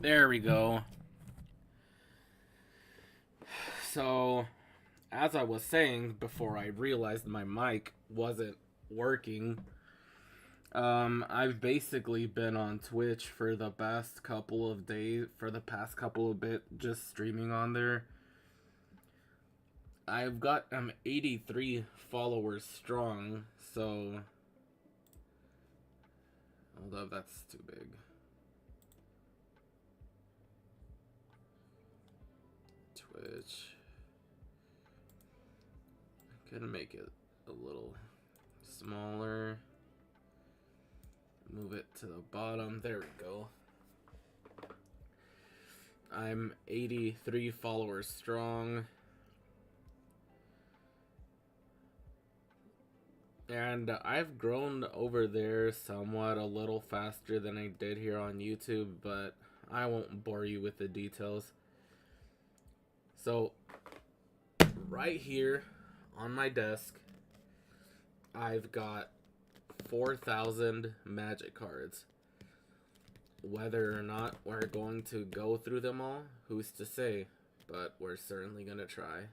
There we go. So, as I was saying before I realized my mic wasn't working, I've basically been on Twitch for the past couple of days, for the past couple of bit, just streaming on there. I've got 83 followers strong, so hold up, that's too big. Twitch. I can make it a little smaller. Move it to the bottom. There we go. I'm 83 followers strong. And I've grown over there somewhat a little faster than I did here on YouTube, but I won't bore you with the details. So, right here on my desk, I've got 4,000 magic cards. Whether or not we're going to go through them all, who's to say? But we're certainly gonna try.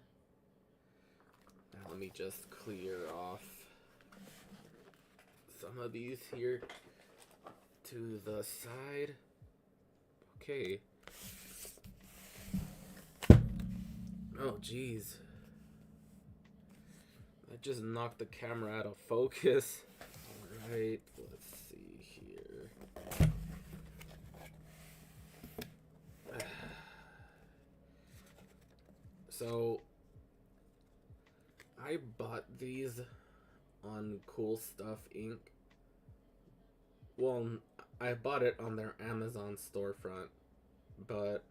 Now let me just clear off some of these here to the side. Okay. Oh, jeez. That just knocked the camera out of focus. Alright, let's see here. So, I bought these on Cool Stuff Inc. Well, I bought it on their Amazon storefront, but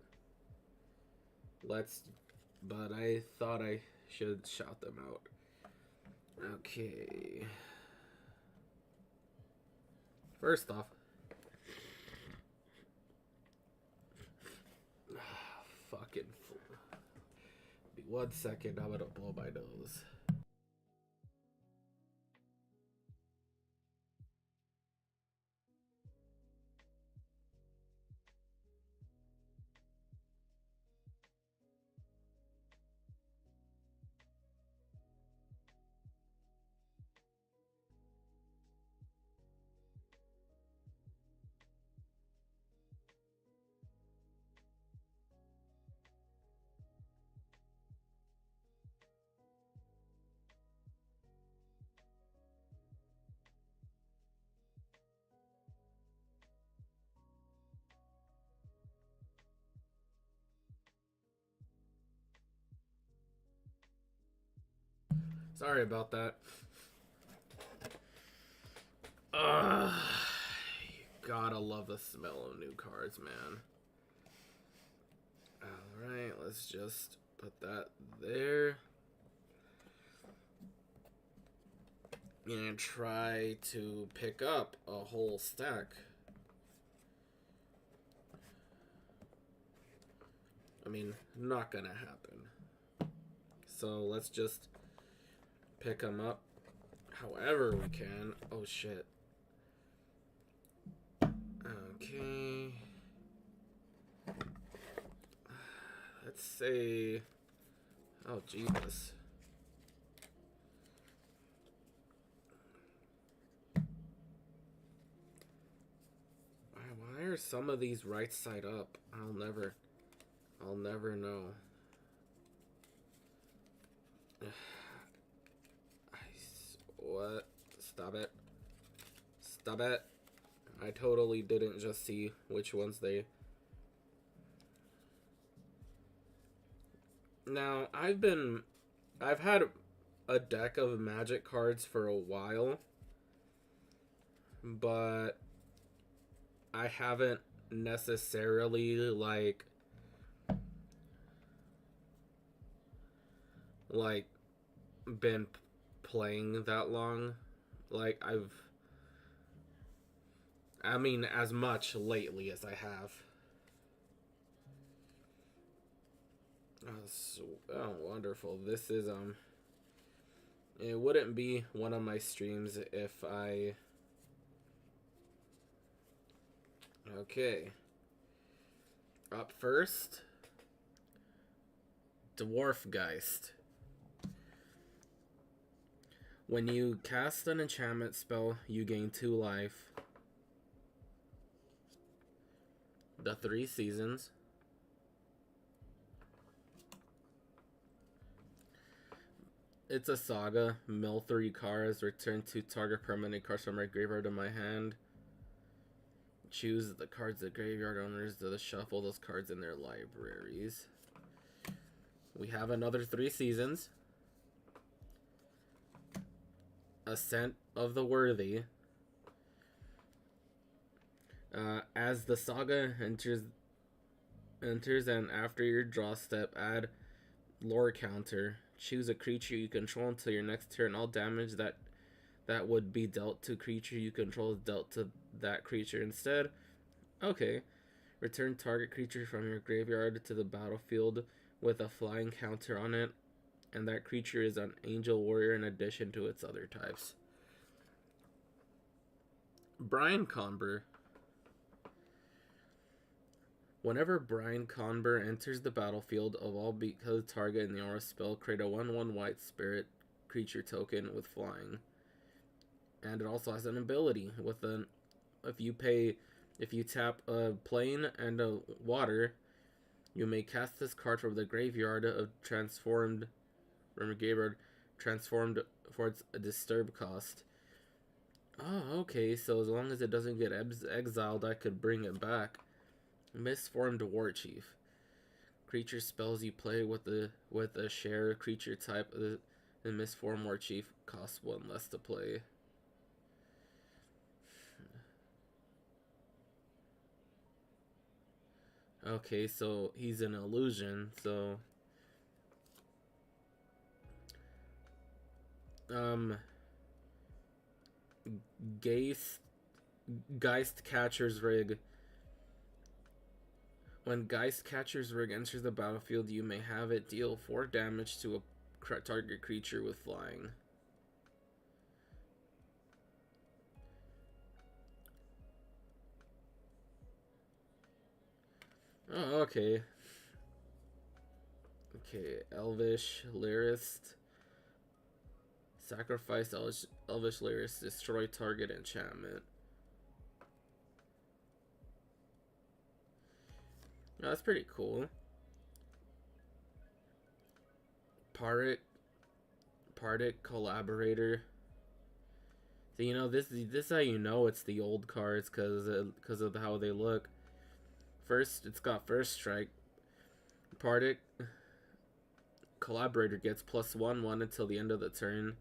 I thought I should shout them out. Okay. First off, fucking fool. 1 second, I'm gonna blow my nose. Sorry about that. You gotta love the smell of new cards, man. Alright, let's just put that there. And try to pick up a whole stack. I mean, not gonna happen. So let's just pick them up however we can. Oh shit. Okay. Let's say... Oh, Jesus. Why are some of these right side up? I'll never know. What? Stop it. Stop it. I totally didn't just see which ones they... Now, I've had a deck of Magic cards for a while, but I haven't necessarily, like been playing that long. Like, I mean, as much lately as I have. Oh, wonderful. This is, it wouldn't be one of my streams if I... Okay. Up first, Dwarf Geist. When you cast an enchantment spell, you gain 2 life. The 3 seasons. It's a saga. Mill 3 cards. Return 2 target permanent cards from my graveyard to my hand. Choose the cards the graveyard owners to the shuffle those cards in their libraries. We have another 3 seasons. Ascent of the Worthy. As the saga enters and after your draw step, add lore counter. Choose a creature you control until your next turn. All damage that would be dealt to creature you control is dealt to that creature instead. Okay. Return target creature from your graveyard to the battlefield with a flying counter on it, and that creature is an angel warrior in addition to its other types. Brian Conber. Whenever Brian Conber enters the battlefield, of all because target in the aura spell, create a 1/1 white spirit creature token with flying. And it also has an ability with an if you tap a plane and a water, you may cast this card from the graveyard of transformed for its disturb cost. Oh, okay, so as long as it doesn't get exiled, I could bring it back. Misformed War Chief. Creature spells you play with a share creature type, the Misformed War Chief costs 1 less to play. Okay, so he's an illusion, so Geist Catcher's Rig. When Geist Catcher's Rig enters the battlefield, you may have it deal 4 damage to a target creature with flying. Oh, okay. Okay, Elvish Lyrist. Sacrifice Elvish Lyrist, destroy target enchantment. Oh, that's pretty cool. Partick Collaborator. So, you know, this is how you know it's the old cards, because of how they look. First, it's got first strike. Partick Collaborator gets +1/1 until the end of the turn.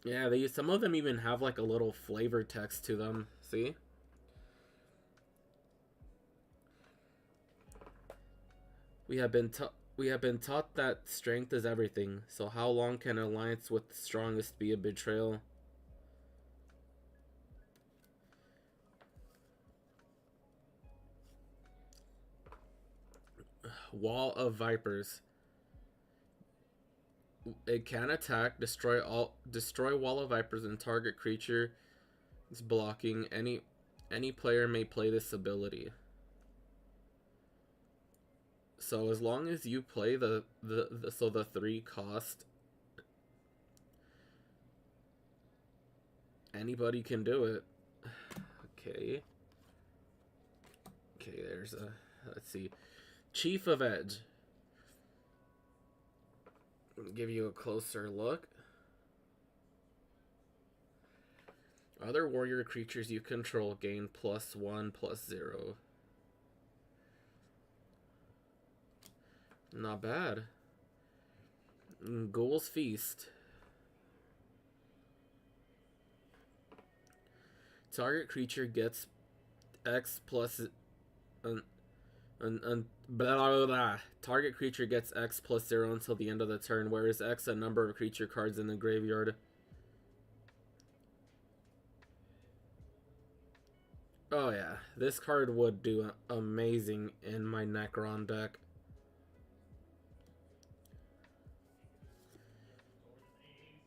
Yeah, some of them even have like a little flavor text to them. See? We have been taught that strength is everything. So how long can an alliance with the strongest be a betrayal? Wall of Vipers. It can attack, destroy Wall of Vipers and target creature is blocking. Any player may play this ability. So as long as you play the 3 cost, anybody can do it. Okay. Okay, there's a, let's see. Chief of Edge. Give you a closer look. Other warrior creatures you control gain +1/+0. Not bad. Ghoul's Feast. Target creature gets X plus blah, blah, blah. Target creature gets X +0 until the end of the turn, where is X a number of creature cards in the graveyard. Oh yeah, this card would do amazing in my Necron deck.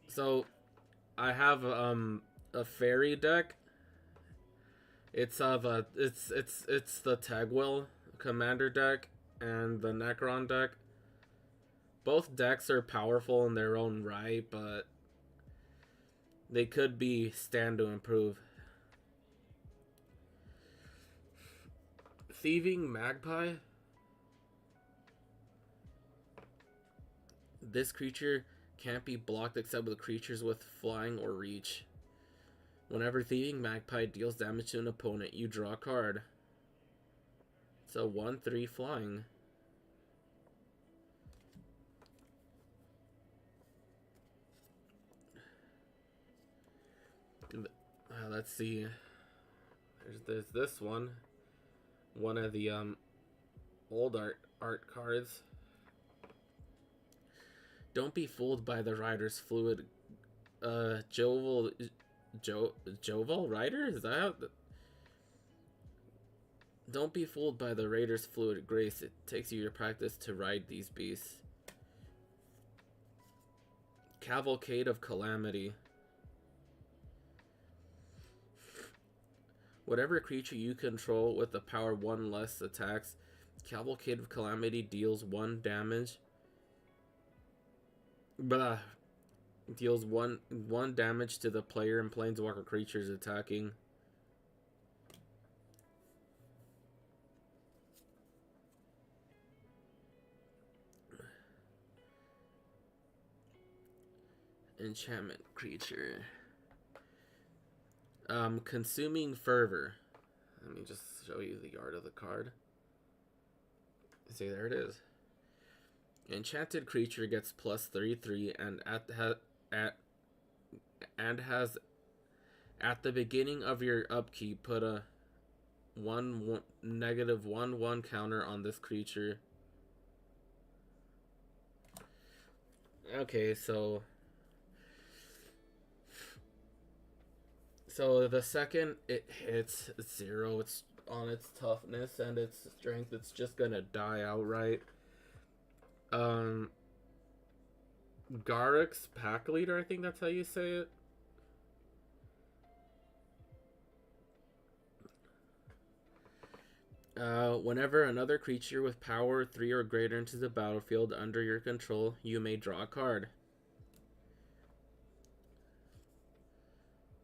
So, I have a fairy deck, It's the Tagwell Commander deck and the Necron deck. Both decks are powerful in their own right, but they could be stand to improve. Thieving Magpie. This creature can't be blocked except with creatures with flying or reach. Whenever Thieving Magpie deals damage to an opponent, you draw a card. It's a 1/3 flying. Let's see. There's this one. One of the old art cards. Don't be fooled by the Rider's fluid. Joval Rider? Is that how? Don't be fooled by the Raider's fluid grace. It takes you your practice to ride these beasts. Cavalcade of Calamity. Whatever creature you control with the power 1 less attacks, Cavalcade of Calamity deals 1 damage. Deals one damage to the player and planeswalker creatures attacking. Enchantment creature. Consuming Fervor. Let me just show you the art of the card. See, there it is. Enchanted creature gets +3/3 and has at the beginning of your upkeep put a -1/1 counter on this creature. Okay, so the second it hits 0, it's on its toughness and its strength, it's just gonna die outright. Garruk's Pack Leader, I think that's how you say it. Whenever another creature with power 3 or greater enters the battlefield under your control, you may draw a card.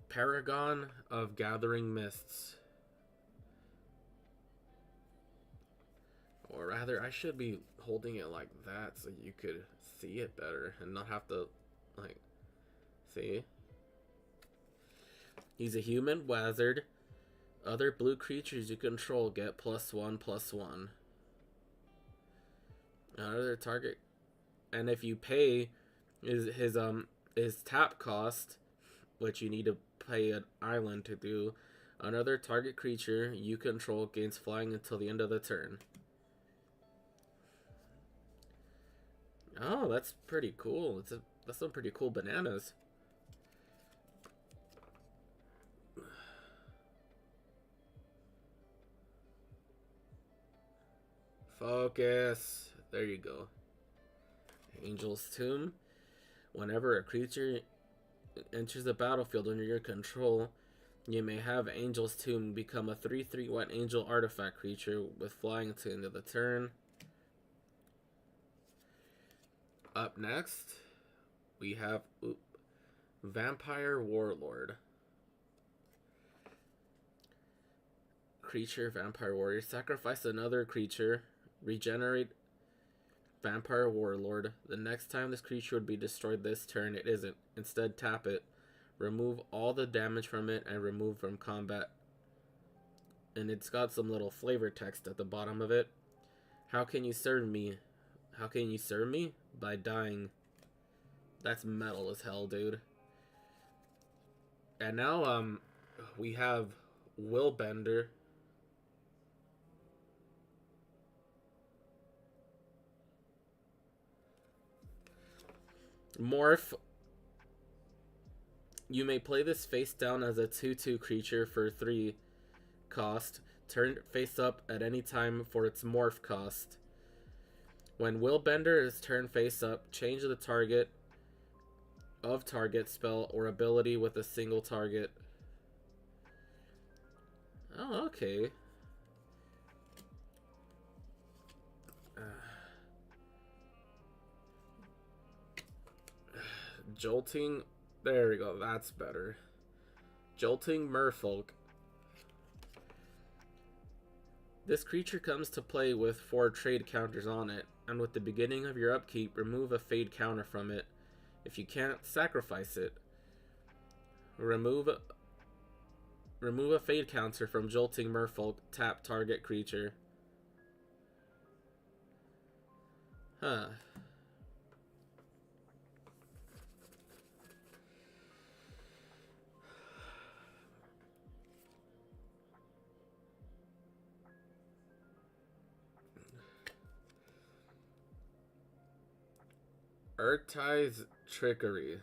Paragon of Gathering Mists. Or rather, I should be holding it like that so you could see it better and not have to, like, see? He's a human wizard. Other blue creatures you control get +1/+1. Another target, and if you pay his tap cost, which you need to pay an island to do, another target creature you control gains flying until the end of the turn. Oh, that's pretty cool. That's some pretty cool bananas. Focus. There you go. Angel's Tomb. Whenever a creature enters the battlefield under your control, you may have Angel's Tomb become a 3/3 white angel artifact creature with flying to the end of the turn. Up next, we have Vampire Warlord. Creature Vampire Warrior. Sacrifice another creature. Regenerate Vampire Warlord. The next time this creature would be destroyed this turn, it isn't. Instead, tap it. Remove all the damage from it and remove from combat. And it's got some little flavor text at the bottom of it. How can you serve me? How can you serve me? By dying. That's metal as hell, dude. And now, we have Willbender. Morph. You may play this face down as a 2/2 creature for 3 cost. Turn face up at any time for its morph cost. When Willbender is turned face up, change the target of target spell or ability with a single target. Oh, okay. Jolting. There we go. That's better. Jolting Merfolk. This creature comes to play with 4 trade counters on it, and with the beginning of your upkeep, remove a fade counter from it. If you can't, sacrifice it. Remove a fade counter from Jolting Merfolk. Tap target creature. Huh. Urtai's Trickery.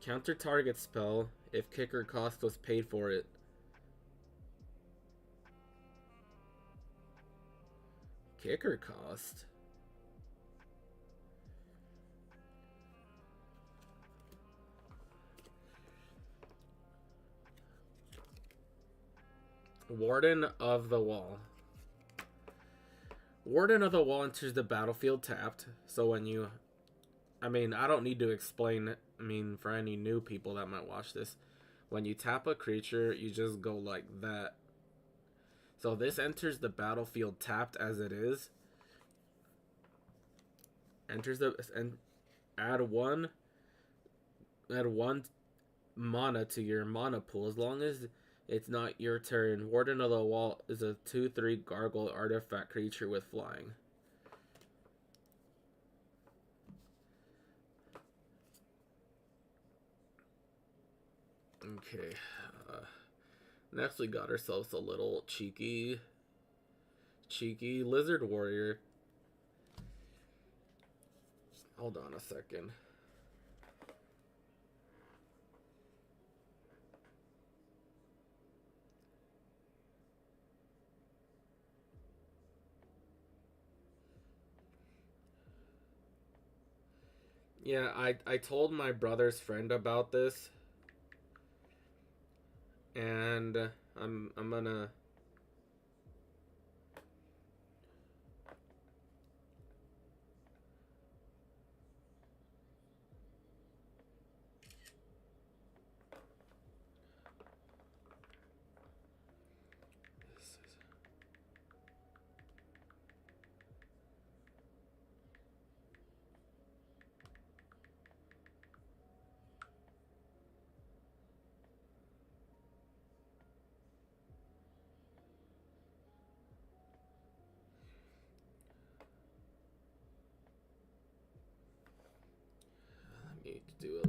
Counter target spell if kicker cost was paid for it. Kicker cost? Warden of the Wall. Warden of the Wall enters the battlefield tapped, so when you... I mean, I don't need to explain, for any new people that might watch this. When you tap a creature, you just go like that. So this enters the battlefield tapped as it is. Enters the... and add one mana to your mana pool as long as it's not your turn. Warden of the Wall is a 2/3 gargoyle artifact creature with flying. Okay. Next we got ourselves a little cheeky lizard warrior. Hold on a second. Yeah, I told my brother's friend about this, and I'm gonna... I need to do a...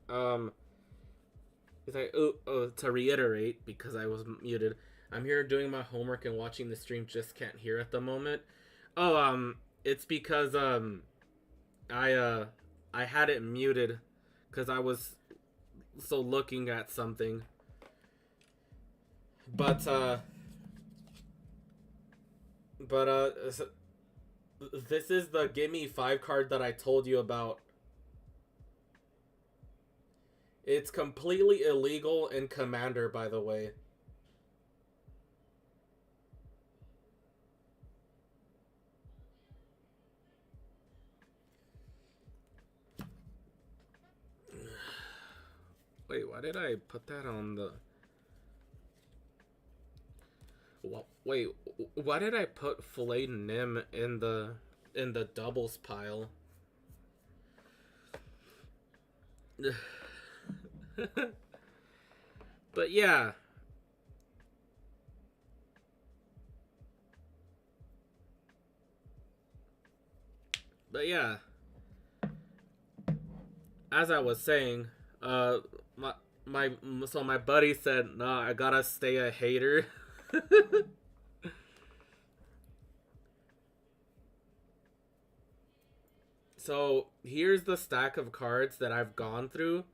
Um, it's like, to reiterate, because I was muted, I'm here doing my homework and watching the stream, just can't hear at the moment. Oh, it's because, I, I had it muted because I was so looking at something. But, but, so this is the Gimme 5 card that I told you about. It's completely illegal in Commander, by the way. Wait, why did I put that on the... Wait, why did I put Filet Nim in the doubles pile? But yeah. But yeah. As I was saying, my so my buddy said, "Nah, I gotta stay a hater." So here's the stack of cards that I've gone through,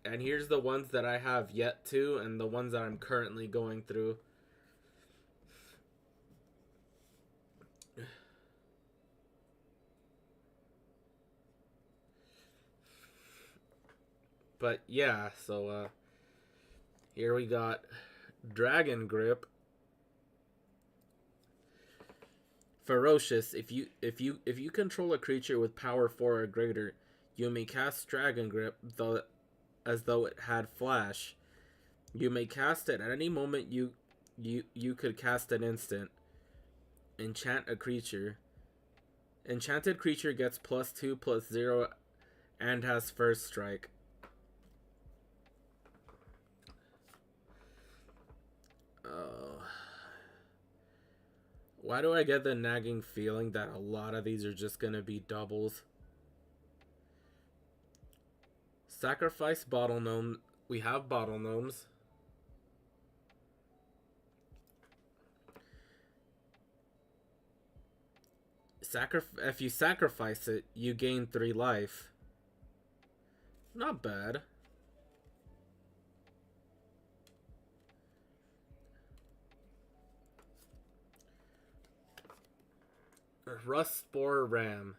and here's the ones that I have yet to, and the ones that I'm currently going through. But yeah, so here we got Dragon Grip. Ferocious. If you control a creature with power 4 or greater, you may cast Dragon Grip as though it had flash. You may cast it at any moment you could cast an instant. Enchant a creature. Enchanted creature gets +2/+0 and has first strike. Oh. Why do I get the nagging feeling that a lot of these are just gonna be doubles? Sacrifice Bottle Gnome. We have Bottle Gnomes. If you sacrifice it, you gain 3 life. Not bad. Rustspore Ram.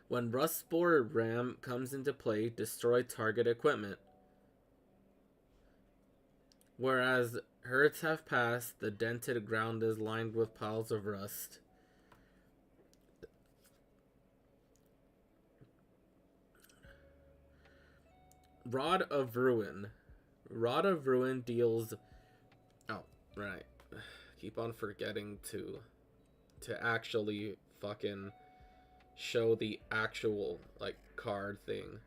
When Rustspore Ram comes into play, destroy target equipment. Whereas herds have passed, the dented ground is lined with piles of rust. Rod of Ruin. Rod of Ruin deals... Oh, right. Keep on forgetting to actually fucking show the actual, like, card thing.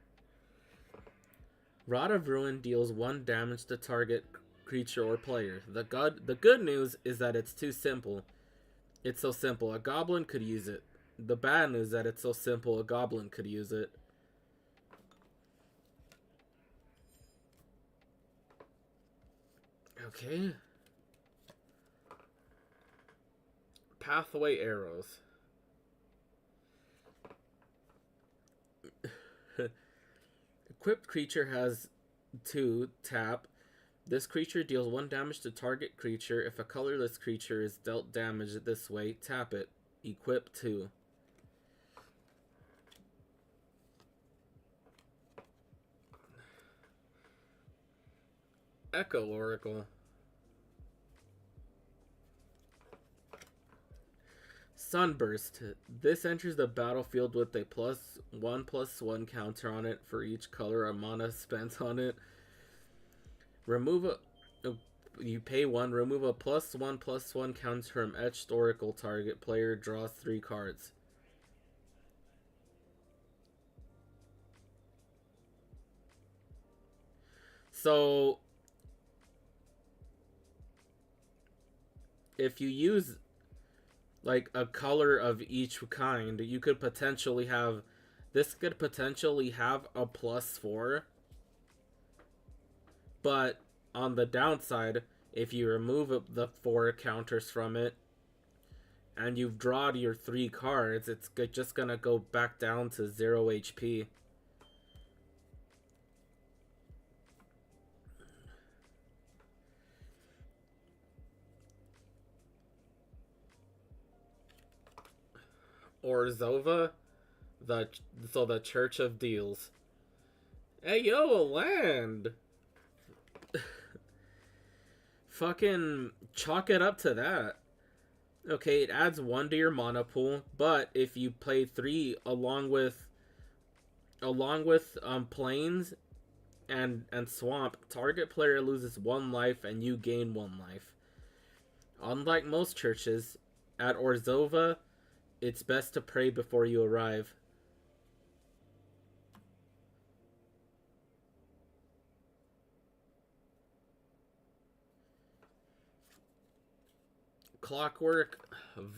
Rod of Ruin deals 1 damage to target creature or player. The good news is that it's too simple. It's so simple, a goblin could use it. The bad news is that it's so simple, a goblin could use it. Okay. Pathway Arrows. Equipped creature has 2 tap. This creature deals 1 damage to target creature. If a colorless creature is dealt damage this way, tap it. Equip 2. Echo Oracle. Sunburst. This enters the battlefield with a +1/+1 counter on it for each color or mana spent on it. Remove a... You pay 1, remove a +1/+1 counter from Etched Oracle target. Player draws 3 cards. So... if you use... like a color of each kind, you could potentially have, this could potentially have a +4, but on the downside, if you remove the 4 counters from it and you've drawn your 3 cards, it's just gonna go back down to 0 HP. Orzhova, the Church of Deals. Hey yo, a land! Fucking chalk it up to that. Okay, it adds 1 to your mana pool, but if you play 3 along with plains and swamp, target player loses 1 life and you gain 1 life. Unlike most churches, at Orzhova, it's best to pray before you arrive. Clockwork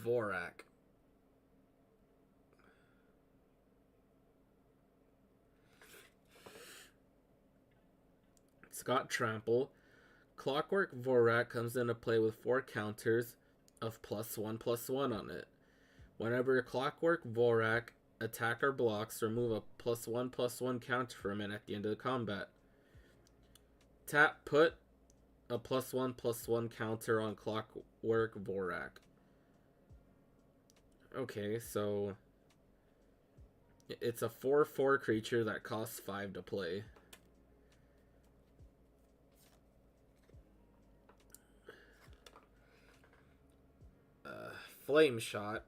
Vorak. It's got trample. Clockwork Vorak comes into play with 4 counters of +1/+1 on it. Whenever Clockwork Vorak attacker blocks, remove a +1/+1 counter from it at the end of the combat. Tap, put a +1/+1 counter on Clockwork Vorak. Okay, so it's a 4/4 creature that costs 5 to play. Flame Shot.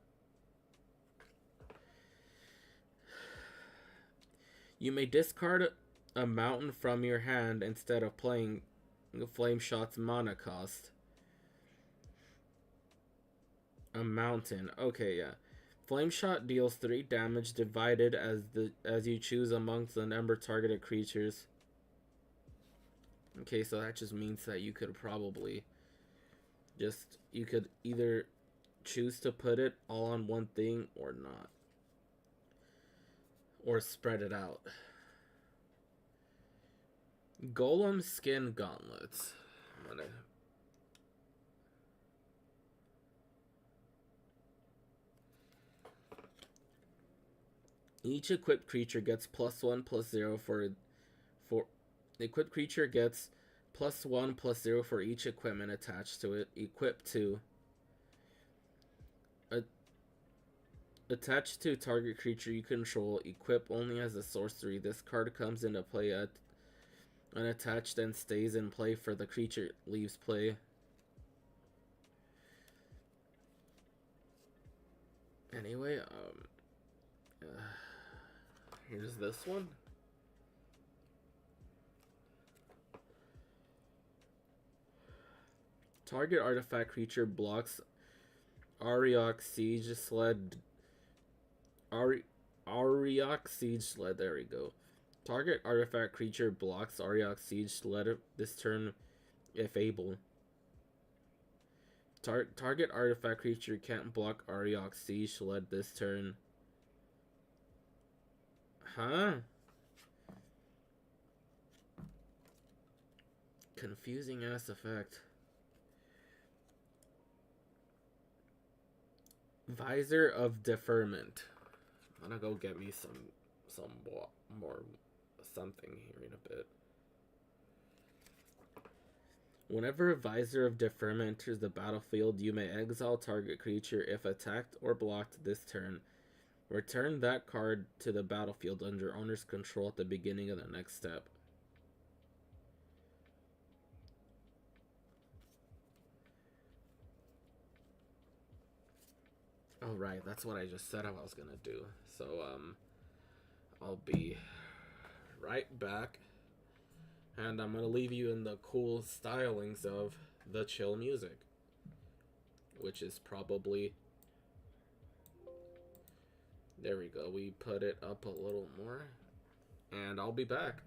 You may discard a mountain from your hand instead of playing Flame Shot's mana cost. A mountain. Okay, yeah. Flame Shot deals 3 damage divided as you choose amongst the number targeted creatures. Okay, so that just means that you could probably you could either choose to put it all on one thing or not. Or spread it out. Golem Skin Gauntlets. Each equipped creature gets +1/+0 for equipped creature gets +1/+0 for each equipment attached to it. Equip 2. Attached to target creature you control, equip only as a sorcery. This card comes into play unattached and stays in play for the creature leaves play. Anyway, here's this one. Target artifact creature blocks Auriok Siege Sled. Auriok Siege Sled, there we go. Target artifact creature blocks Auriok Siege Sled this turn if able. Target artifact creature can't block Auriok Siege Sled this turn. Huh? Confusing ass effect. Visor of Deferment. I'm gonna go get me some more something here in a bit. Whenever Visor of Deferment enters the battlefield, you may exile target creature if attacked or blocked this turn. Return that card to the battlefield under owner's control at the beginning of the next step. Oh right, that's what I just said I was gonna do. So I'll be right back, and I'm gonna leave you in the cool stylings of the chill music, which is probably, there we go, we put it up a little more, and I'll be back.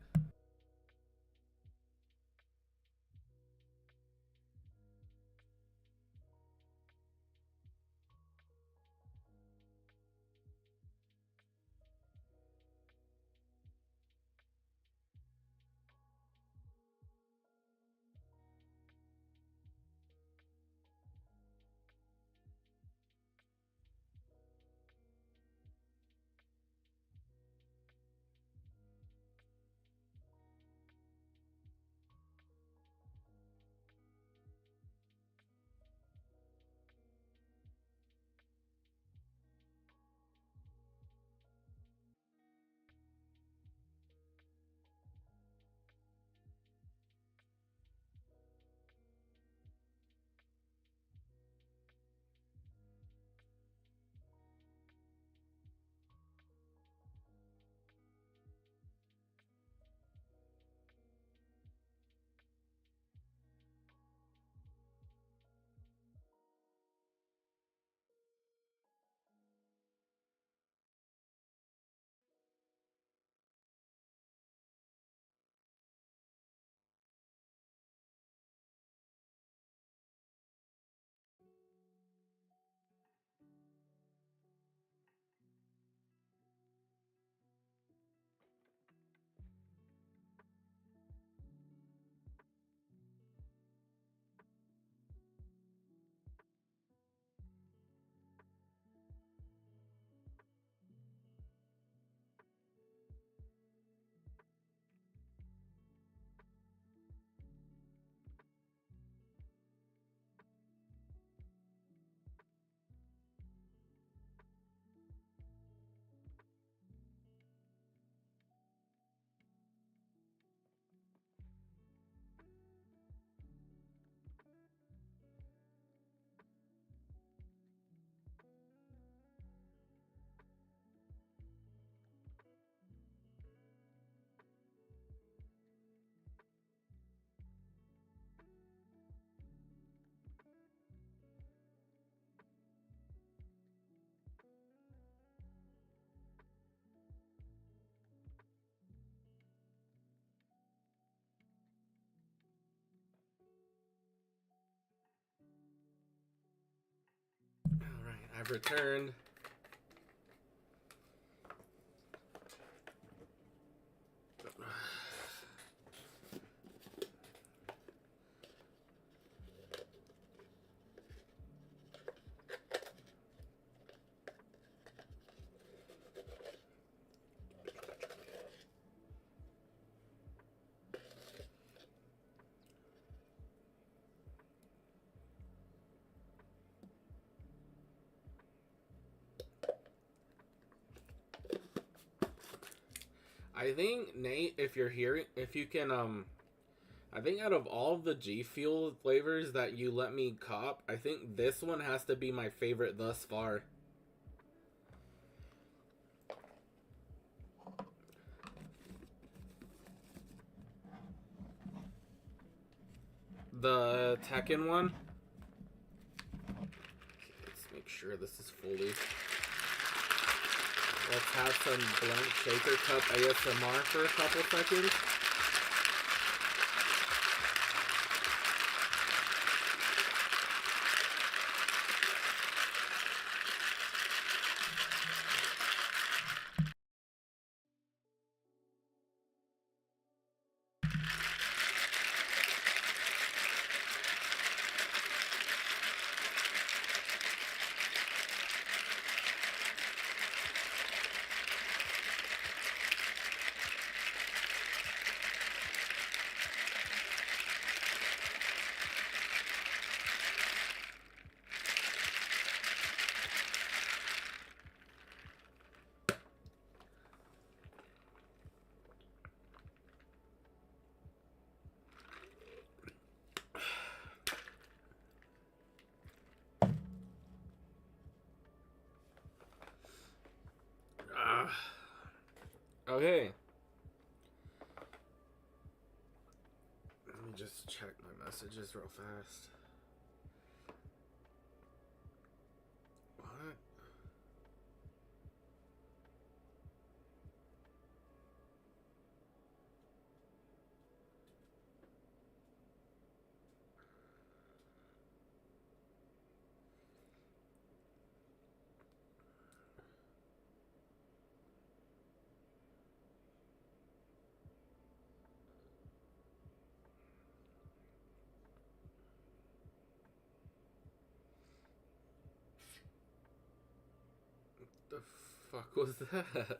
I've returned. I think, Nate, if you're hearing, if you can, I think out of all of the G Fuel flavors that you let me cop, I think this one has to be my favorite thus far. The Tekken one. Let's make sure this is fully. Let's have some Blank Shaker Cup ASMR for a couple seconds. Okay. Let me just check my messages real fast. What? The fuck was that?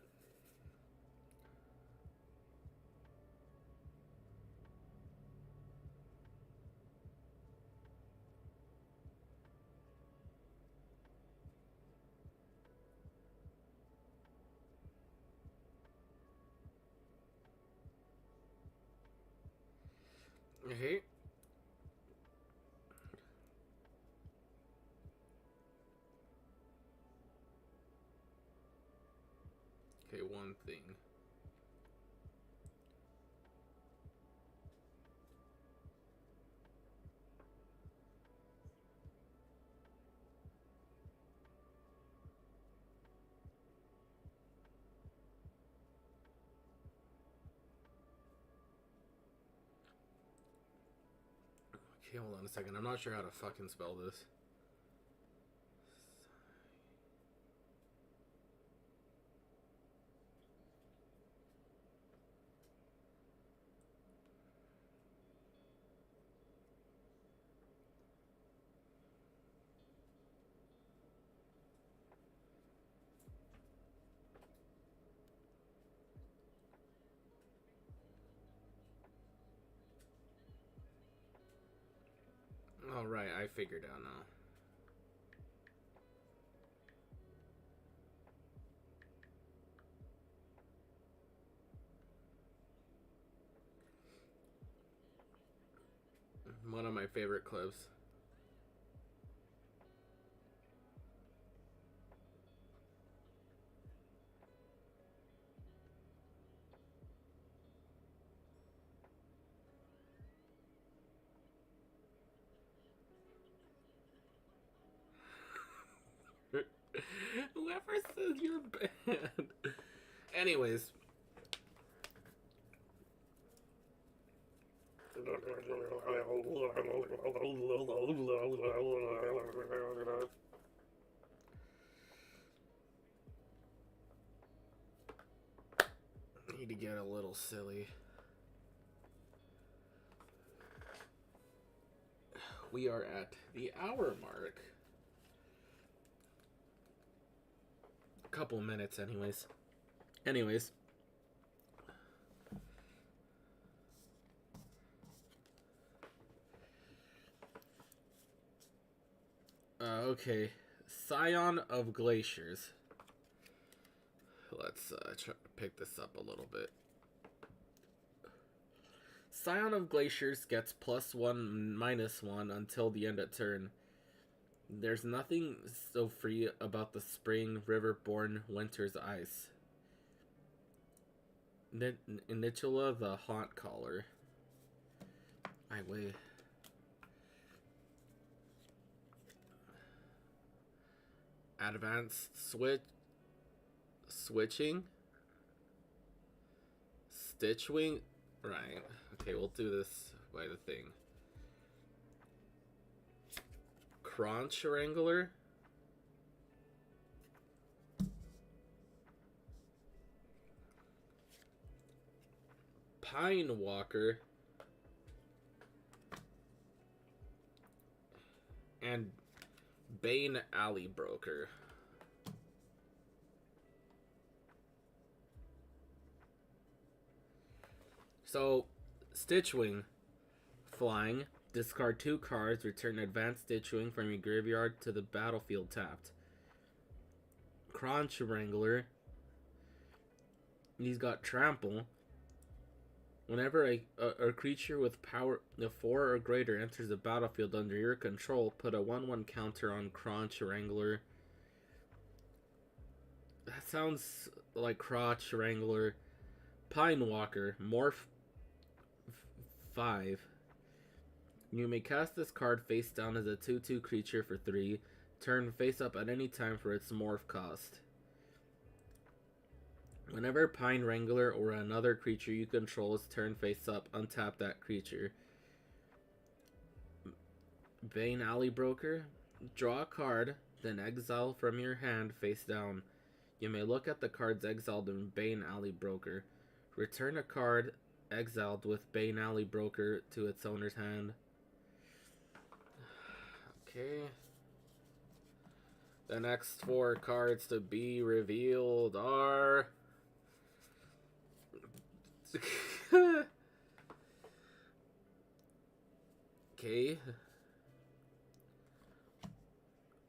Okay. Okay, one thing. Okay, hold on a second. I'm not sure how to fucking spell this. Alright, I figured out now. One of my favorite clips. Whoever says you're bad. Anyways. a little silly. We are at the hour mark. A couple minutes anyways. Okay. Scion of Glaciers. Let's try to pick this up a little bit. Scion of Glaciers gets +1, -1 until the end of turn. There's nothing so free about the spring river-born winter's ice. Nichula the Haunt Caller. Wait. Advanced switching? Stitchwing? Right. Okay, we'll do this by the thing. Crunch Wrangler? Pine Walker? And Bane Alley Broker. So, Stitchwing. Flying. Discard 2 cards. Return Advanced Stitchwing from your graveyard to the battlefield tapped. Crunch Wrangler. He's got Trample. Whenever a creature with power of 4 or greater enters the battlefield under your control, put a 1/1 counter on Crunch Wrangler. That sounds like Crotch Wrangler. Pine Walker. Morph 5. You may cast this card face down as a 2/2 creature for 3. Turn face up at any time for its morph cost. Whenever Pine Wrangler or another creature you control is turned face up, untap that creature. Bane Alley Broker. Draw a card, then exile from your hand face down. You may look at the cards exiled in Bane Alley Broker. Return a card exiled with Bane Alley Broker to its owner's hand. Okay. The next 4 cards to be revealed are... Okay.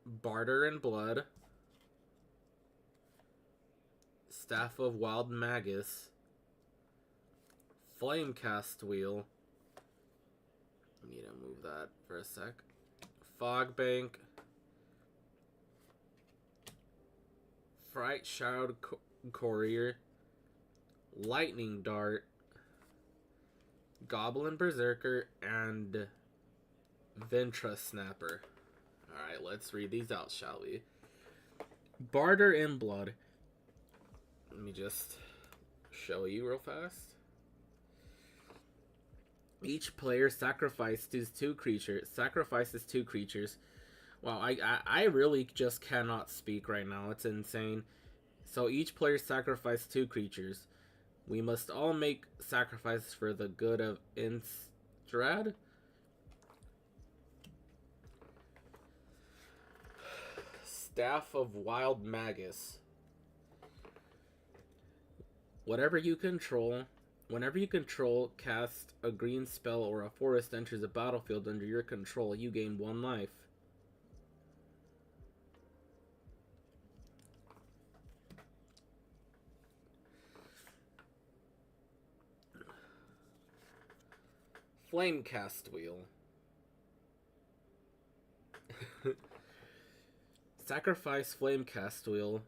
Barter in Blood. Staff of Wild Magus. Flamecast Wheel. I need to move that for a sec. Fog Bank. Fright Shroud Courier. Lightning Dart. Goblin Berserker, and Ventra Snapper. Alright, let's read these out, shall we? Barter in Blood. Let me just show you real fast. Each player sacrifices 2 creatures. Wow, I really just cannot speak right now. It's insane. So each player sacrifices 2 creatures. We must all make sacrifices for the good of Innistrad. Staff of Wild Magus. Whenever you control, cast a green spell or a forest enters a battlefield under your control, you gain 1 life. Flamecast Wheel. Sacrifice Flamecast Wheel.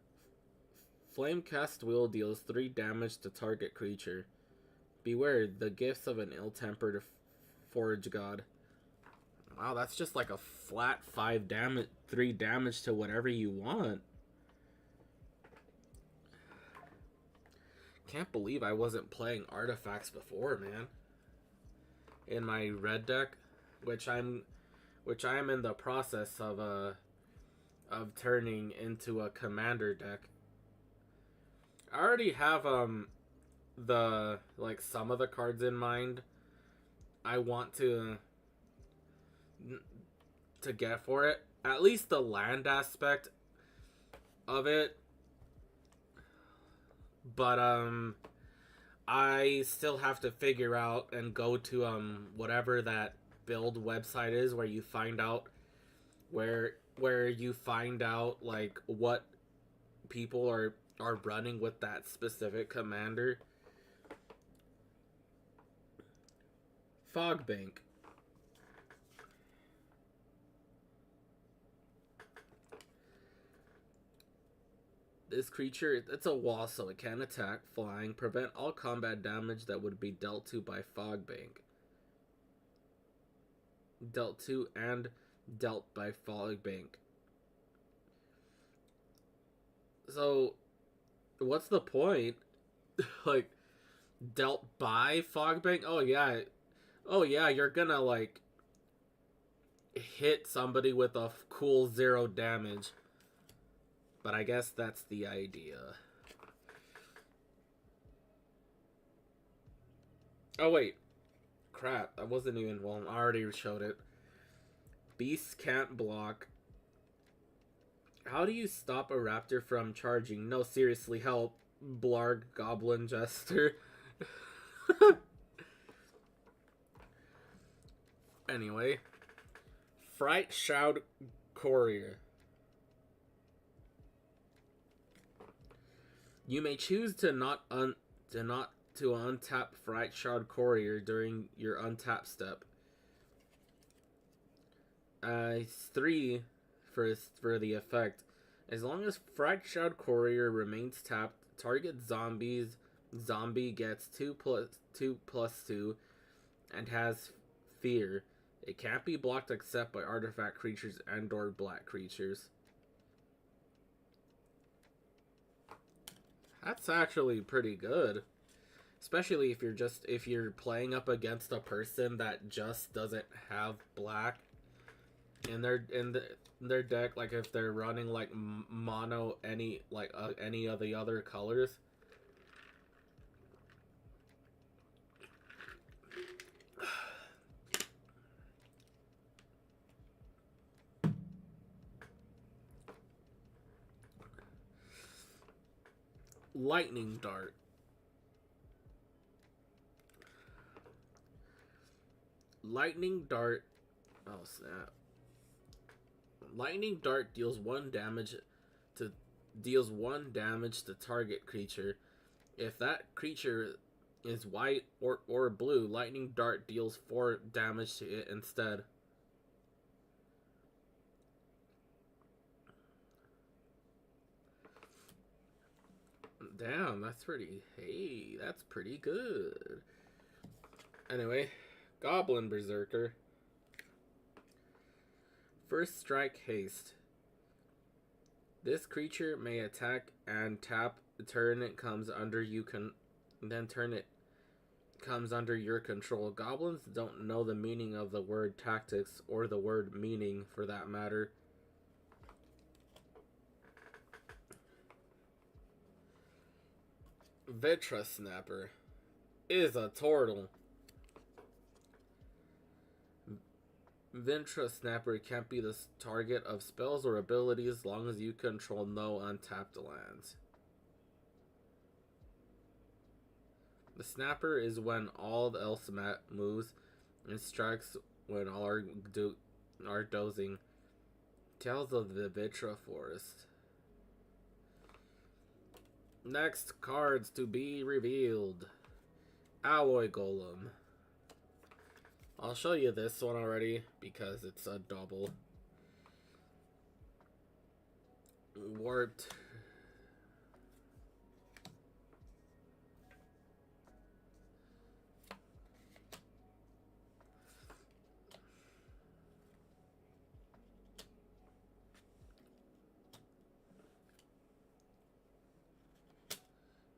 Flamecast Wheel deals 3 damage to target creature. Beware the gifts of an ill-tempered forge god. Wow, that's just like a flat 3 damage to whatever you want. Can't believe I wasn't playing artifacts before, man. In my red deck, which I am in the process of turning into a commander deck. I already have the like some of the cards in mind I want to get for it. At least the land aspect of it. But I still have to figure out and go to whatever that build website is where you find out where you find out like what people are running with that specific commander. Fogbank. This creature, it's a wall, so it can attack, flying, prevent all combat damage that would be dealt to by Fogbank. Dealt to and dealt by Fogbank. So, what's the point? Like, dealt by Fogbank? Oh yeah, you're gonna, like, hit somebody with a cool 0 damage. But I guess that's the idea. Oh, wait. Crap, that wasn't even... Well, I already showed it. Beasts can't block. How do you stop a raptor from charging? No, seriously, help. Blarg Goblin Jester. Anyway. Fright Shroud Courier. You may choose to not untap Fright Shroud Courier during your untap step. It's 3 for the effect. As long as Fright Shroud Courier remains tapped, target zombie gets 2/2 and has fear. It can't be blocked except by artifact creatures and/or black creatures. That's actually pretty good. Especially if you're playing up against a person that just doesn't have black in their deck, like if they're running like mono any of the other colors. Lightning Dart. Lightning Dart. Oh snap. Lightning Dart deals 1 damage to target creature. If that creature is white or blue, Lightning Dart deals 4 damage to it instead. Damn, that's pretty good. Anyway, Goblin Berserker. First Strike Haste. This creature may attack and tap. Turn it comes under turn it comes under your control. Goblins don't know the meaning of the word tactics or the word meaning for that matter. Vitra Snapper is a turtle. Vitra Snapper can't be the target of spells or abilities as long as you control no untapped lands. The Snapper is when all else moves and strikes when all are dozing. Tales of the Vitra Forest. Next cards to be revealed. Alloy Golem. I'll show you this one already because it's a double. Warped.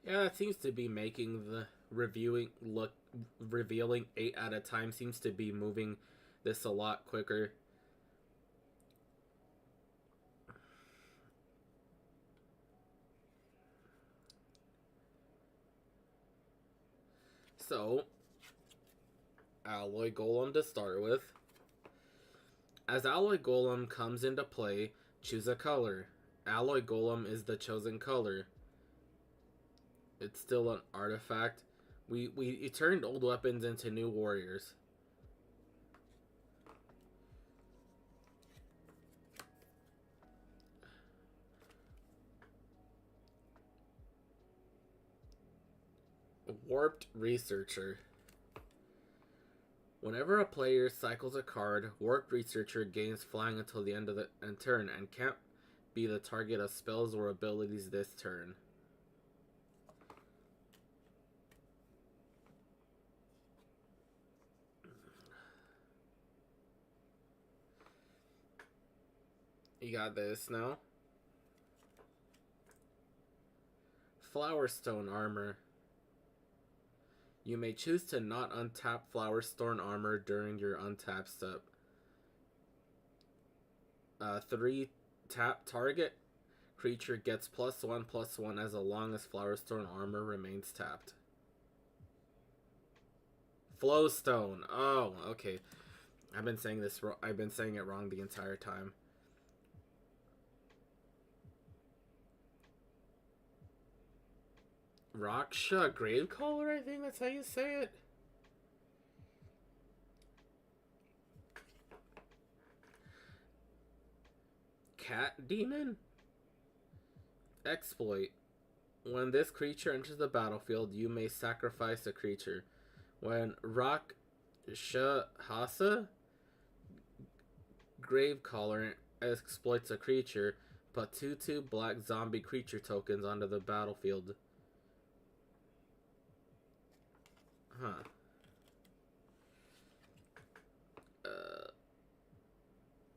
Yeah, it seems to be making the revealing 8 at a time seems to be moving this a lot quicker. So, Alloy Golem to start with. As Alloy Golem comes into play, choose a color. Alloy Golem is the chosen color. It's still an artifact. We turned old weapons into new warriors. Warped Researcher. Whenever a player cycles a card, Warped Researcher gains flying until the end of the turn and can't be the target of spells or abilities this turn. You got this now. Flowerstone Armor. You may choose to not untap Flowerstone Armor during your untap step. 3 tap target creature gets +1/+1 as long as Flowerstone Armor remains tapped. Flowstone. Oh, okay. I've been saying it wrong the entire time. Raksha Gravecaller, I think that's how you say it. Cat Demon? Exploit. When this creature enters the battlefield, you may sacrifice a creature. When Rakshasa Gravecaller exploits a creature, put 2/2 black zombie creature tokens onto the battlefield. Huh.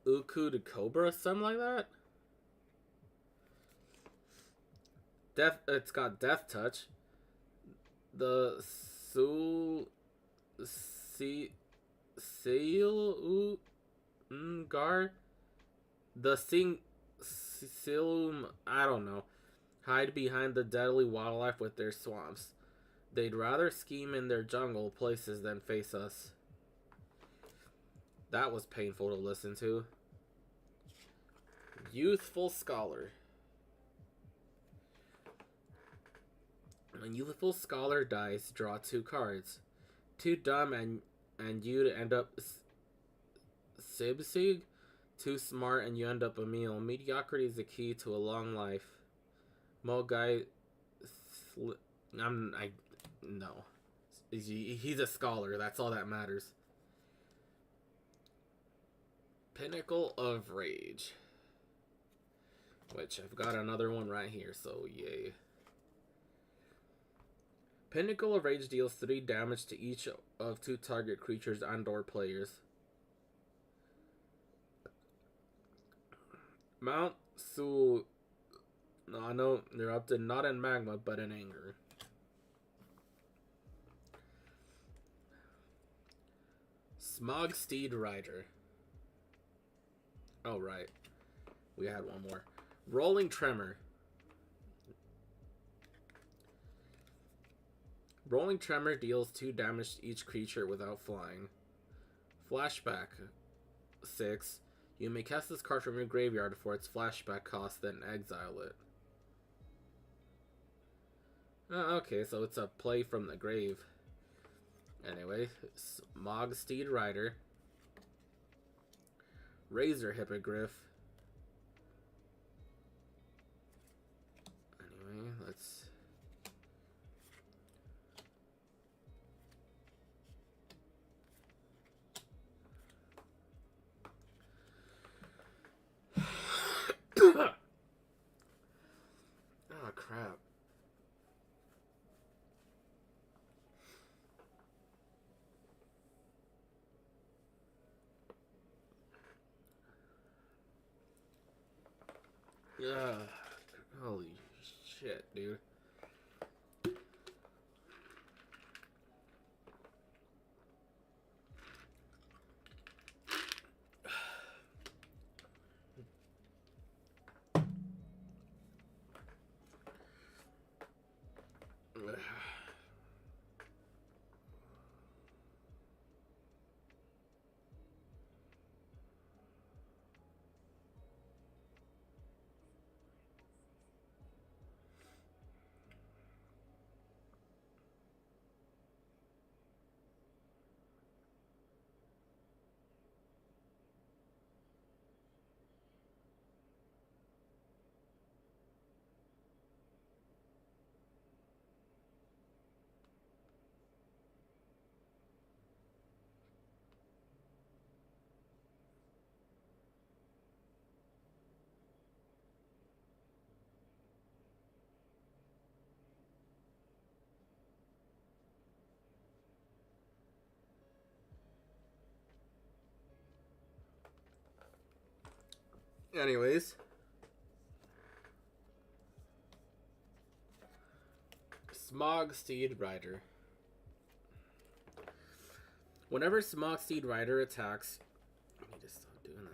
Uku to Cobra, something like that? It's got Death Touch. The Gar. The Silum, I don't know. Hide behind the deadly wildlife with their swamps. They'd rather scheme in their jungle places than face us. That was painful to listen to. Youthful Scholar. When Youthful Scholar dies, draw 2 cards. Too dumb and you to end up Sibsig. Too smart and you end up a meal. Mediocrity is the key to a long life. Mogai. No. He's a scholar. That's all that matters. Pinnacle of Rage. Which I've got another one right here, so yay. Pinnacle of Rage deals 3 damage to each of 2 target creatures and/or players. Mount Sul. No, no, erupted not in magma, but in anger. Smog Steed Rider. Oh, right. We had one more. Rolling Tremor. Rolling Tremor deals 2 damage to each creature without flying. Flashback 6. You may cast this card from your graveyard for its flashback cost, then exile it. Oh, okay, so it's a play from the grave. Anyway, Smog Steed Rider. Razor Hippogriff. Anyway, let's... Oh, crap. Yeah. Holy shit, dude. Anyways. Smog Steed Rider. Whenever Smog Steed Rider attacks... I need to stop doing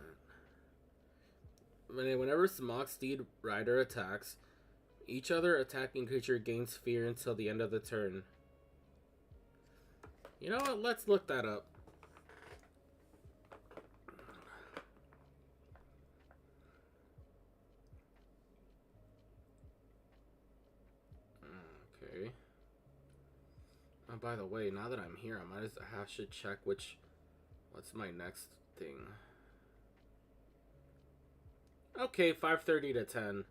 that. Whenever Smog Steed Rider attacks, each other attacking creature gains fear until the end of the turn. You know what? Let's look that up. Okay. Oh, by the way, now that I'm here, I should check what's my next thing. Okay, 5:30 to 10.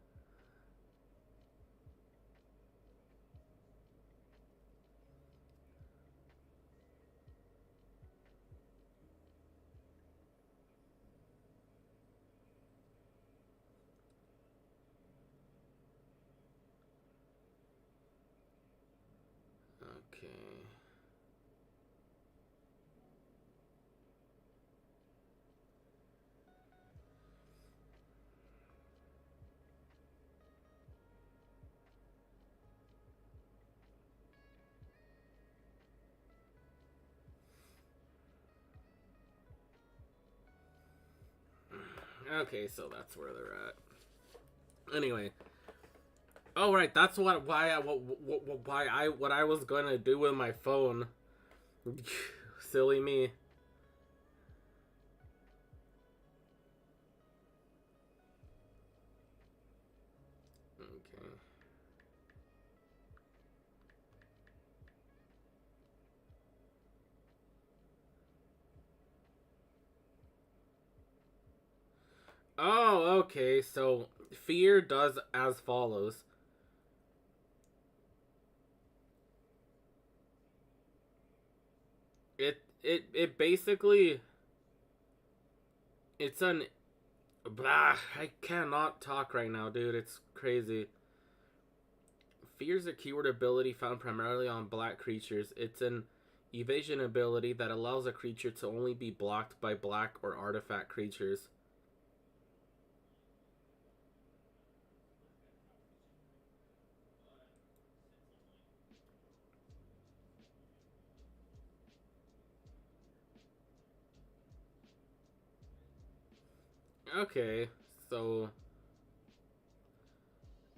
Okay. Okay, so that's where they're at. Anyway. Oh right, that's what I was gonna do with my phone. Silly me. Okay. Oh, okay. So fear does as follows. It basically it's an blah, I cannot talk right now, dude. It's crazy. Fear is a keyword ability found primarily on black creatures. It's an evasion ability that allows a creature to only be blocked by black or artifact creatures. Okay, so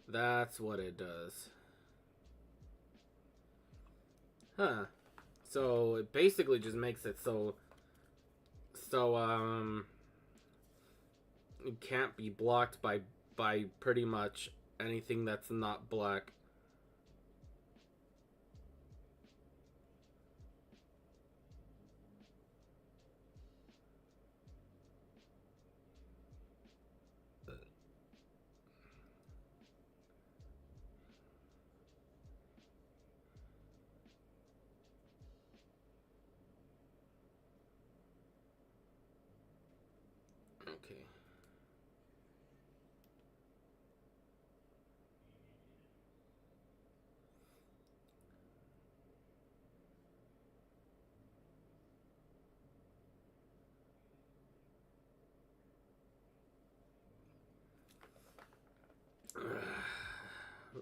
that's what it does. Huh. So it basically just makes it so it can't be blocked by pretty much anything that's not black. Okay.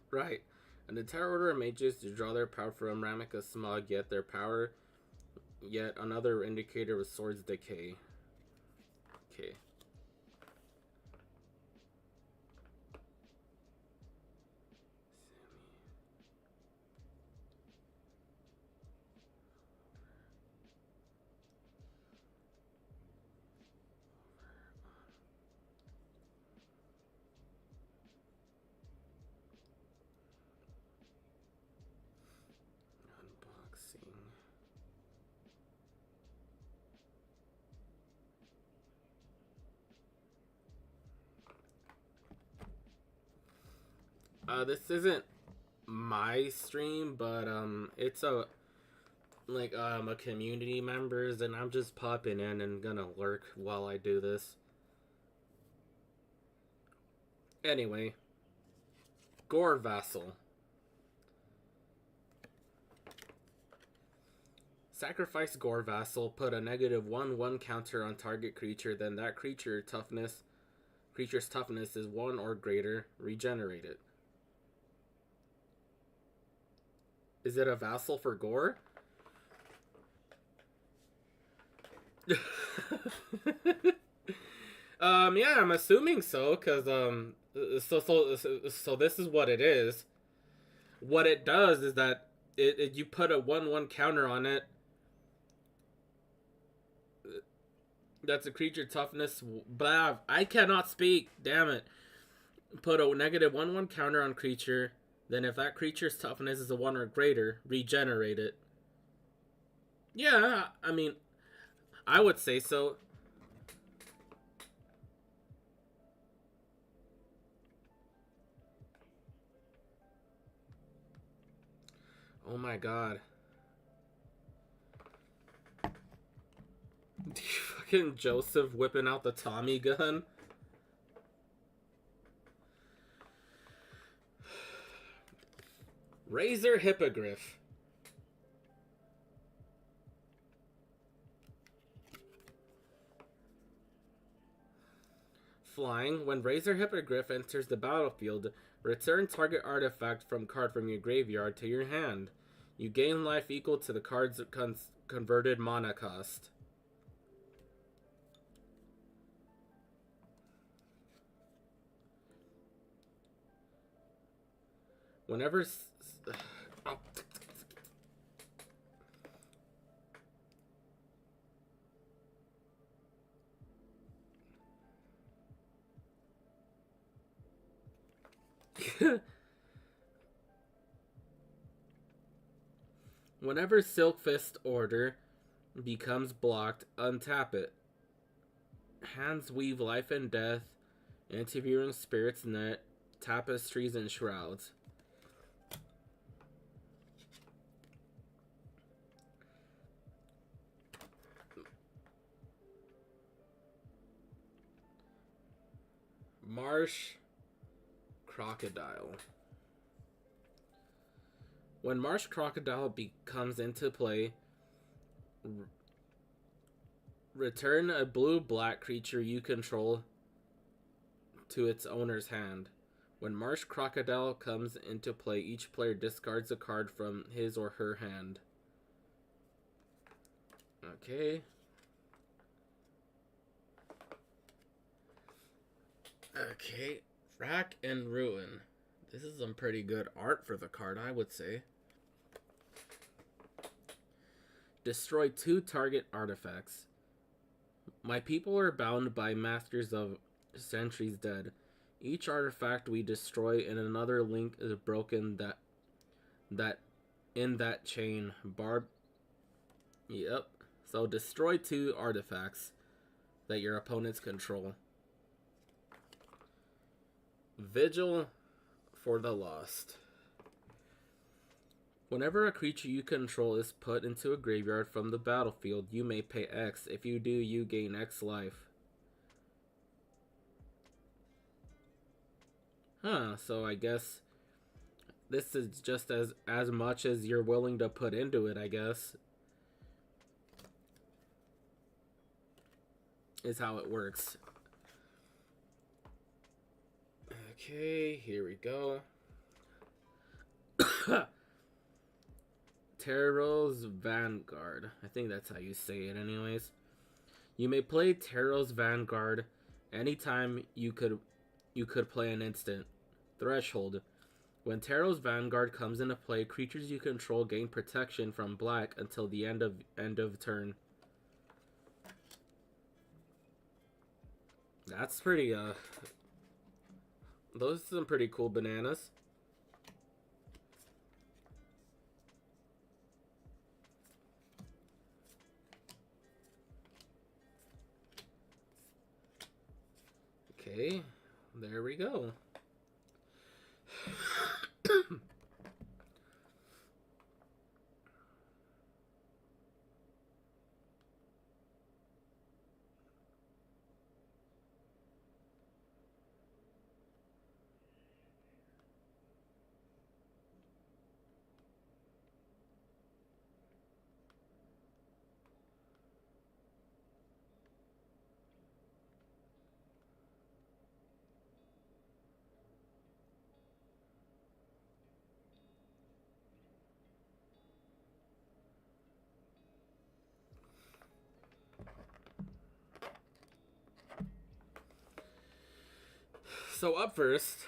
Right. An entire order of mages to draw their power from Ramika Smog, yet another indicator with Swords Decay. Okay. Unboxing. This isn't my stream, but it's a community members, and I'm just popping in and gonna lurk while I do this. Anyway, Gore Vassal. Sacrifice Gore Vassal, put a -1/1 counter on target creature, then that creature toughness Creature's toughness is 1 or greater. Regenerate it. Is it a vassal for gore? Yeah, I'm assuming so, cause so this is what it is. What it does is that you put a 1/1 counter on it. That's a creature toughness. Blah, I cannot speak. Damn it. Put a negative 1/1 counter on creature. Then, if that creature's toughness is a 1 or greater, regenerate it. Yeah, I mean, I would say so. Oh my god. Fucking Joseph whipping out the Tommy gun. Razor Hippogriff. Flying. When Razor Hippogriff enters the battlefield, return target artifact from card from your graveyard to your hand. You gain life equal to the card's converted mana cost. Whenever... Oh. Whenever Silkfist Order becomes blocked, untap it. Hands weave life and death, interviewing spirits net, tapestries and shrouds. Marsh Crocodile. When Marsh Crocodile comes into play, return a blue-black creature you control to its owner's hand. When Marsh Crocodile comes into play, each player discards a card from his or her hand. Okay. Okay. Rack and Ruin. This is some pretty good art for the card, I would say. Destroy 2 target artifacts. My people are bound by Masters of Centuries Dead. Each artifact we destroy and another link is broken that in that chain. Yep. So destroy 2 artifacts that your opponents control. Vigil for the Lost. Whenever a creature you control is put into a graveyard from the battlefield, you may pay X. If you do, you gain X life. Huh, so I guess this is just as much as you're willing to put into it, I guess. Is how it works. Okay, here we go. Teros Vanguard. I think that's how you say it anyways. You may play Teros Vanguard anytime you could play an instant. Threshold. When Teros Vanguard comes into play, creatures you control gain protection from black until the end of turn. That's pretty those are some pretty cool bananas. Okay, there we go. So up first,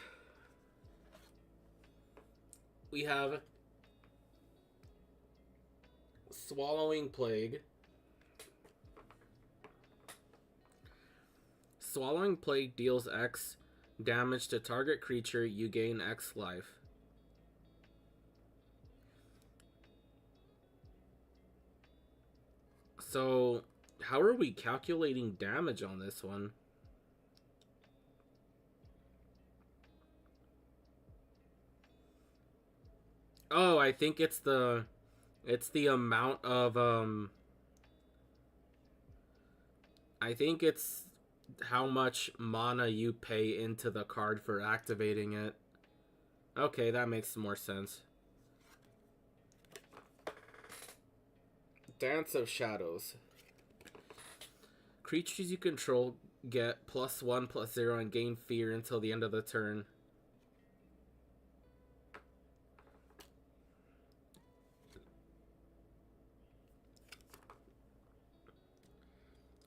we have Swallowing Plague. Swallowing Plague deals X damage to target creature, you gain X life. So, how are we calculating damage on this one? Oh, I think it's the amount of I think it's how much mana you pay into the card for activating it. Okay, that makes more sense. Dance of Shadows. Creatures you control get +1/+0 and gain fear until the end of the turn.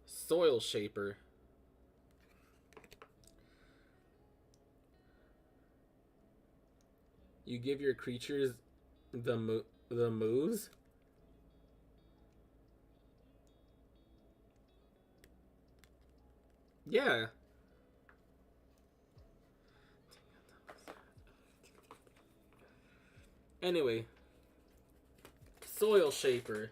Soil Shaper. You give your creatures the moves. Yeah. Anyway, Soil Shaper.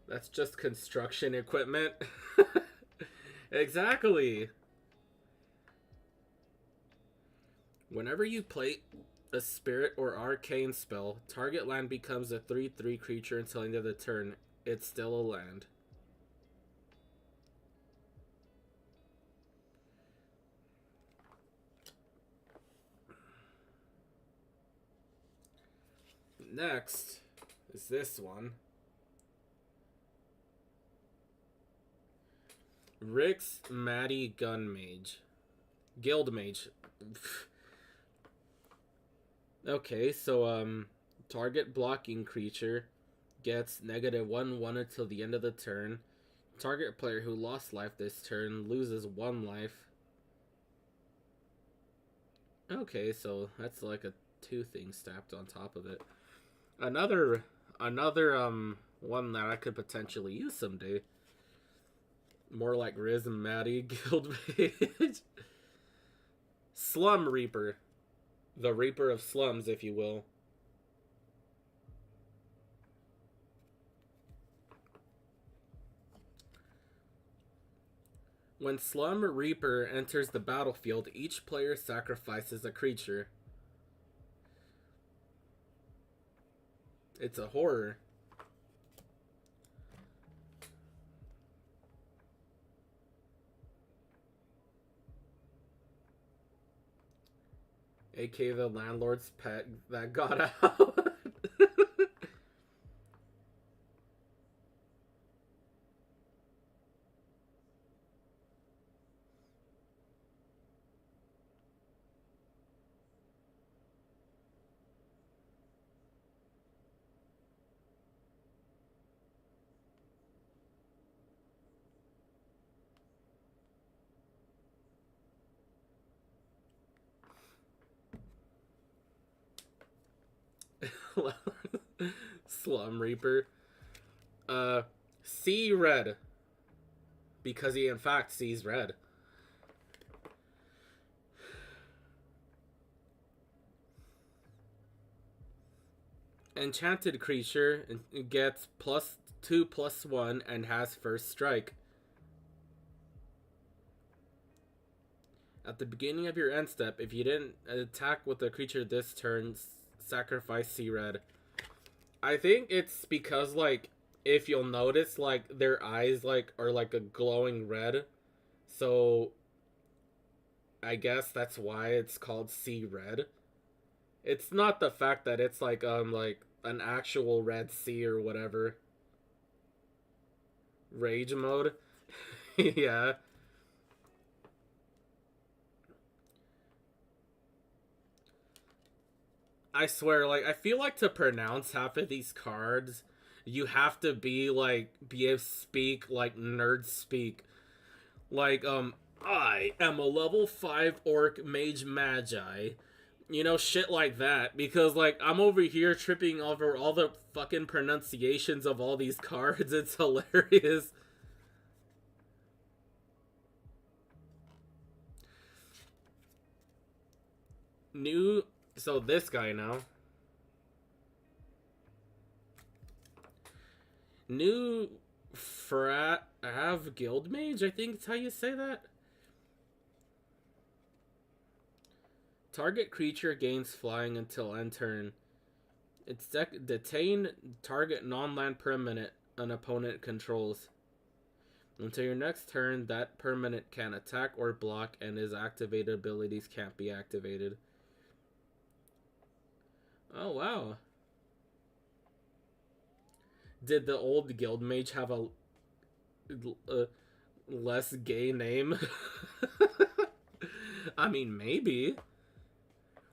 That's just construction equipment. Exactly. Whenever you play a spirit or arcane spell, target land becomes a 3/3 creature until the end of the turn. It's still a land. Next is this one. Rick's Maddie Gun Mage. Guild Mage. Okay, so target blocking creature gets -1/1 until the end of the turn. Target player who lost life this turn loses 1 life. Okay, so that's like a 2 thing stacked on top of it. Another one that I could potentially use someday. More like Riz and Maddie Guild Mage. Slum Reaper. The Reaper of Slums, if you will. When Slum Reaper enters the battlefield, each player sacrifices a creature. It's a horror. A.k.a. the landlord's pet that got out. Slum Reaper. See red. Because he in fact sees red. Enchanted creature gets +2/+1 and has first strike. At the beginning of your end step, if you didn't attack with a creature this turn, sacrifice Sea Red. I think it's because, like, if you'll notice, like, their eyes, like, are, like, a glowing red. So, I guess that's why it's called Sea Red. It's not the fact that it's, like an actual red sea or whatever. Rage mode? Yeah. I swear, like, I feel like to pronounce half of these cards, you have to be, like, be able to speak, like, nerd speak. Like, I am a level 5 orc mage magi. You know, shit like that. Because, like, I'm over here tripping over all the fucking pronunciations of all these cards. It's hilarious. New. So, this guy now. New Frat Av Guild Mage, I think is how you say that. Target creature gains flying until end turn. It's detain target non-land permanent an opponent controls. Until your next turn, that permanent can attack or block, and his activated abilities can't be activated. Oh, wow. Did the old guild mage have a less gay name? I mean, maybe.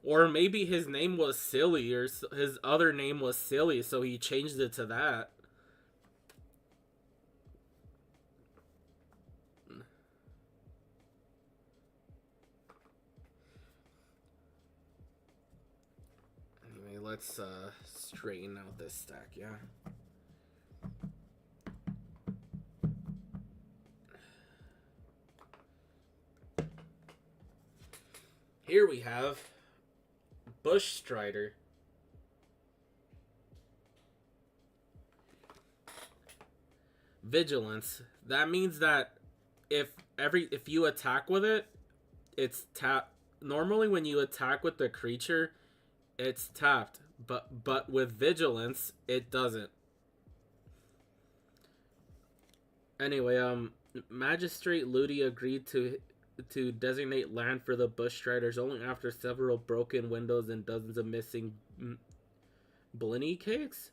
Or maybe his name was Silly, or his other name was Silly, so he changed it to that. Anyway, let's straighten out this stack, yeah? Here we have Bush Strider. Vigilance. That means that if you attack with it, it's tap. Normally, when you attack with the creature, it's tapped, but with Vigilance, it doesn't. Anyway, Magistrate Ludi agreed to designate land for the Bush Striders only after several broken windows and dozens of missing Blinny cakes.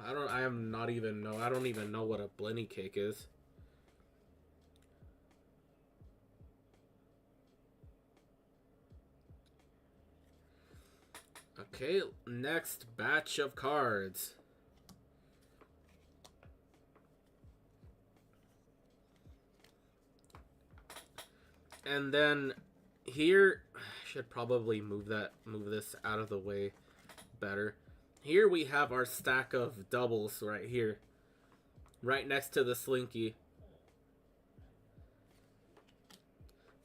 I don't even know what a Blinny cake is. Okay, next batch of cards. And then here, I should probably move this out of the way better. Here we have our stack of doubles right here. Right next to the Slinky.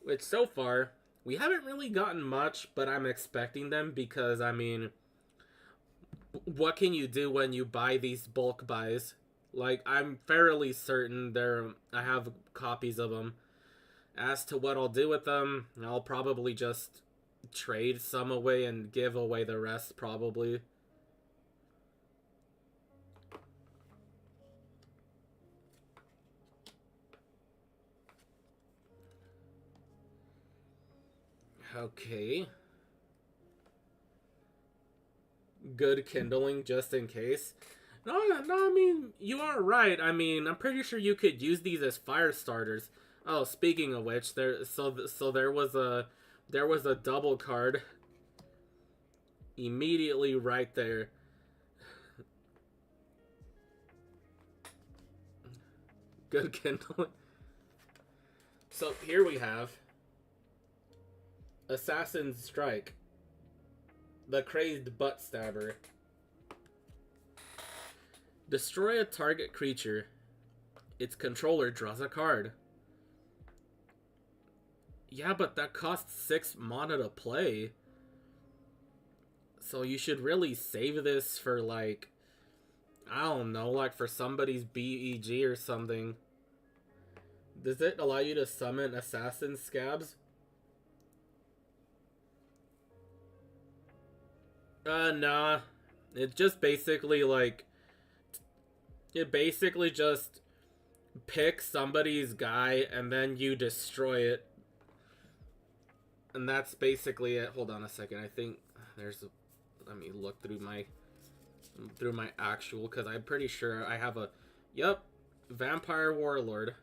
Which so far, we haven't really gotten much, but I'm expecting them because, I mean, what can you do when you buy these bulk buys? Like, I'm fairly certain I have copies of them. As to what I'll do with them, I'll probably just trade some away and give away the rest, probably. Okay. Good kindling just in case. No, I mean, you are right. I mean, I'm pretty sure you could use these as fire starters. Oh, speaking of which, there was a double card immediately right there. Good kindling. So here we have Assassin's Strike, the Crazed Butt Stabber. Destroy a target creature. Its controller draws a card. Yeah, but that costs 6 mana to play. So you should really save this for, like, I don't know, like for somebody's BEG or something. Does it allow you to summon assassin scabs? Nah. It just basically, like, it basically just picks somebody's guy and then you destroy it. And that's basically it. Hold on a second. I think there's a, let me look through my actual, because I'm pretty sure I have a, yep, Vampire Warlord.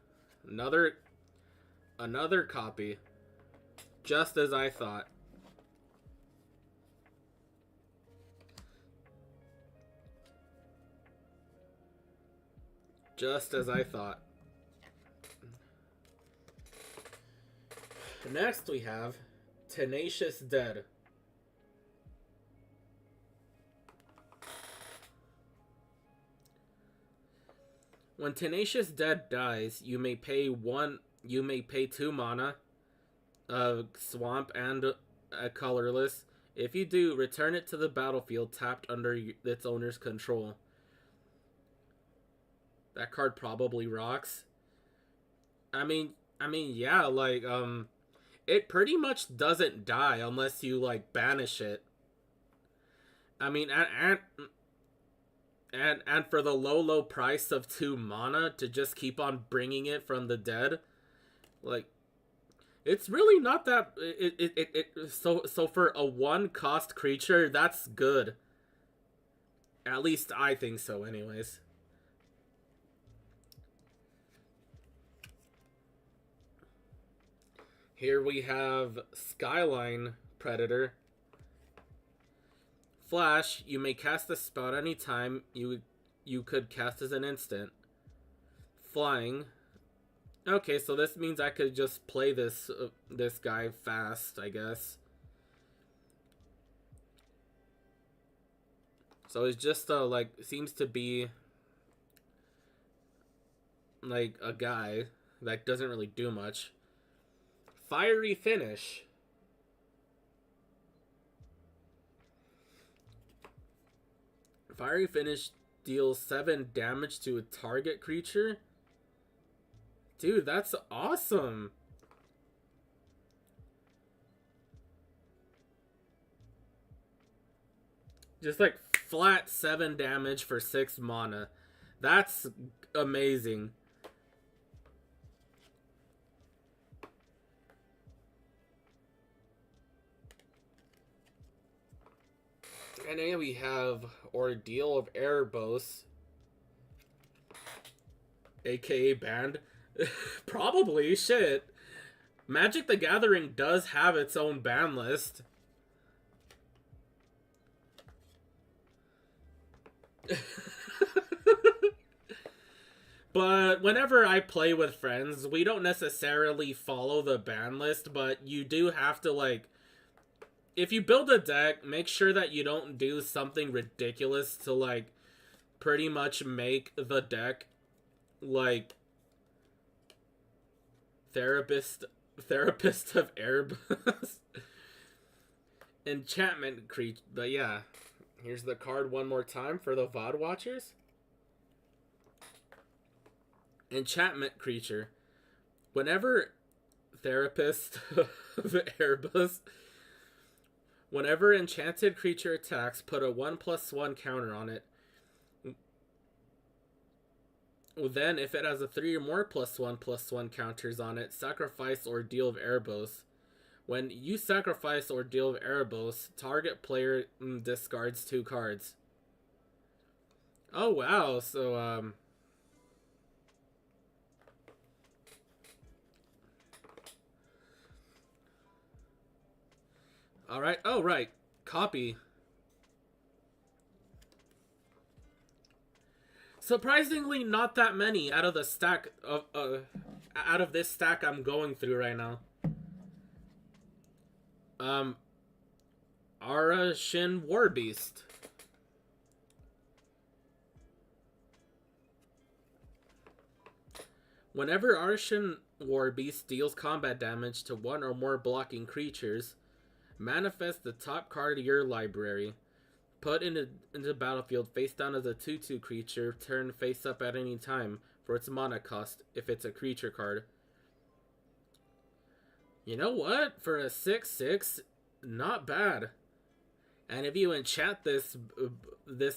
Another copy. Just as I thought. Just as I thought. Next we have Tenacious Dead. When Tenacious Dead dies, you may pay 2 mana, a swamp, and a colorless. If you do, return it to the battlefield tapped under its owner's control. That card probably rocks. I mean, yeah, like, it pretty much doesn't die unless you, like, banish it. I mean, and for the low price of 2 mana to just keep on bringing it from the dead, like, it's really not that. So for a 1-cost creature, that's good. At least I think so, anyways. Here we have Skyline Predator. Flash, you may cast a spell anytime you could cast as an instant. Flying. Okay, so this means I could just play this guy fast, I guess. So it's just like, seems to be like a guy that doesn't really do much. Fiery Finish. Fiery Finish deals 7 damage to a target creature. Dude, that's awesome. Just like flat 7 damage for 6 mana. That's amazing. And then we have Ordeal of Erebos, aka banned. Probably, shit. Magic the Gathering does have its own ban list. But whenever I play with friends, we don't necessarily follow the ban list, but you do have to, like, if you build a deck, make sure that you don't do something ridiculous to, like, pretty much make the deck, like, Therapist of Erebos. Enchantment creature. But yeah, here's the card one more time for the VOD watchers. Enchantment creature. Whenever Therapist of Erebos, whenever enchanted creature attacks, put a 1/1 counter on it. Then, if it has a 3 or more +1/+1 counters on it, sacrifice Ordeal of Erebos. When you sacrifice Ordeal of Erebos, target player discards 2 cards. Oh wow, so alright, oh right, copy. Surprisingly, not that many out of the stack of out of this stack I'm going through right now. Arashin Warbeast. Whenever Arashin Warbeast deals combat damage to 1 or more blocking creatures, manifest the top card of your library. Put into the battlefield face down as a 2/2 creature, turn face up at any time for its mana cost if it's a creature card. You know what? For a 6/6, not bad. And if you enchant this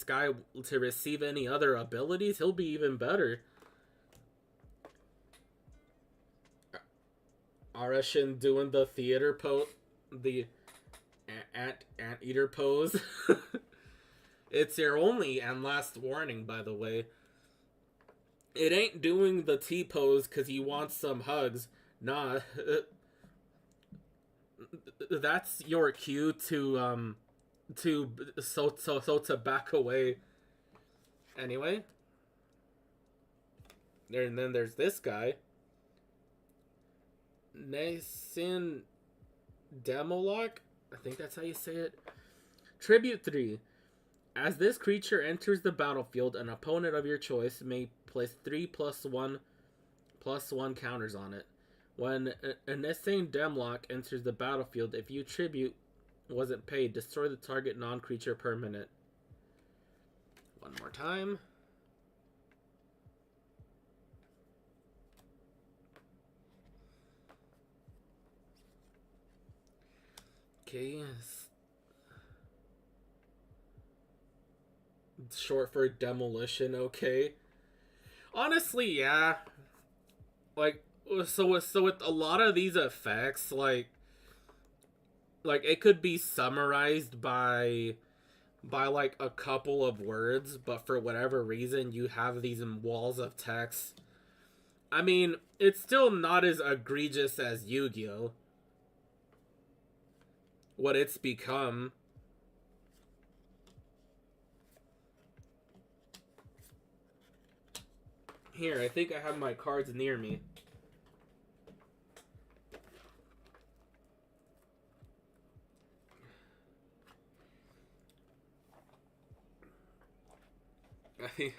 guy to receive any other abilities, he'll be even better. Arashin doing the theater pose, the anteater pose. It's your only and last warning, by the way. It ain't doing the T-pose because you want some hugs. Nah. That's your cue to back away. Anyway. And then there's this guy, Nasin Demolok. I think that's how you say it. Tribute 3. As this creature enters the battlefield, an opponent of your choice may place 3+1/+1 counters on it. When an Insane Demlock enters the battlefield, if you tribute wasn't paid, destroy the target non-creature permanent. One more time. Okay. Short for demolition, okay. Honestly, yeah. Like, so with a lot of these effects, like it could be summarized by like a couple of words, but for whatever reason you have these walls of text. I mean, it's still not as egregious as Yu-Gi-Oh! What it's become. Here, I think I have my cards near me.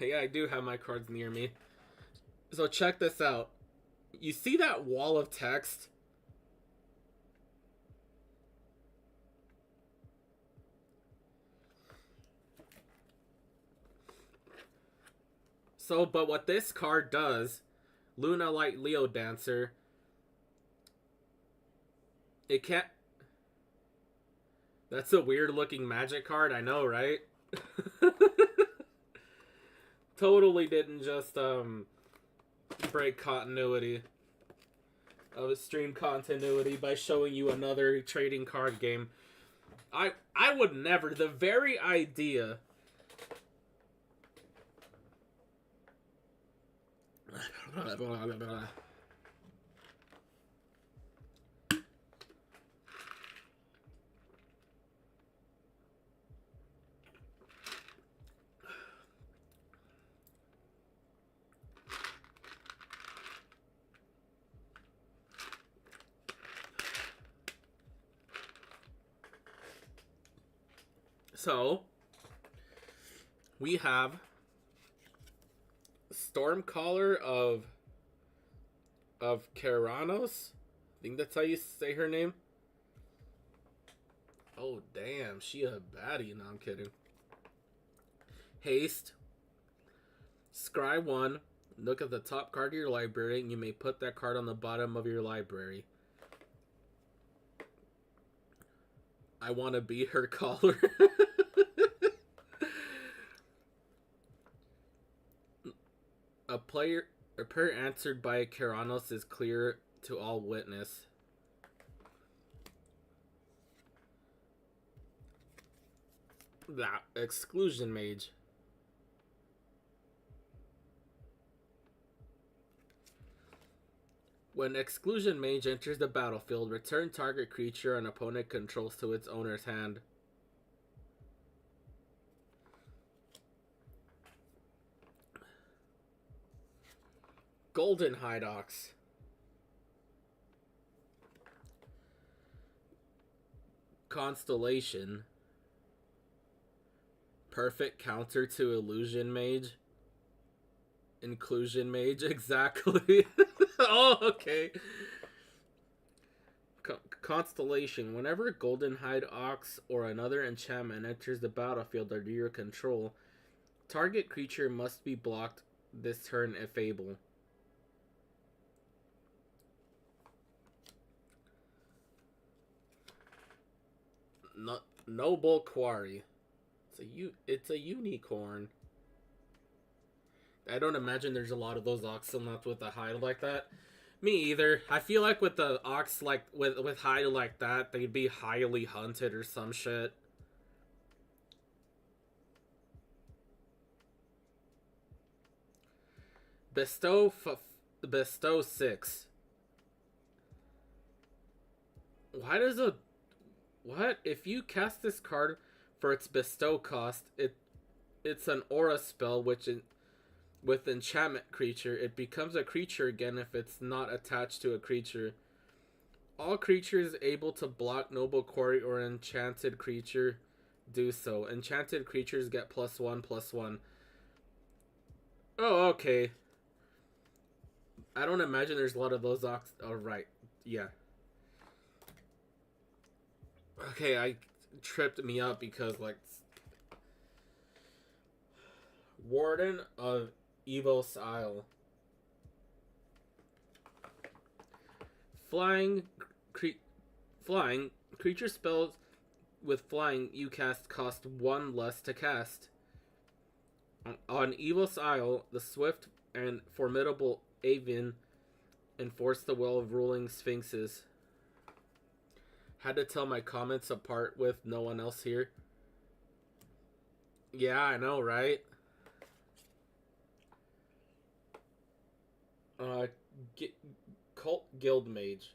Yeah, I do have my cards near me. So check this out. You see that wall of text? So, but what this card does, Luna Light Leo Dancer, it can't... That's a weird looking magic card, I know, right? Totally didn't just, break continuity of stream continuity by showing you another trading card game. I would never. The very idea. So, we have Stormcaller of Keranos. I think that's how you say her name. Oh, damn. She a baddie. No, I'm kidding. Haste. Scry 1. Look at the top card of your library, and you may put that card on the bottom of your library. I want to be her caller. A prayer answered by Keranos is clear to all witness. That Exclusion Mage. When Exclusion Mage enters the battlefield, return target creature an opponent controls to its owner's hand. Golden Hydox. Constellation. Perfect counter to Illusion Mage. Inclusion Mage, exactly. Oh, okay. Constellation. Whenever Golden Hydox or another enchantment enters the battlefield under your control, target creature must be blocked this turn if able. Noble Quarry. It's a unicorn. I don't imagine there's a lot of those Oxalots with a hide like that. Me either. I feel like with the Ox like with hide like that, they'd be highly hunted or some shit. Bestow 6. Why does a... What? If you cast this card for its bestow cost, it's an aura spell, which With enchantment creature, it becomes a creature again if it's not attached to a creature. All creatures able to block noble quarry or enchanted creature do so. Enchanted creatures get +1/+1. Oh, okay. I don't imagine there's a lot of those oh, right. Yeah. Okay, I tripped me up because, like, Warden of Evos Isle. Flying, flying creature spells with flying you cast cost 1 less to cast. On Evos Isle, the swift and formidable Avian enforce the will of ruling sphinxes. Had to tell my comments apart with no one else here. Yeah, I know, right? Uh, Cult Guild Mage.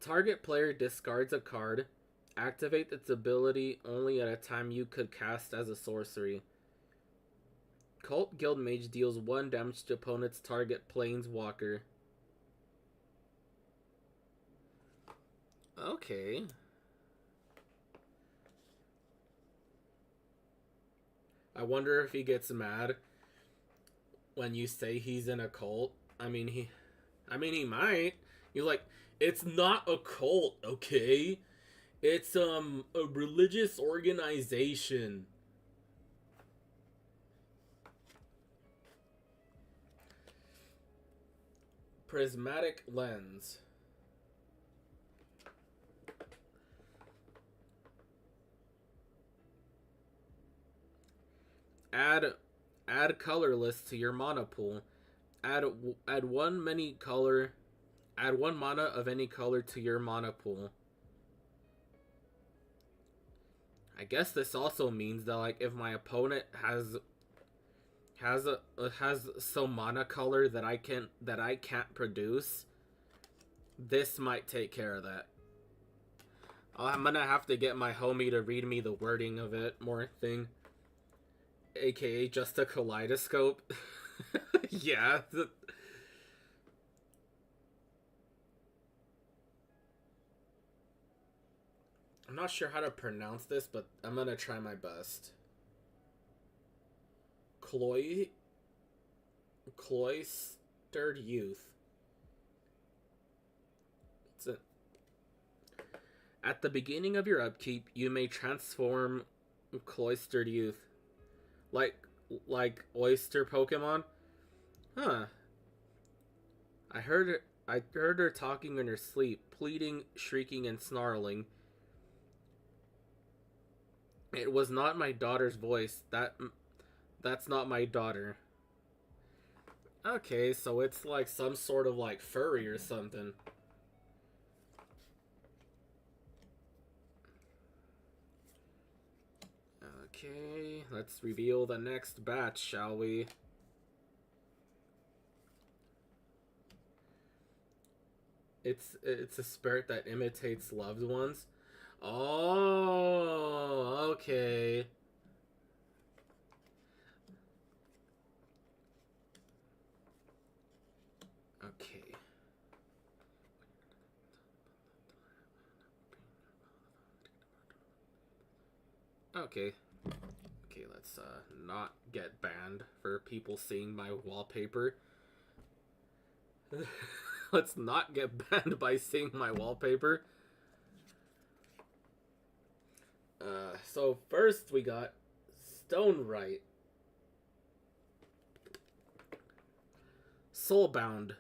Target player discards a card. Activate its ability only at a time you could cast as a sorcery. Cult Guild Mage deals 1 damage to opponent's target planeswalker. Okay. I wonder if he gets mad when you say he's in a cult. I mean he might. You're like, it's not a cult, okay? It's a religious organization. Prismatic Lens. Add colorless to your mana pool. Add one many color. Add 1 mana of any color to your mana pool. I guess this also means that, like, if my opponent has some mana color that I can't produce, this might take care of that. I'm gonna have to get my homie to read me the wording of it more thing. AKA just a kaleidoscope. Yeah. I'm not sure how to pronounce this, but I'm gonna try my best. Cloistered Youth. At the beginning of your upkeep, you may transform Cloistered Youth. Like oyster Pokemon? Huh. I heard her talking in her sleep, pleading, shrieking, and snarling. It was not my daughter's voice. That's not my daughter. Okay, so it's like some sort of like furry or something. Okay, let's reveal the next batch, shall we? It's a spirit that imitates loved ones. Oh, okay. Okay. Okay. Okay, let's not get banned for people seeing my wallpaper. Let's not get banned by seeing my wallpaper. So first we got Stonewright. Soulbound.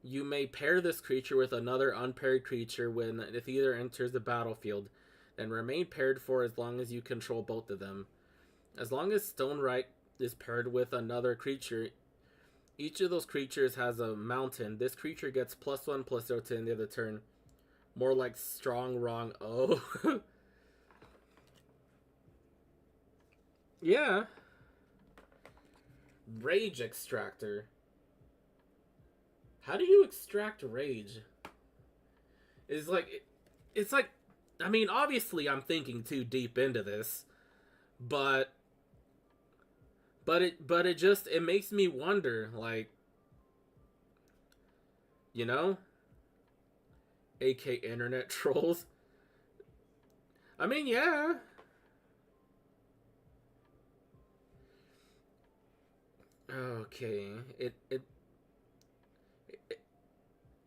You may pair this creature with another unpaired creature when it either enters the battlefield, then remain paired for as long as you control both of them. As long as Stonewright is paired with another creature, each of those creatures has a mountain. This creature gets +1/+0 to end of the turn. More like strong wrong. Oh. Yeah. Rage Extractor. How do you extract rage? It's like, I mean, obviously I'm thinking too deep into this, But it just it makes me wonder, like, you know, AK internet trolls. I mean, yeah. Okay. It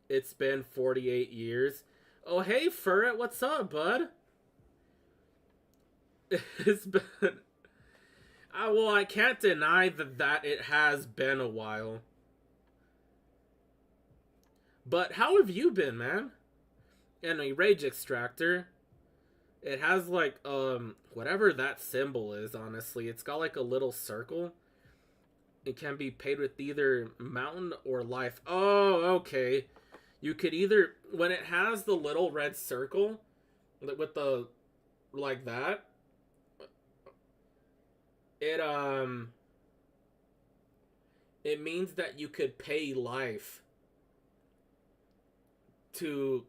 it's been 48 years. Oh, hey Furret, what's up, bud? It's been well, I can't deny that it has been a while. But how have you been, man? And a rage extractor. It has like whatever that symbol is, honestly. It's got like a little circle. It can be paid with either mountain or life. Oh, okay. You could either when it has the little red circle with the like that, it it means that you could pay life to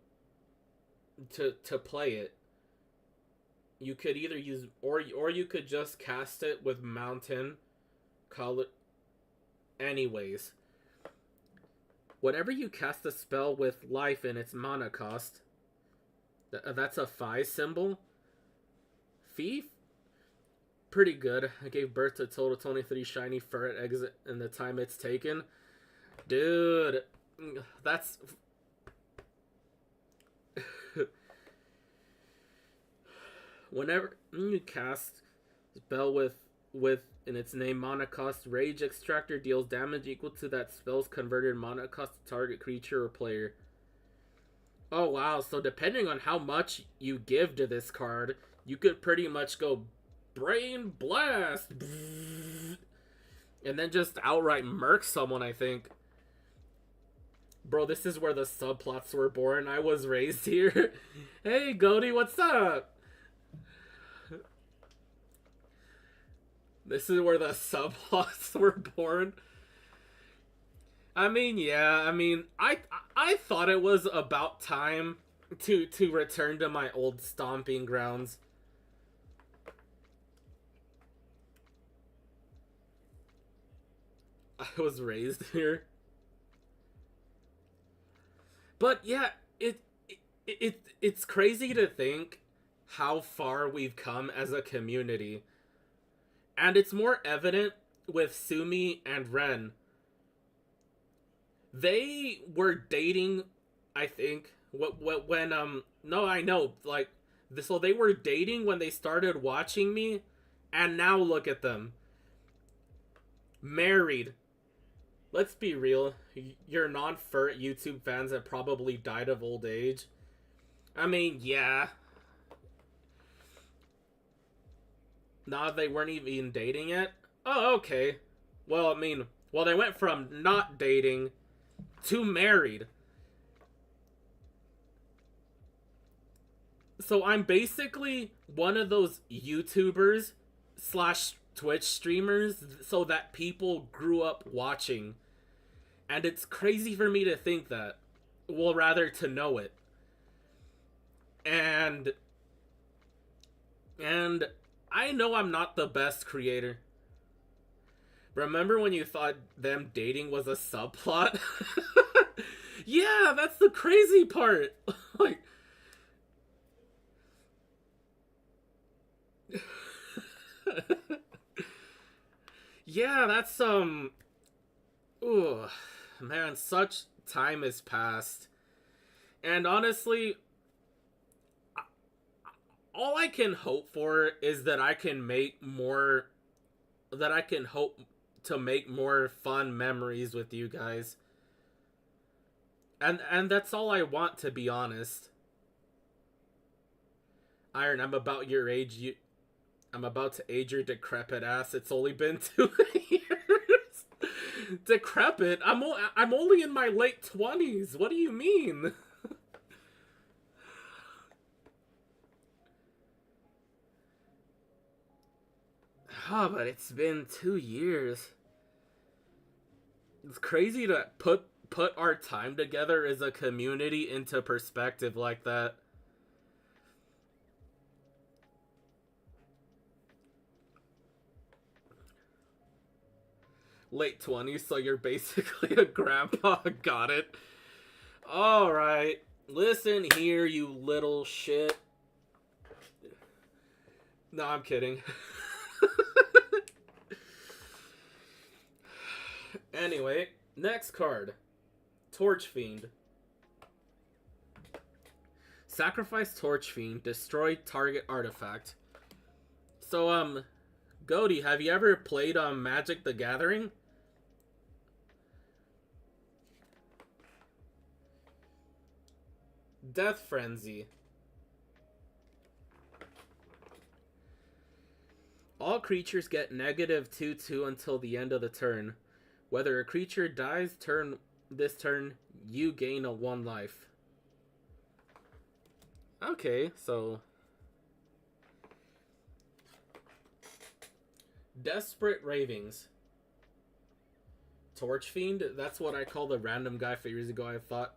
to play it. You could either use or you could just cast it with mountain color. Anyways, whenever you cast a spell with life in its mana cost, that's a 5 symbol. Fee, pretty good. I gave birth to a total 23 shiny Ferret eggs in the time it's taken. Dude, that's whenever you cast spell with in its name mana cost, Rage Extractor deals damage equal to that spell's converted mana cost to target creature or player. Oh wow, so depending on how much you give to this card, you could pretty much go Brain Blast and then just outright murk someone, I think. Bro, this is where the subplots were born. I was raised here. Hey, Goaty, what's up? This is where the subplots were born. I mean, yeah. I mean, I thought it was about time to return to my old stomping grounds. I was raised here. But yeah, it's crazy to think how far we've come as a community. And it's more evident with Sumi and Ren. They were dating, I think, when no, I know, like, so they were dating when they started watching me, and now look at them. Married. Let's be real, your non-furt YouTube fans have probably died of old age. I mean, yeah. Nah, they weren't even dating yet? Oh, okay. Well, I mean, well, they went from not dating to married. So I'm basically one of those YouTubers slash Twitch streamers so that people grew up watching. And it's crazy for me to think that. Well, rather to know it. And I know I'm not the best creator. Remember when you thought them dating was a subplot? Yeah, that's the crazy part. Like, yeah, that's ooh, man, such time has passed. And honestly, all I can hope for is that I can make more that I can hope to make more fun memories with you guys. And that's all I want, to be honest. Iron, I'm about your age. I'm about to age your decrepit ass. It's only been 2 years. Decrepit? I'm only in my late 20s. What do you mean? Oh, but it's been 2 years. It's crazy to put our time together as a community into perspective like that. late 20s, so you're basically a grandpa. Got it. Alright. Listen here, you little shit. No, I'm kidding. Anyway, next card. Torch Fiend. Sacrifice Torch Fiend. Destroy target artifact. So, Goaty, have you ever played Magic the Gathering? Death Frenzy. All creatures get negative 2/2 until the end of the turn. Whether a creature dies this turn, you gain a 1 life. Okay, so... Desperate Ravings. Torch Fiend? That's what I called a random guy 5 years ago. I thought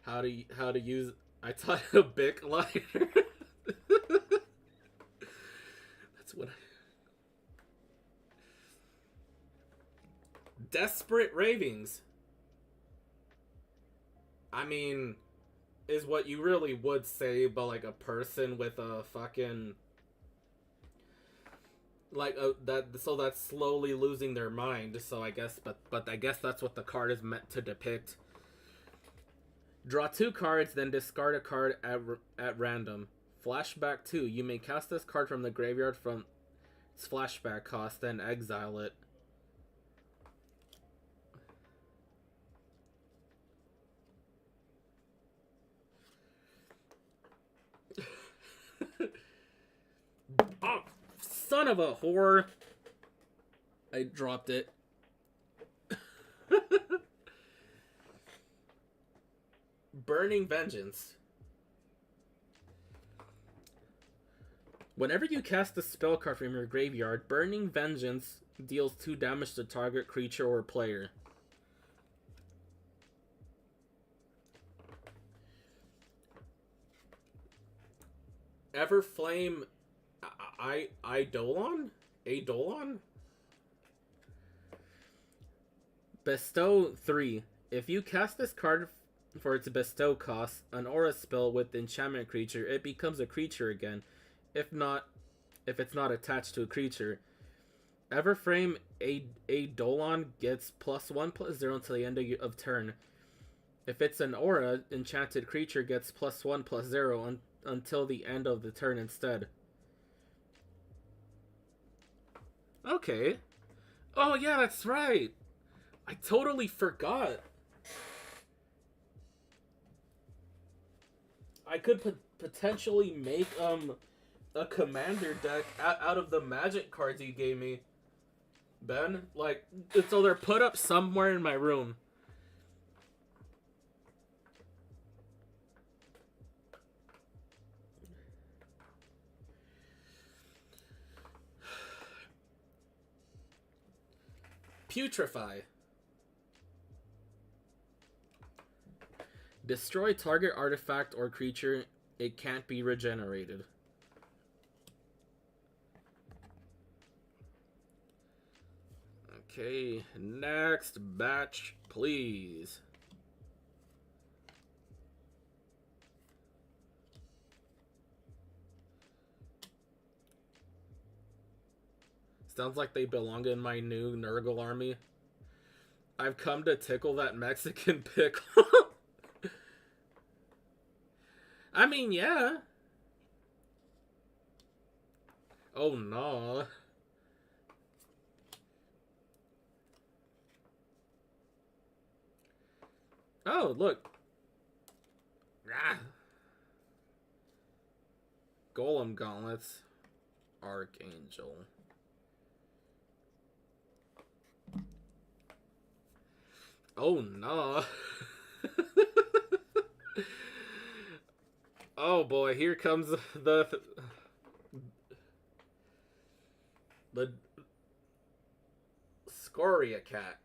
how to use... I taught a Bic lighter. That's what I... Desperate Ravings. I mean, is what you really would say, but like a person with a fucking... Like, so that's slowly losing their mind, so I guess, but I guess that's what the card is meant to depict. Draw 2 cards, then discard a card at random. Flashback 2. You may cast this card from the graveyard from its flashback cost, then exile it. Oh, son of a whore. I dropped it. Burning Vengeance. Whenever you cast a spell card from your graveyard, Burning Vengeance deals 2 damage to target creature or player. Everflame Eidolon? Bestow 3. If you cast this card for its bestow cost, an aura spell with enchantment creature, it becomes a creature again. If it's not attached to a creature. Everflame Eidolon gets +1/+0 until the end of turn. If it's an aura, enchanted creature gets +1/+0 until the end of the turn instead. Okay. Oh yeah, that's right. I totally forgot. I could potentially make a commander deck out of the Magic cards you gave me, Ben. Like, so they're put up somewhere in my room. Putrefy. Destroy target artifact or creature. It can't be regenerated. Okay, next batch, please. Sounds like they belong in my new Nurgle army. I've come to tickle that Mexican pickle. I mean, yeah. Oh, no. Oh, look. Ah. Golem Gauntlets. Archangel. Oh, no. Oh, boy. Here comes the Scoria Cat.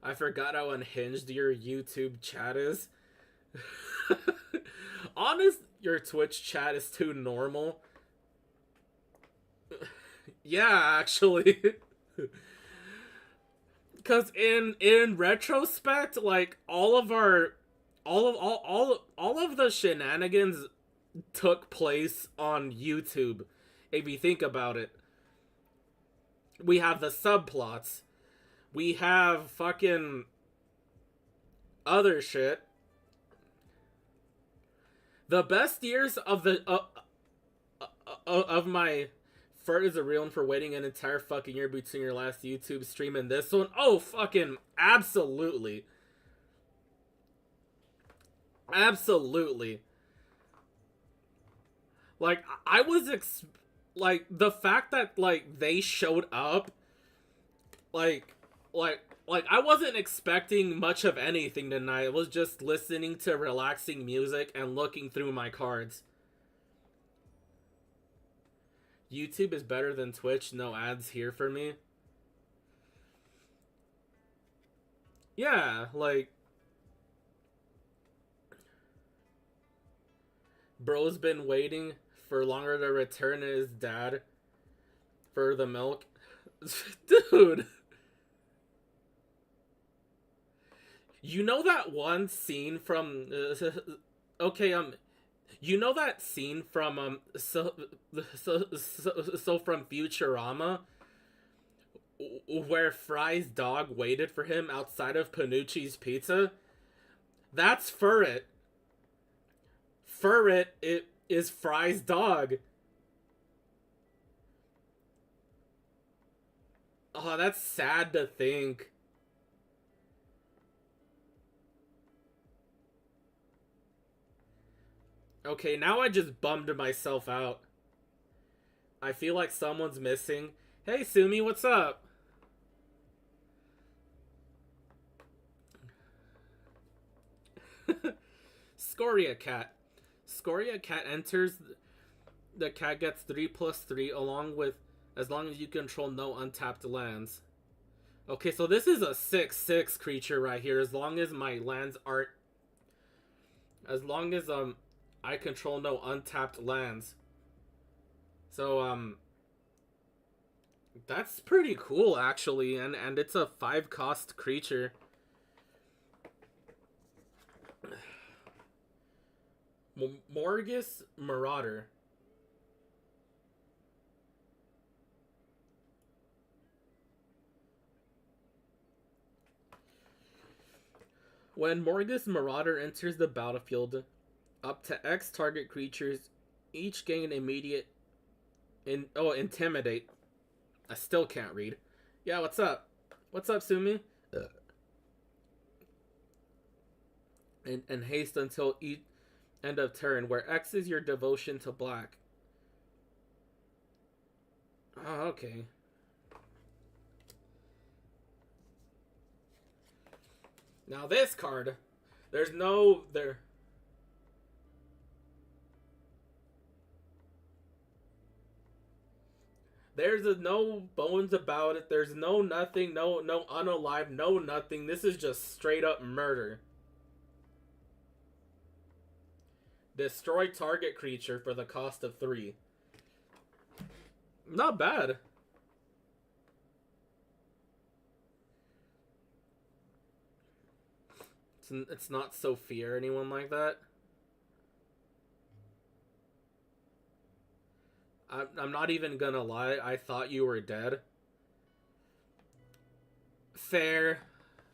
I forgot how unhinged your YouTube chat is. Honest, your Twitch chat is too normal. Yeah, actually. Because in retrospect, like all of the shenanigans took place on YouTube. If you think about it, we have the subplots, we have fucking other shit. The best years of the of my fur is a real one for waiting an entire fucking year between your last YouTube stream and this one. Oh, fucking absolutely. Absolutely. Like, like, the fact that, like, they showed up, like, I wasn't expecting much of anything tonight. I was just listening to relaxing music and looking through my cards. YouTube is better than Twitch. No ads here for me. Yeah, like, bro's been waiting for longer to return to his dad for the milk. Dude. You know that one scene from okay, you know that scene from so from Futurama where Fry's dog waited for him outside of Panucci's Pizza? That's Furret. Furret it is Fry's dog. Oh, that's sad to think. Okay, now I just bummed myself out. I feel like someone's missing. Hey, Sumi, what's up? Scoria Cat. Scoria Cat enters. The cat gets 3+3 along with as long as you control no untapped lands. Okay, so this is a 6/6 creature right here. As long as my lands aren't, as long as I control no untapped lands. So that's pretty cool actually, and it's a 5-cost creature. Morgus Marauder. When Morgus Marauder enters the battlefield, up to X target creatures each gain immediate intimidate. I still can't read. Yeah, what's up? What's up, Sumi? And haste until end of turn, where X is your devotion to black. Oh, okay. Now this card, there's no there. There's no bones about it. There's no nothing, no unalive, no nothing. This is just straight up murder. Destroy target creature for the cost of 3. Not bad. It's not Sophia or anyone like that. I'm not even gonna lie. I thought you were dead. Fair.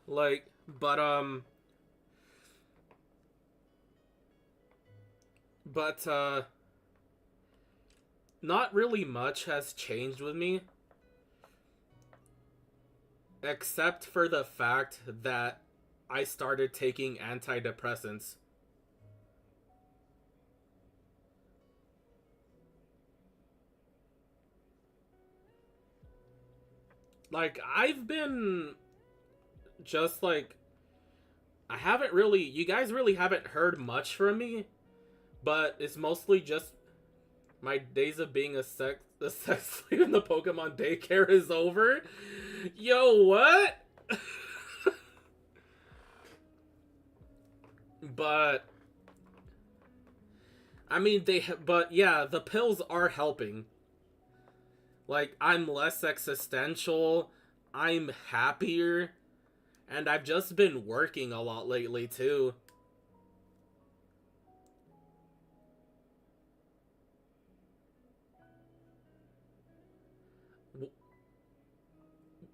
Like, but not really much has changed with me. Except for the fact that I started taking antidepressants. Like, I've been just like, I haven't really, you guys really haven't heard much from me, but it's mostly just my days of being a sex slave in the Pokemon daycare is over. Yo, what? But I mean, but yeah, the pills are helping. Like, I'm less existential, I'm happier, and I've just been working a lot lately, too.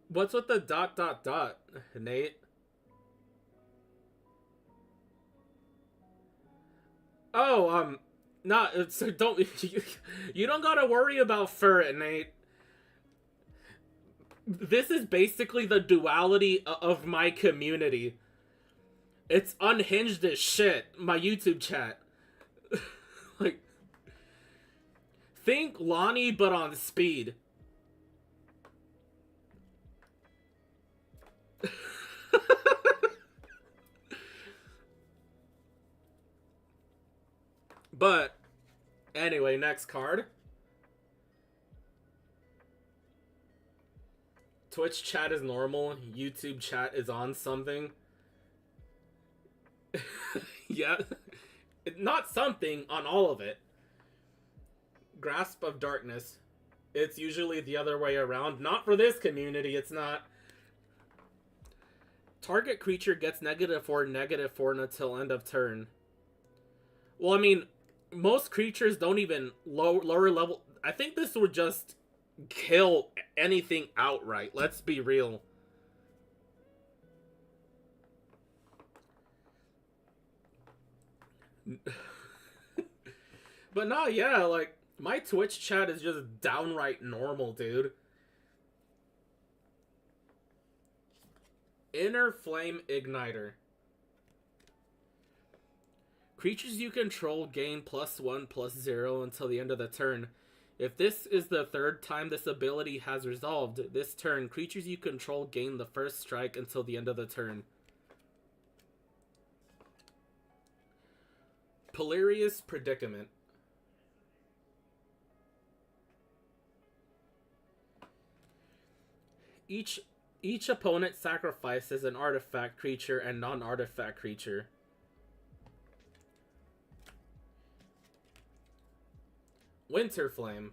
What's with the ... Nate? Oh, not so don't you don't gotta worry about fur, Nate. This is basically the duality of my community. It's unhinged as shit. My YouTube chat, like, think Lonnie but on speed. But anyway, next card. Twitch chat is normal. YouTube chat is on something. Yeah. Not something, on all of it. Grasp of Darkness. It's usually the other way around. Not for this community, it's not. Target creature gets -4/-4 until end of turn. Well, I mean, most creatures don't even lower level. I think this would just kill anything outright. Let's be real. But no, yeah, like, my Twitch chat is just downright normal, dude. Inner Flame Igniter. Creatures you control gain +1/+0 until the end of the turn. If this is the third time this ability has resolved this turn, creatures you control gain the first strike until the end of the turn. Polarious Predicament. Each opponent sacrifices an artifact creature and non-artifact creature. Winterflame.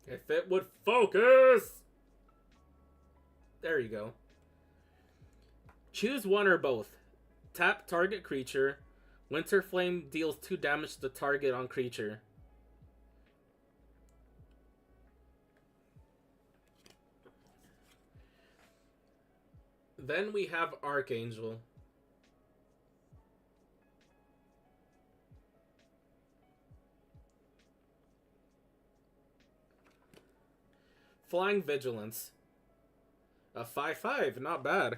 If it would focus! There you go. Choose one or both. Tap target creature. Winterflame deals 2 damage to the target on creature. Then we have Archangel. Flying Vigilance. A 5/5, not bad.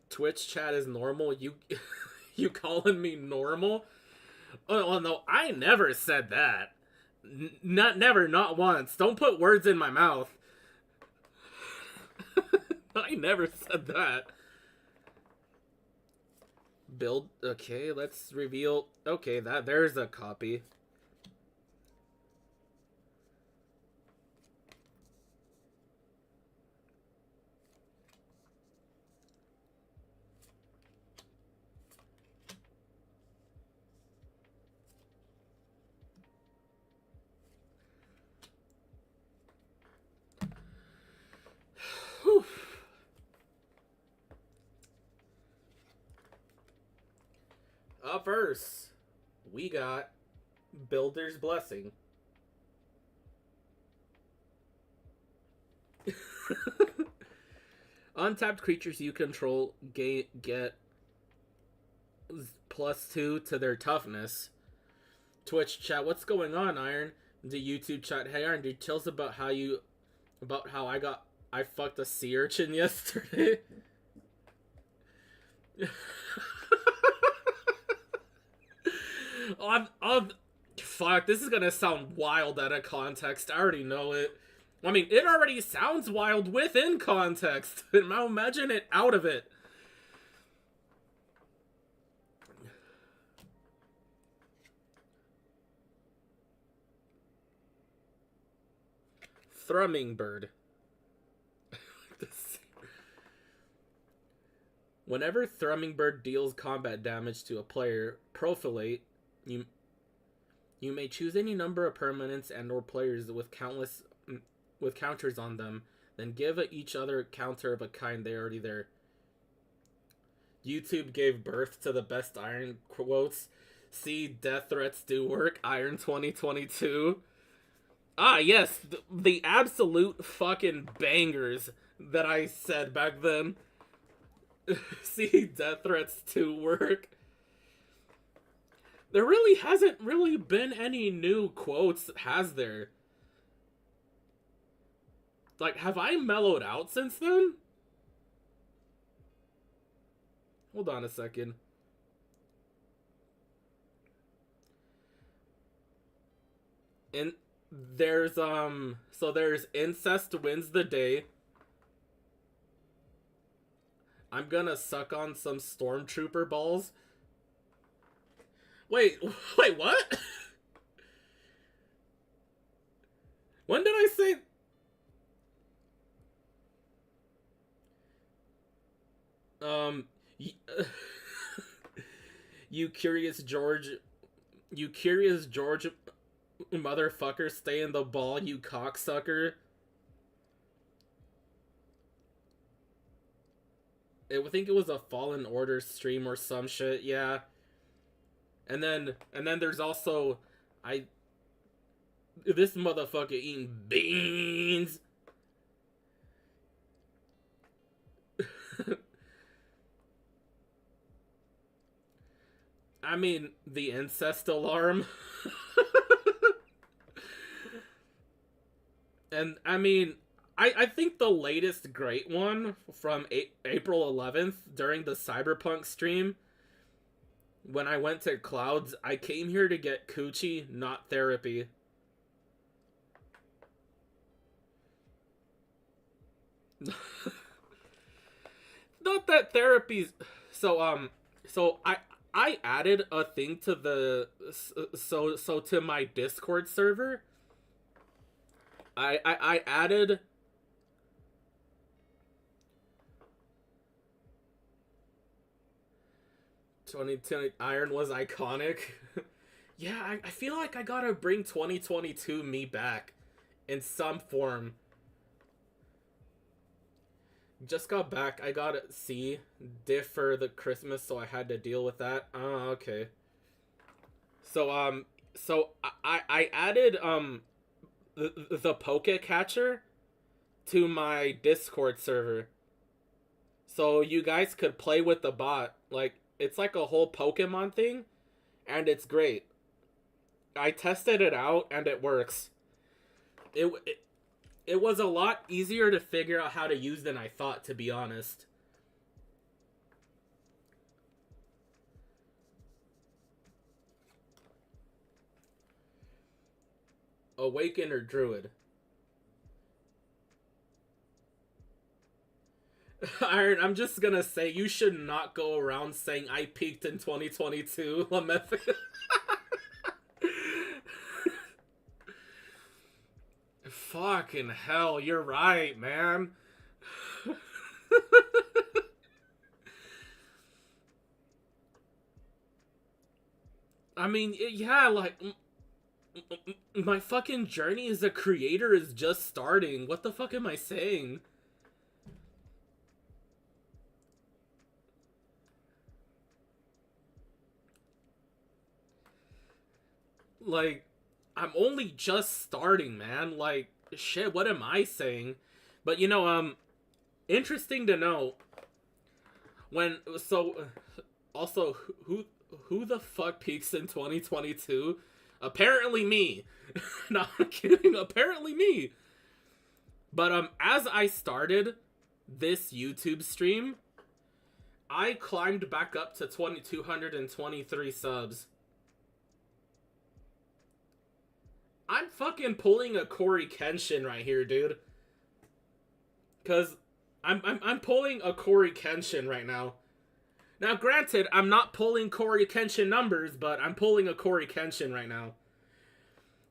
Twitch chat is normal. You calling me normal? Oh no, I never said that. Not once. Don't put words in my mouth. I never said that. Build. Okay, let's reveal. Okay, there's a copy. Whew. Up first, we got Builder's Blessing. Untapped creatures you control get +2 to their toughness. Twitch chat, what's going on, Iron? The YouTube chat, hey Iron, dude, tell us about how I fucked a sea urchin yesterday. Fuck, this is gonna sound wild out of context. I already know it. I mean, it already sounds wild within context. Now imagine it out of it. Thrumming bird. Whenever Thrumming Bird deals combat damage to a player, profilate, you may choose any number of permanents and or players with counters on them, then give each other a counter of a kind they already there. YouTube gave birth to the best Iron quotes. See, death threats do work. Iron 2022. Ah, yes, the absolute fucking bangers that I said back then. See, death threats to work. There really hasn't really been any new quotes, has there? Like, have I mellowed out since then? Hold on a second. And there's there's incest wins the day. I'm gonna suck on some stormtrooper balls. Wait, what? When did I say? You curious George motherfucker, stay in the ball, you cocksucker. I think it was a Fallen Order stream or some shit, yeah. And then there's also this motherfucker eating beans. I mean, the incest alarm. And I mean, I think the latest great one from April 11th during the Cyberpunk stream, when I went to Clouds, I came here to get coochie, not therapy. Not that therapy's... So I added a thing to the... So to my Discord server, I added... Iron was iconic. Yeah, I feel like I gotta bring 2022 me back in some form. Just got back. I got C diff for the Christmas, so I had to deal with that. Oh, okay. So so I added the Poke Catcher to my Discord server, so you guys could play with the bot. Like, it's like a whole Pokemon thing, and it's great. I tested it out, and it works. It was a lot easier to figure out how to use than I thought, to be honest. Awaken or Druid? Iron, I'm just gonna say, you should not go around saying I peaked in 2022, Lameth. Fucking hell, you're right, man. I mean, yeah, like, my fucking journey as a creator is just starting. What the fuck am I saying? Like, I'm only just starting, man. Like, shit, what am I saying? But, you know, Interesting to know when so also who the fuck peaks in 2022? Apparently me. No, I'm kidding. Apparently me. But as I started this YouTube stream, I climbed back up to 2,223 subs. I'm fucking pulling a Corey Kenshin right here, dude. Cause I'm pulling a Corey Kenshin right now. Now, granted, I'm not pulling Corey Kenshin numbers, but I'm pulling a Corey Kenshin right now.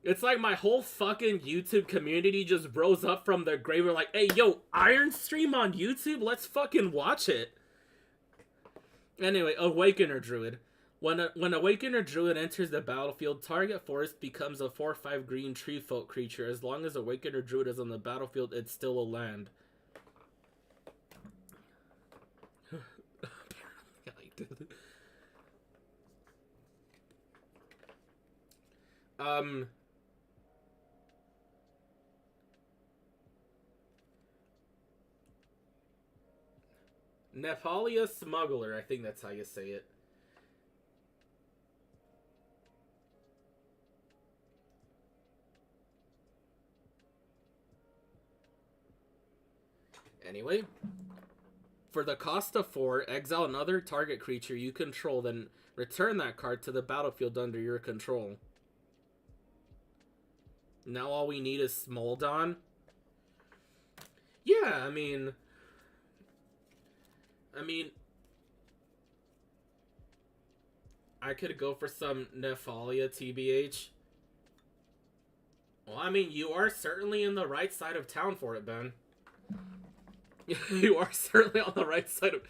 It's like my whole fucking YouTube community just rose up from their grave. We're like, hey, yo, Iron stream on YouTube? Let's fucking watch it. Anyway, Awakener Druid. When Awakener Druid enters the battlefield, target forest becomes a 4/5 green tree folk creature. As long as Awakener Druid is on the battlefield, it's still a land. Nephalia Smuggler, I think that's how you say it. Anyway, for the cost of 4, exile another target creature you control, then return that card to the battlefield under your control. Now all we need is Smoldon. Yeah, I mean, I could go for some Nephalia, TBH. Well, I mean, you are certainly in the right side of town for it, Ben. You are certainly on the right side of...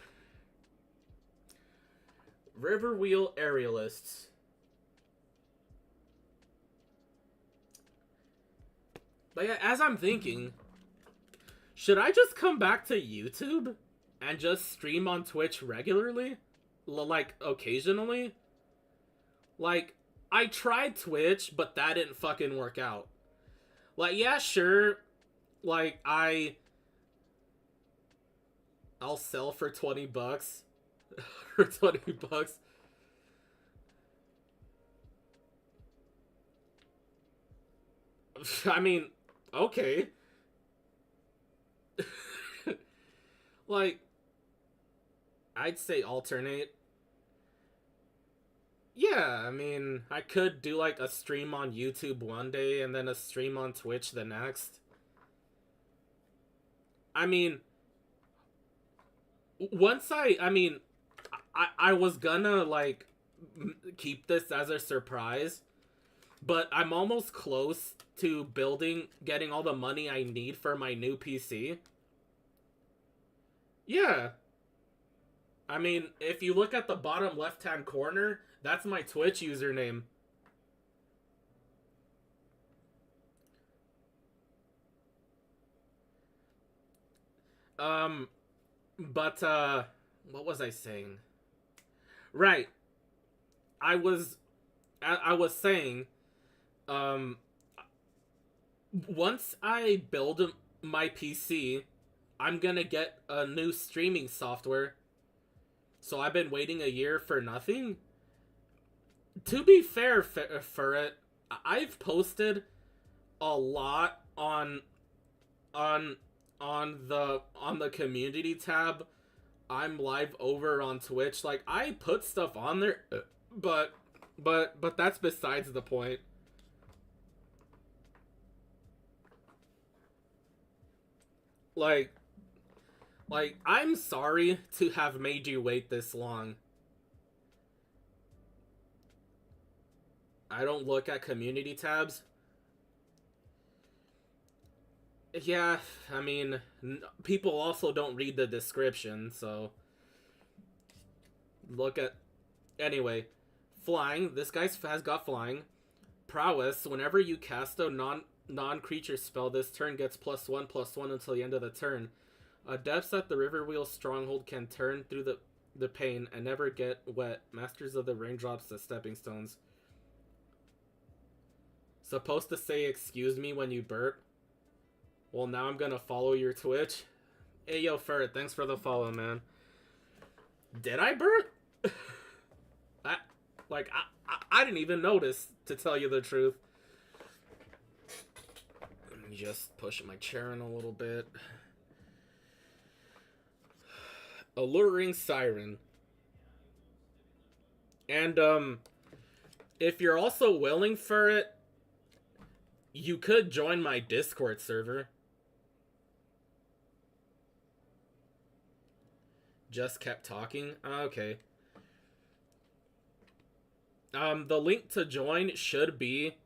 Riverwheel Aerialists. But yeah, as I'm thinking, should I just come back to YouTube and just stream on Twitch regularly? Like, occasionally? Like, I tried Twitch, but that didn't fucking work out. Like, yeah, sure. Like, I'll sell for 20 bucks. For 20 bucks. I mean, okay. Like, I'd say alternate. Yeah, I mean, I could do like a stream on YouTube one day and then a stream on Twitch the next. I mean, once I was gonna like keep this as a surprise, but I'm almost close to getting all the money I need for my new PC. Yeah. I mean, if you look at the bottom left-hand corner, that's my Twitch username. But, what was I saying? Right. I was saying, once I build my PC, I'm gonna get a new streaming software. So I've been waiting a year for nothing. To be fair for it, I've posted a lot on the community tab. I'm live over on Twitch. Like, I put stuff on there, but that's besides the point. Like I'm sorry to have made you wait this long. I don't look at community tabs. Yeah, I mean, people also don't read the description, so... Look at... Anyway, flying. This guy has got flying. Prowess. Whenever you cast a non-creature spell, this turn gets +1/+1 until the end of the turn. Adepts at the Riverwheel Stronghold can turn through the pain and never get wet. Masters of the Raindrops as stepping stones. Supposed to say excuse me when you burp? Well, now I'm gonna follow your Twitch. Hey, yo, Ferret, thanks for the follow, man. Did I burp? I, I didn't even notice, to tell you the truth. Let me just push my chair in a little bit. Alluring Siren. And, if you're also willing for it, you could join my Discord server. Just kept talking? Okay. The link to join should be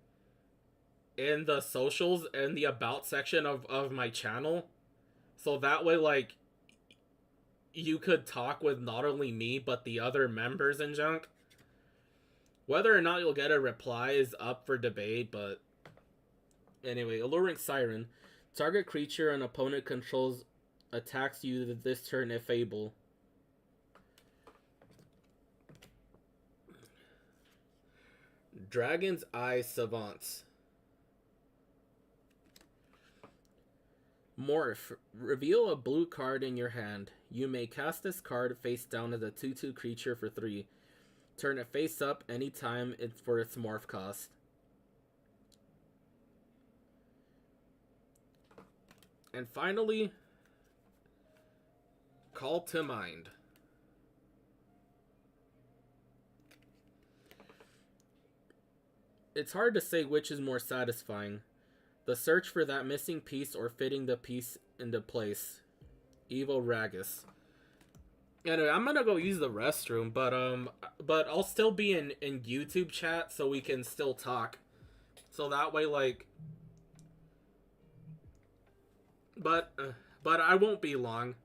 in the socials and the about section of my channel. So that way, like, you could talk with not only me, but the other members and junk. Whether or not you'll get a reply is up for debate, but anyway, Alluring Siren. Target creature an opponent controls attacks you this turn if able. Dragon's Eye Savants. Morph. Reveal a blue card in your hand. You may cast this card face down as a 2/2 creature for 3. Turn it face up anytime it's for its morph cost. And finally, Call to Mind. It's hard to say which is more satisfying. The search for that missing piece or fitting the piece into place. Evo Ragus. Anyway, I'm gonna go use the restroom, but I'll still be in YouTube chat so we can still talk. So that way, like, but I won't be long.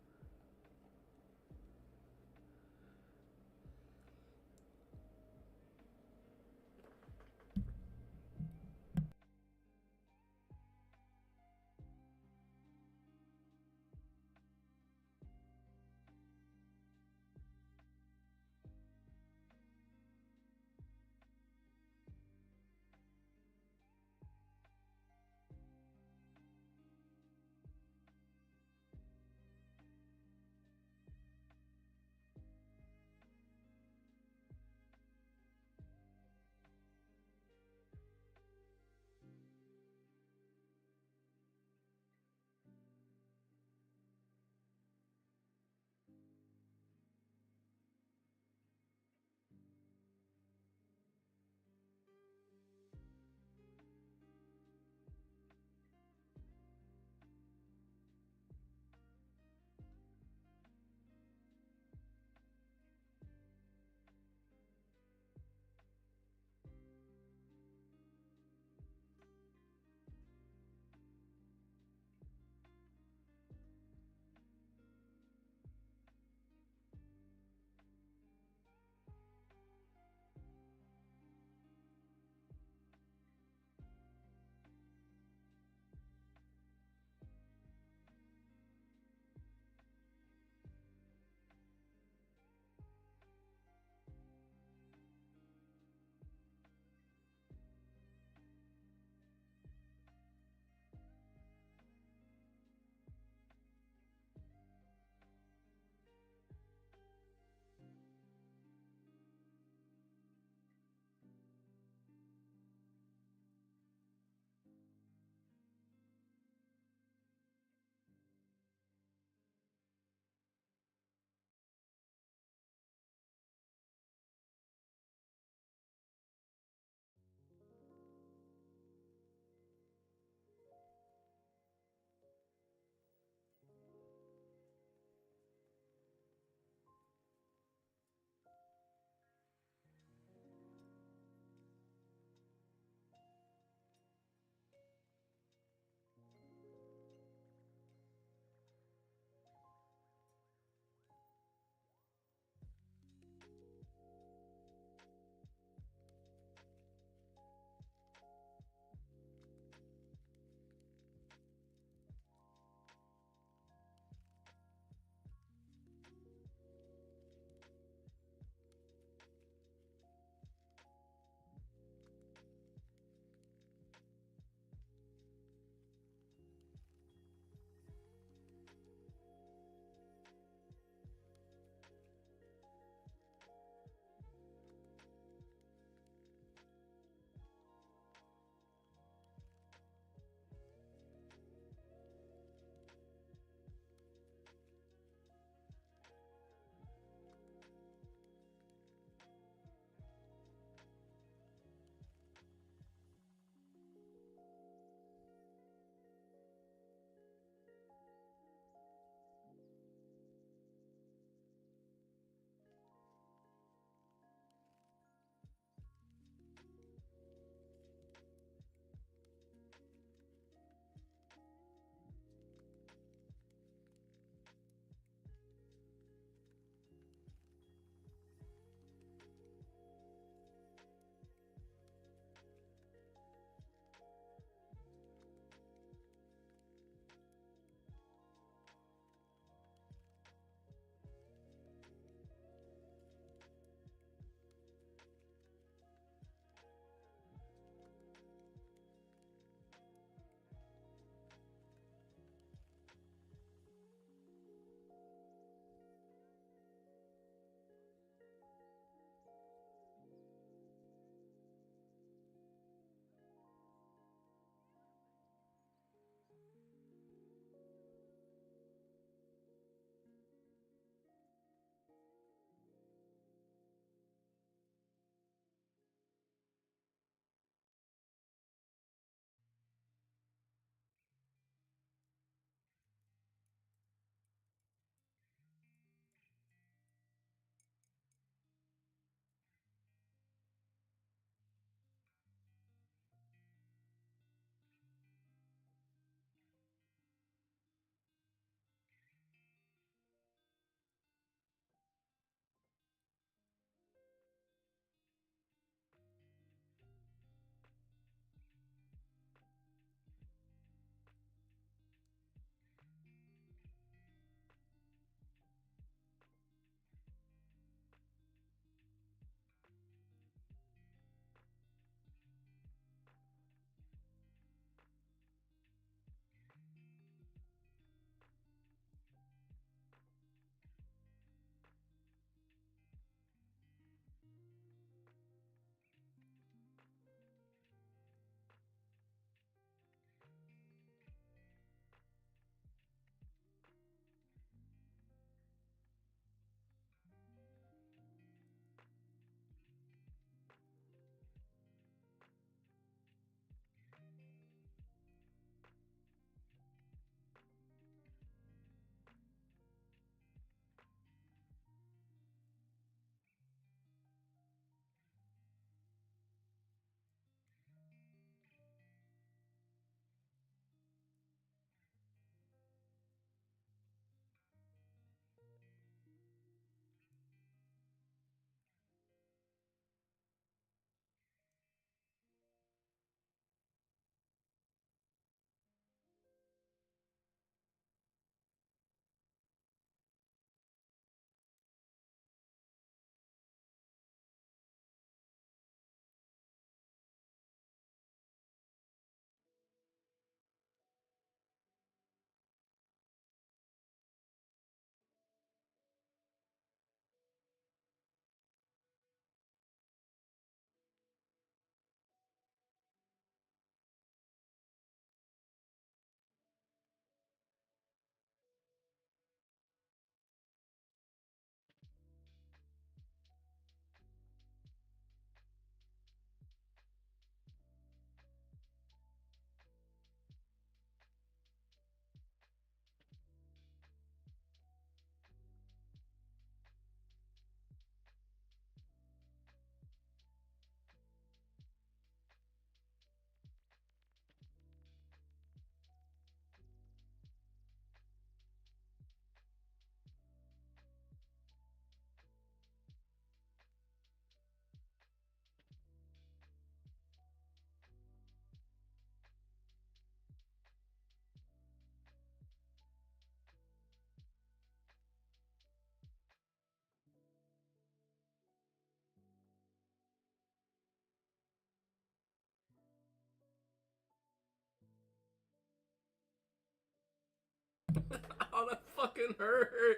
fucking hurt.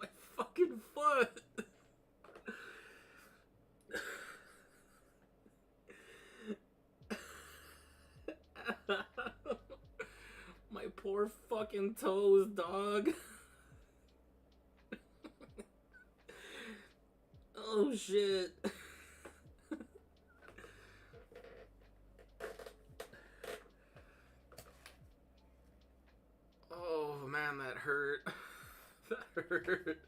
My fucking foot. My poor fucking toes, dog. Oh shit. Oh man, that hurt. That hurt.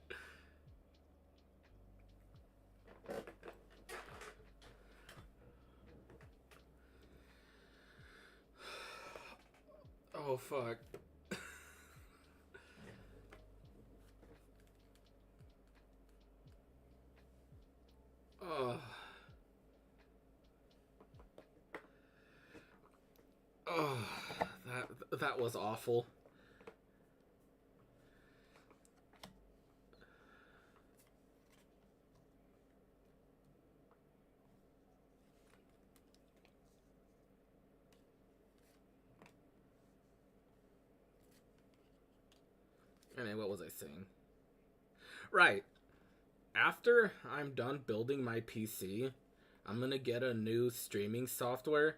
Oh fuck. Oh. Oh, that was awful. Anyway, what was I saying? Right. After I'm done building my PC, I'm gonna get a new streaming software.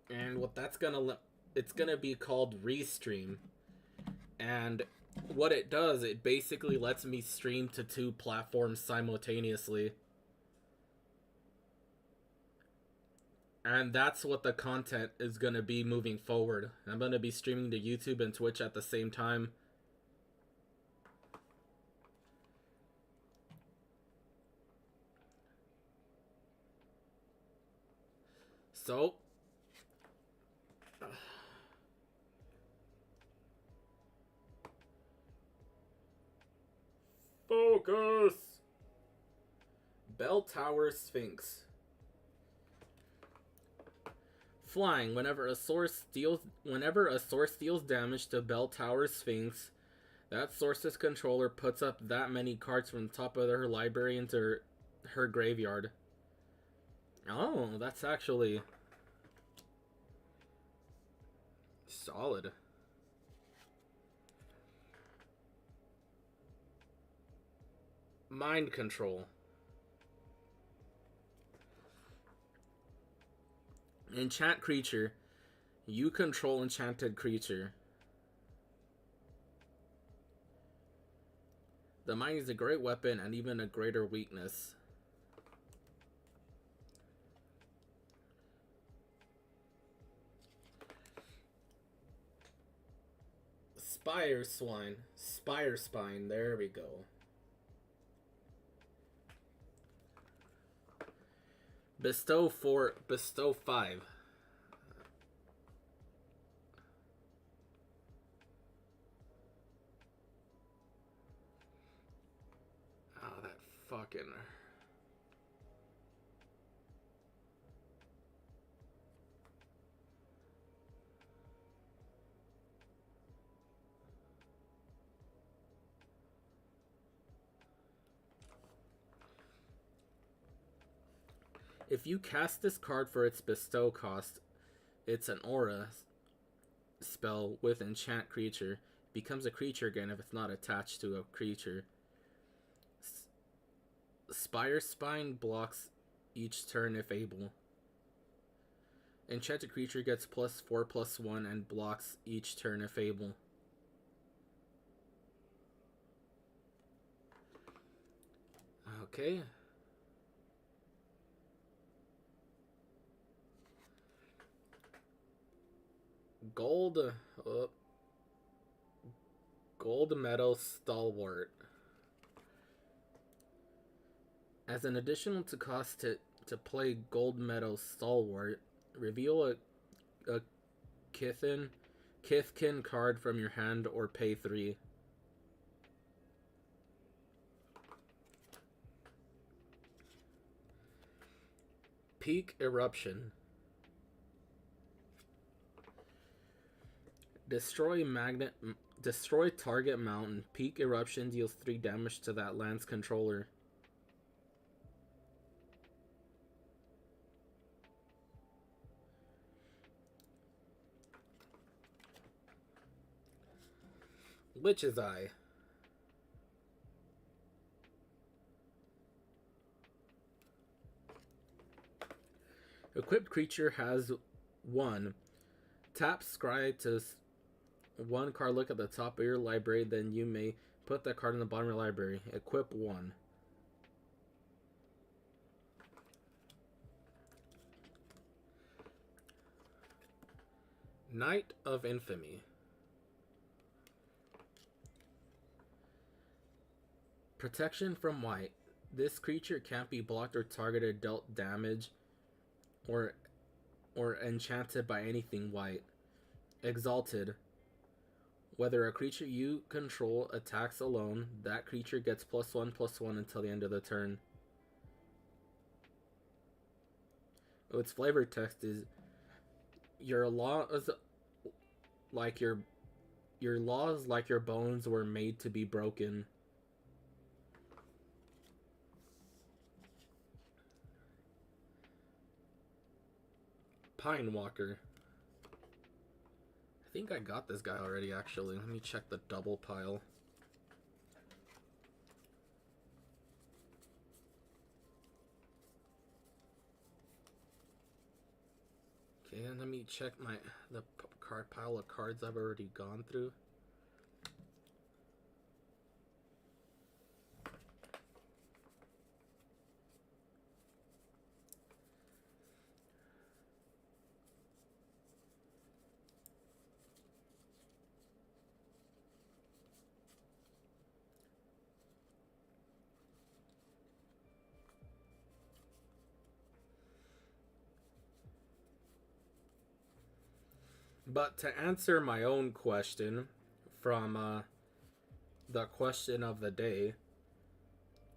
And what that's gonna it's gonna be called Restream. And what it does, it basically lets me stream to 2 platforms simultaneously. And that's what the content is gonna be moving forward. I'm gonna be streaming to YouTube and Twitch at the same time. So, focus! Bell Tower Sphinx. Flying. Whenever a source deals damage to Bell Tower Sphinx, that source's controller puts up that many cards from the top of her library into her graveyard. Oh, that's actually solid. Mind control. Enchant creature. You control enchanted creature. The mind is a great weapon and even a greater weakness. Spire Spine. There we go. Bestow 5. Oh, that fucking... If you cast this card for its bestow cost, it's an aura spell with enchant creature. It becomes a creature again if it's not attached to a creature. Spire Spine blocks each turn if able. Enchanted creature gets +4/+1 and blocks each turn if able. Okay. Gold Metal Stalwart. As an additional to cost to play Gold Metal Stalwart, reveal a Kithkin card from your hand or pay 3. Peak Eruption. Destroy target mountain. Peak Eruption deals 3 damage to that land's controller. Witch's Eye. Equipped creature has 1. Tap scry to 1 card, look at the top of your library, then you may put that card in the bottom of your library. Equip 1. Knight of Infamy. Protection from white. This creature can't be blocked or targeted, dealt damage, or enchanted by anything white. Exalted. Whether a creature you control attacks alone, that creature gets +1/+1 until the end of the turn. Oh, its flavor text is your laws like your laws like your bones were made to be broken. Pine Walker. I think I got this guy already, actually. Let me check the double pile. Okay, and let me check the card pile of cards I've already gone through. But to answer my own question from the question of the day,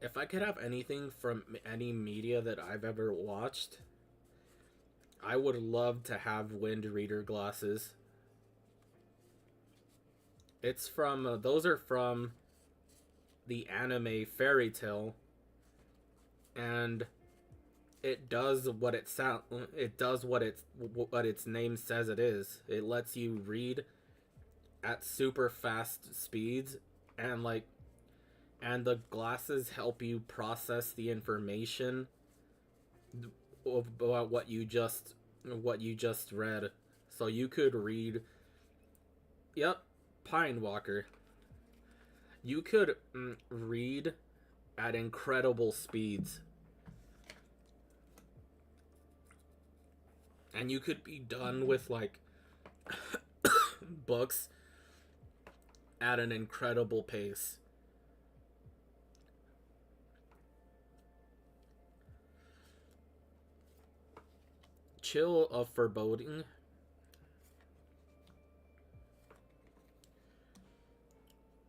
if I could have anything from any media that I've ever watched, I would love to have Wind Reader glasses. It's from, those are from the anime Fairy Tail, and it does what its name says it is. It lets you read at super fast speeds, and the glasses help you process the information about what you just read. So you could read, yep, Pine Walker. You could read at incredible speeds. And you could be done with books at an incredible pace. Chill of Foreboding.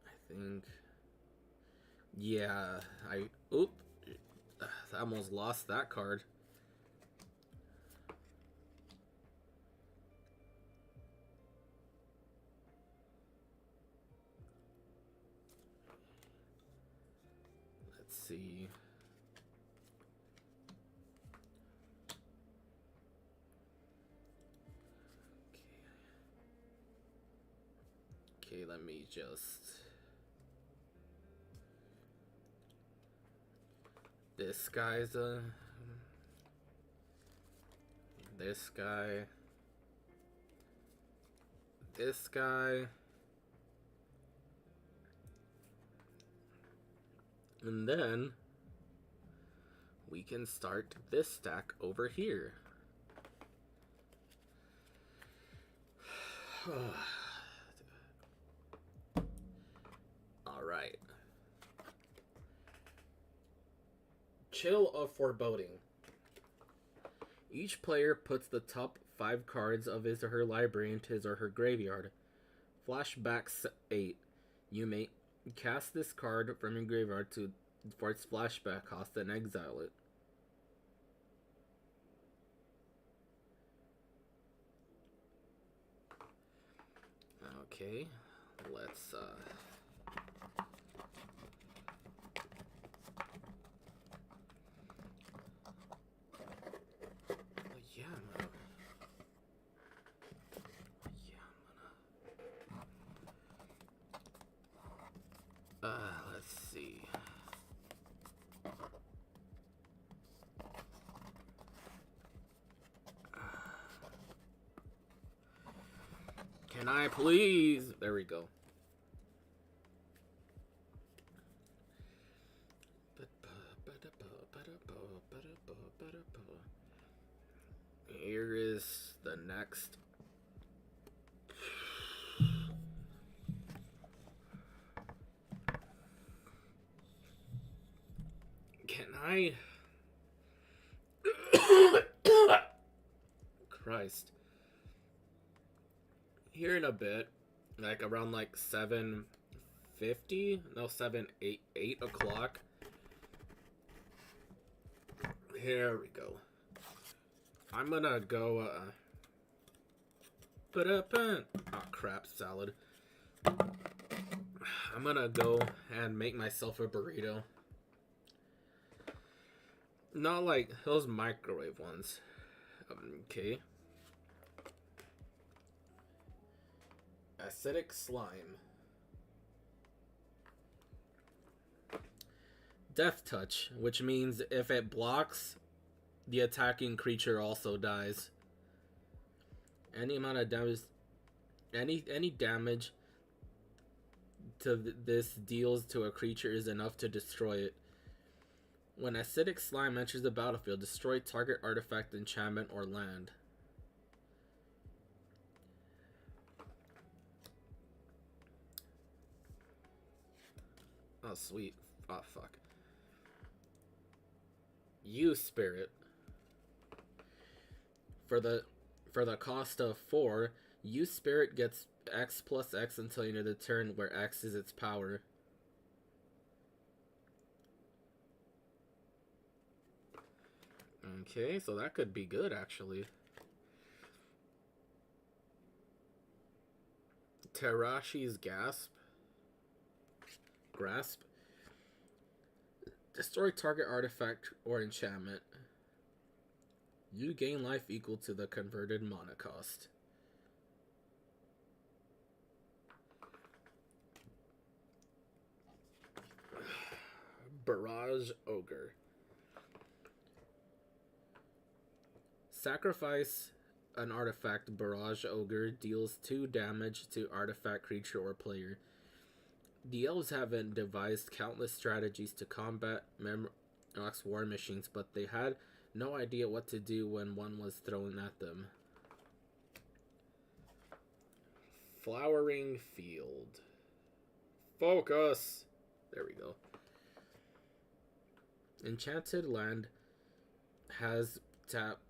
I think. Yeah, I almost lost that card. Let's see. Okay, let me just... This guy's a... This guy... This guy... And then... we can start this stack over here. Alright. Chill of Foreboding. Each player puts the top 5 cards of his or her library into his or her graveyard. Flashback 8. You may cast this card from your graveyard for its flashback cost and exile it. Okay, let's Let's see. Can I please? There we go. Here is the next. Can I? Christ. Here in a bit, like around like 7:50, no, 8 o'clock. Here we go. I'm gonna go, oh crap, salad. I'm gonna go and make myself a burrito. Not like those microwave ones. Okay. Acidic slime. Death touch, which means if it blocks, the attacking creature also dies. Any amount of damage, any damage to this deals to a creature is enough to destroy it. When acidic slime enters the battlefield, destroy target artifact, enchantment, or land. Oh, sweet. Oh, fuck. Use Spirit. For the cost of 4, Use Spirit gets X plus X until you end the turn, where X is its power. Okay, so that could be good, actually. Terashi's Grasp. Destroy target artifact or enchantment. You gain life equal to the converted mana cost. Barrage Ogre. Sacrifice an artifact. Barrage Ogre deals 2 damage to artifact, creature, or player. The elves haven't devised countless strategies to combat Memrock's war machines, but they had no idea what to do when one was thrown at them. Flowering Field. Focus! There we go. Enchanted Land has tap.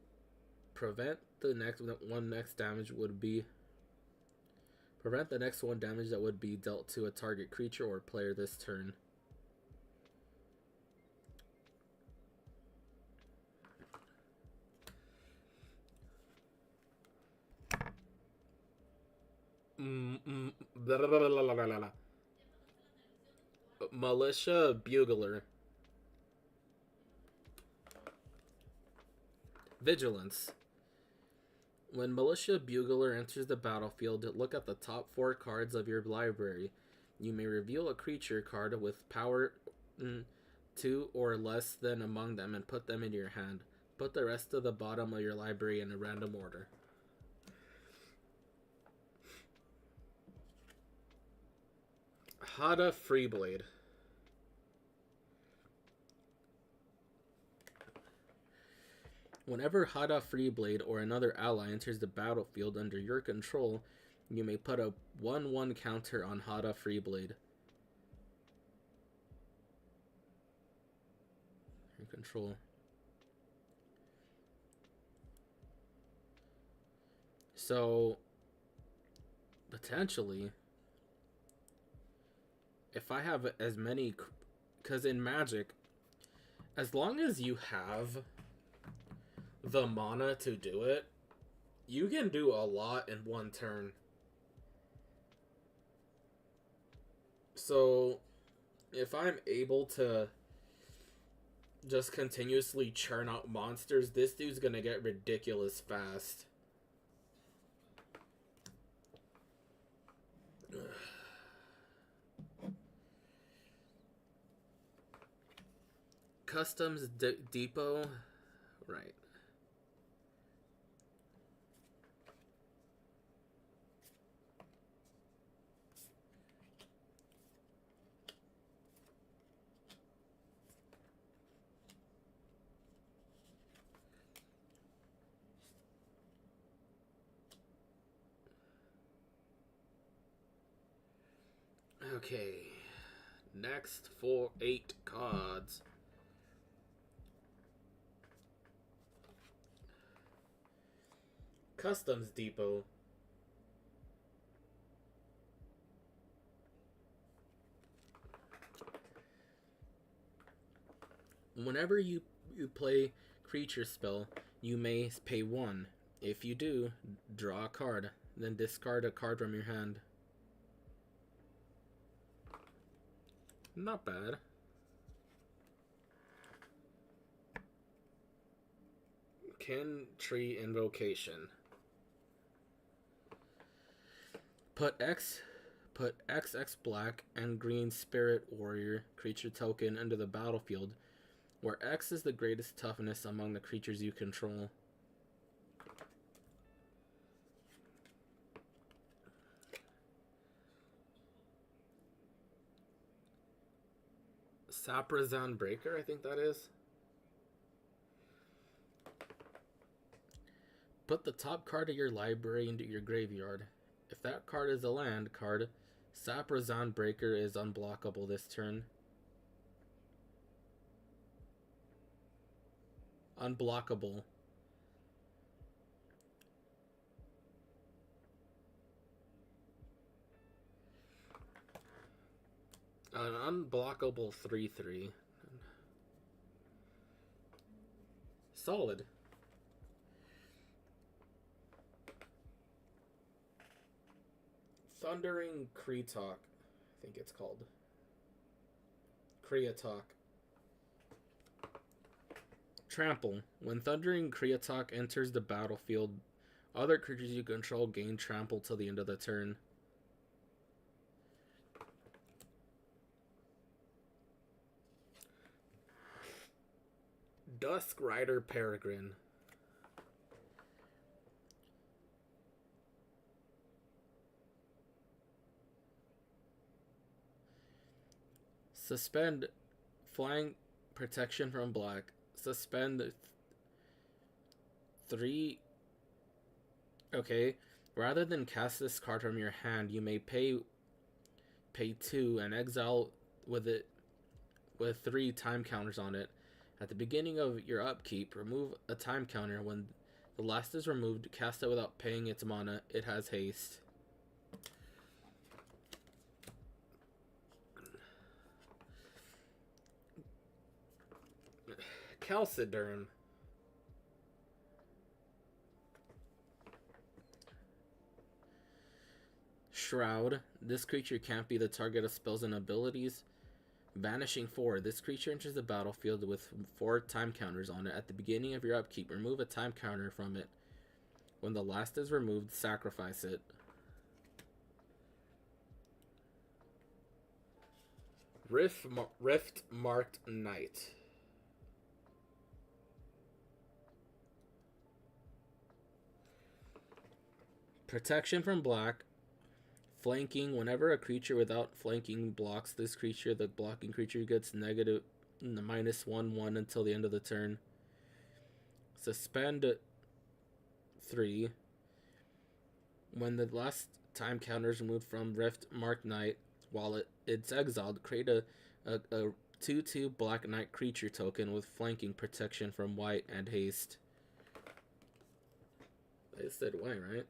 Prevent the next damage that would be dealt to a target creature or player this turn. Militia Bugler. Vigilance. When Militia Bugler enters the battlefield, look at the top 4 cards of your library. You may reveal a creature card with power 2 or less than among them and put them in your hand. Put the rest of the bottom of your library in a random order. Hada Freeblade. Whenever Hada Freeblade or another ally enters the battlefield under your control, you may put a 1/1 counter on Hada Freeblade. Your control. So, potentially, if I have as many... Because in Magic, as long as you have the mana to do it, you can do a lot in one turn. So, if I'm able to just continuously churn out monsters, this dude's gonna get ridiculous fast. Customs Depot. Right. Okay. Next for 8 cards. Customs Depot. Whenever you play creature spell, you may pay 1. If you do, draw a card, then discard a card from your hand. Not bad. Kin Tree Invocation. Put XX black and green Spirit Warrior creature token into the battlefield, where X is the greatest toughness among the creatures you control. Saprazan Breaker, I think that is. Put the top card of your library into your graveyard. If that card is a land card, Saprazan Breaker is unblockable this turn. Unblockable. An unblockable 3/3. Solid. Thundering Kreatok, I think it's called. Kreatok. Trample. When Thundering Kreatok enters the battlefield, other creatures you control gain trample till the end of the turn. Dusk Rider Peregrine. Suspend flying protection from black. Suspend 3. Okay. Rather than cast this card from your hand, you may pay 2 and exile with 3 time counters on it. At the beginning of your upkeep, remove a time counter. When the last is removed, cast it without paying its mana. It has haste. Calciderm. Shroud. This creature can't be the target of spells and abilities. Vanishing 4. This creature enters the battlefield with 4 time counters on it. At the beginning of your upkeep, remove a time counter from it. When the last is removed, sacrifice it. Rift Marked Knight. Protection from black. Flanking. Whenever a creature without flanking blocks this creature, the blocking creature gets negative -1/1 until the end of the turn. Suspend 3. When the last time counter is removed from Rift Marked Knight, while it's exiled, create a 2/2 Black Knight creature token with flanking protection from white and haste. I said white, right?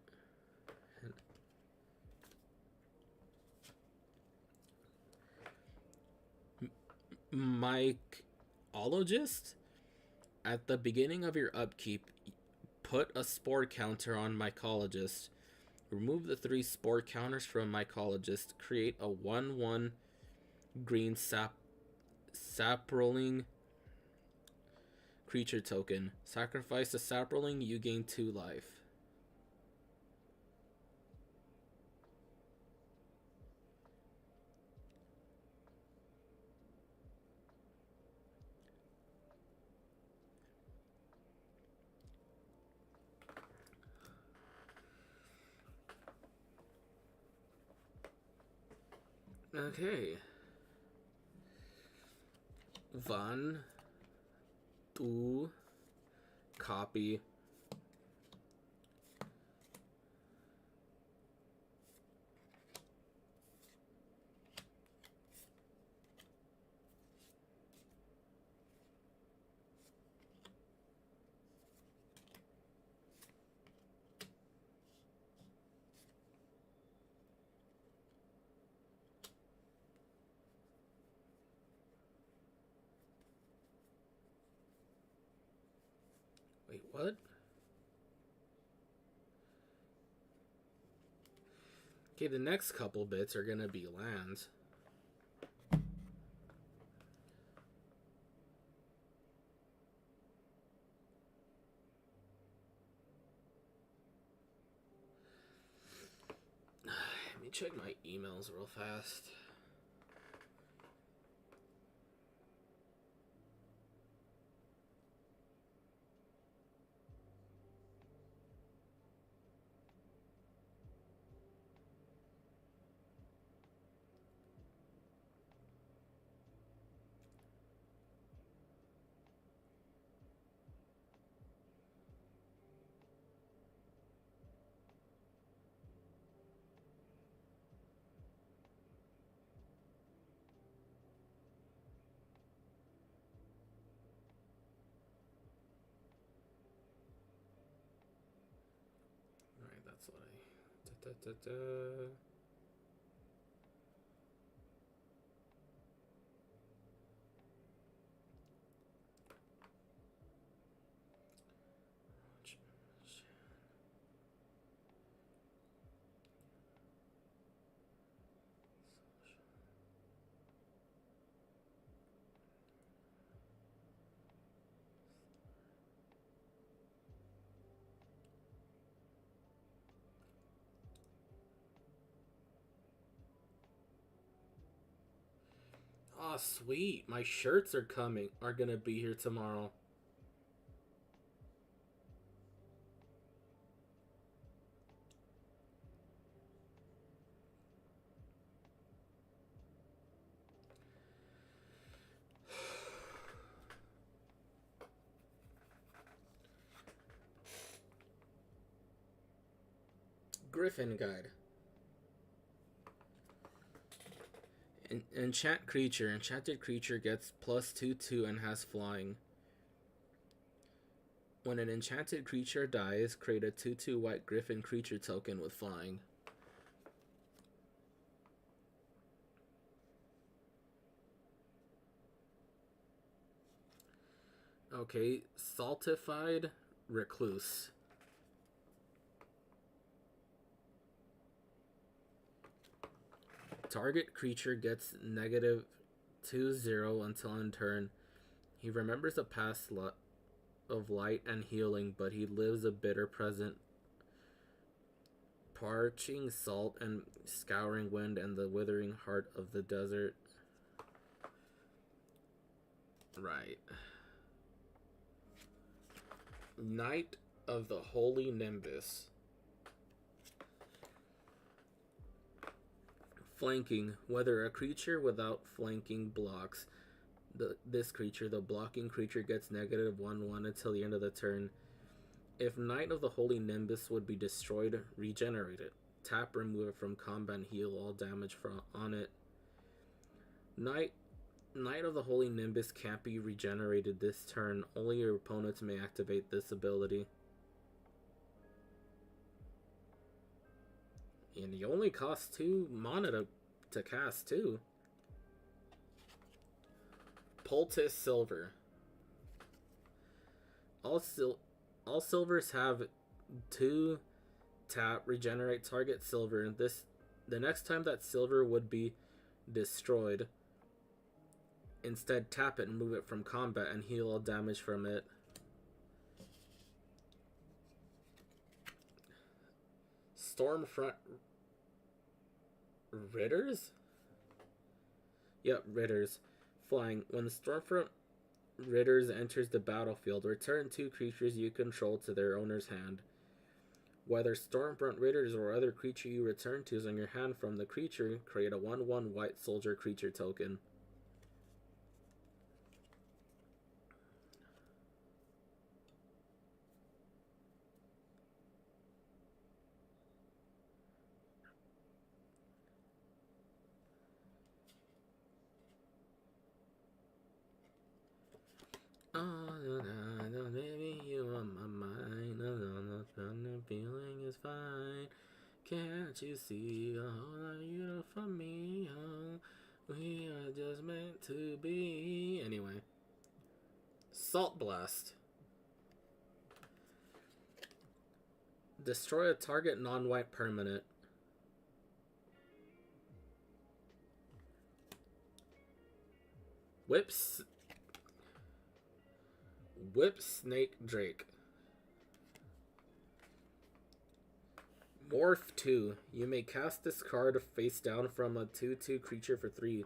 Mycologist? At the beginning of your upkeep, put a spore counter on Mycologist. Remove the 3 spore counters from Mycologist. Create a 1/1 green Saproling creature token. Sacrifice a Saproling, you gain 2 life. Okay. 1, 2, copy. Wait, what? Okay, the next couple bits are gonna be lands. Let me check my emails real fast. Alright, that's what I... Oh, sweet. My shirts are gonna be here tomorrow. Griffin Guide. Enchant creature. Enchanted creature gets +2/2 and has flying. When an enchanted creature dies, create a 2/2 white griffin creature token with flying. Okay, Saltified Recluse. Target creature gets -2/0 until end turn. He remembers a past of light and healing, but he lives a bitter present. Parching salt and scouring wind and the withering heart of the desert. Right. Knight of the Holy Nimbus. Flanking. Whether a creature without flanking blocks this creature, the blocking creature gets -1/1 until the end of the turn. If Knight of the Holy Nimbus would be destroyed, regenerate it. Tap, remove it from combat, and heal all damage on it. Knight of the Holy Nimbus can't be regenerated this turn. Only your opponents may activate this ability. And you only cost 2 mana to cast too. Poultice Silver. All silvers have 2 tap, regenerate target silver. The next time that silver would be destroyed, instead tap it and move it from combat and heal all damage from it. Stormfront Ritters? Yep, Ritters. Flying. When the Stormfront Ritters enters the battlefield, return 2 creatures you control to their owner's hand. Whether Stormfront Raiders or other creature you return to is on your hand from the creature, create a 1/1 white soldier creature token. Oh, baby, you on my mind. The feeling is fine. Can't you see? Oh, you for me. Oh, we are just meant to be. Anyway, Salt Blast. Destroy a target non-white permanent. Whip Snake Drake. Morph 2. You may cast this card face down from a 2/2 creature for 3.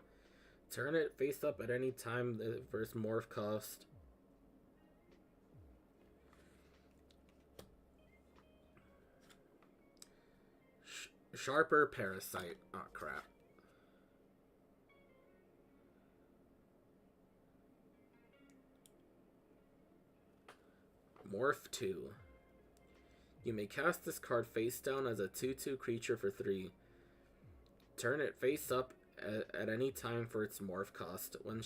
Turn it face up at any time for its morph cost. Sharper Parasite. Oh, crap. Morph 2. You may cast this card face down as a 2/2 creature for 3. Turn it face up at any time for its morph cost. When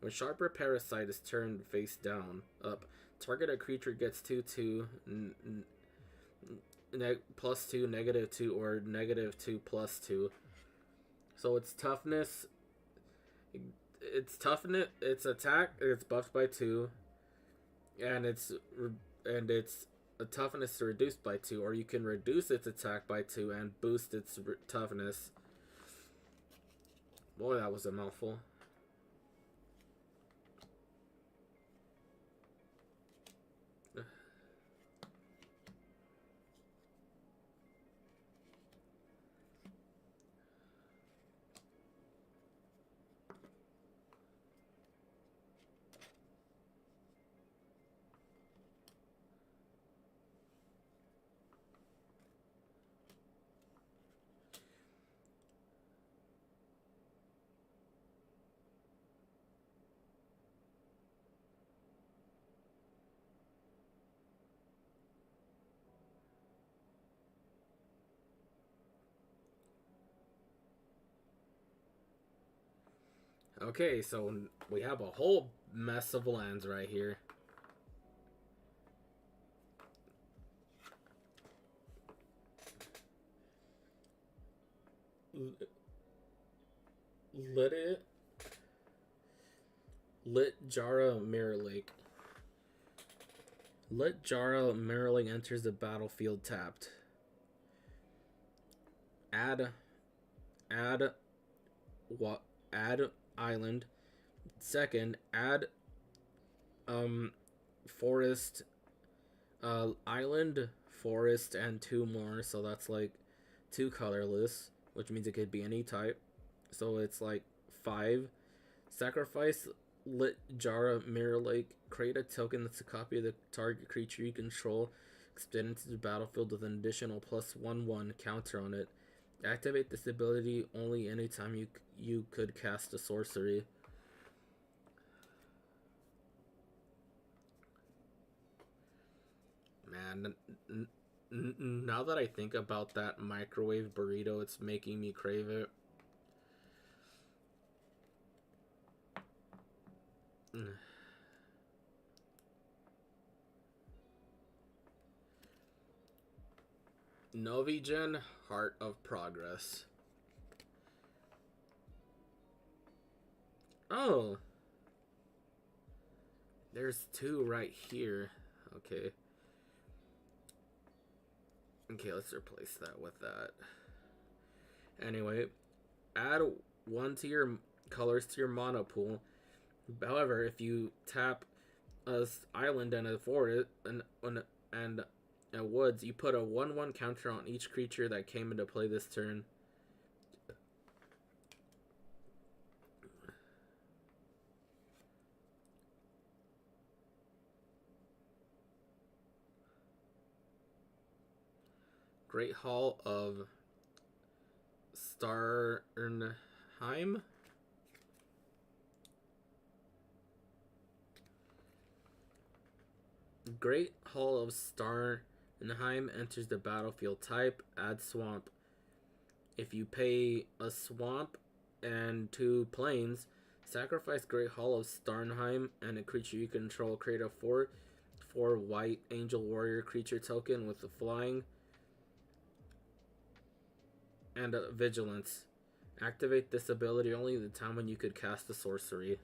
Sharper Parasite is turned face down, up, target a creature gets 2/2, +2, -2, or -2 +2. So its toughness, its attack, it's buffed by 2, and its toughness reduced by 2, or you can reduce its attack by 2 and boost its toughness. Boy, that was a mouthful. Okay, so we have a whole mess of lands right here. Lit Jara Mirror Lake. Lit Jara Mirror Lake enters the battlefield tapped. Add island. Second, add forest, island, forest, and 2 more. So that's like 2 colorless, which means it could be any type. So it's like 5. Sacrifice Lit Jara Mirror Lake. Create a token that's a copy of the target creature you control. Extend into the battlefield with an additional +1/1 counter on it. Activate this ability only anytime you could cast a sorcery. Man, now that I think about that microwave burrito, it's making me crave it. Novigen, Heart of Progress. Oh! There's 2 right here. Okay. Okay, let's replace that with that. Anyway, add 1 to your colors to your mana pool. However, if you tap a island and a forest and a woods, you put a 1/1 counter on each creature that came into play this turn. Great Hall of Starnheim. Great Hall of Starnheim enters the battlefield. Type, add swamp. If you pay a swamp and 2 plains, sacrifice Great Hall of Starnheim and a creature you control. Create a 4/4 white angel warrior creature token with the flying and a vigilance. Activate this ability only the time when you could cast a sorcery.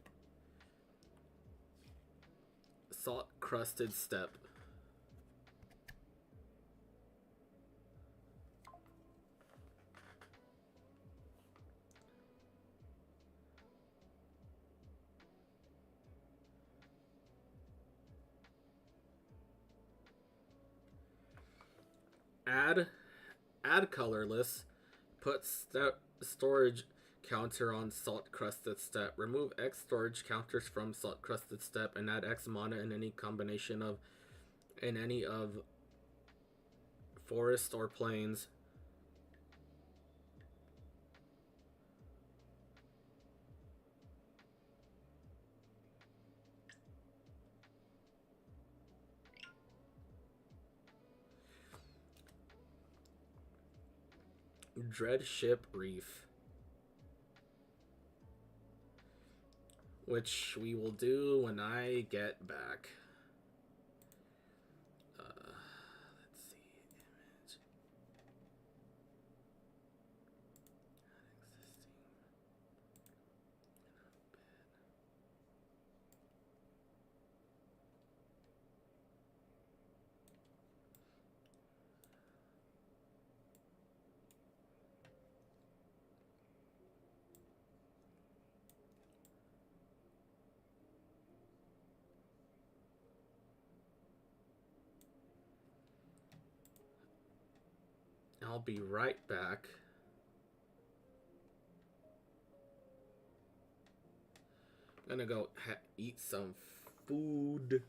Salt Crusted Steppe. Add colorless. Put storage counter on Salt Crusted Steppe. Remove X storage counters from Salt Crusted Steppe and add X mana in any combination of forest or plains. Dreadship Reef, which we will do when I get back. Let's see, image. I'll be right back. I'm gonna go eat some food.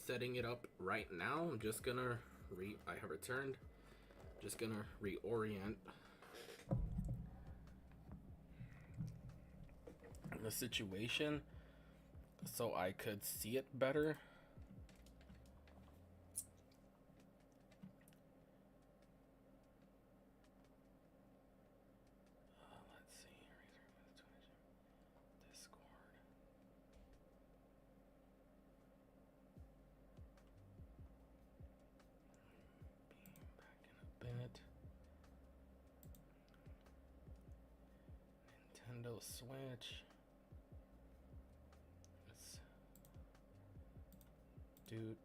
setting it up right now. I'm just gonna I have returned. Just gonna reorient the situation so I could see it better. Let's see. Discord. Back in a bit. Nintendo Switch. Let's do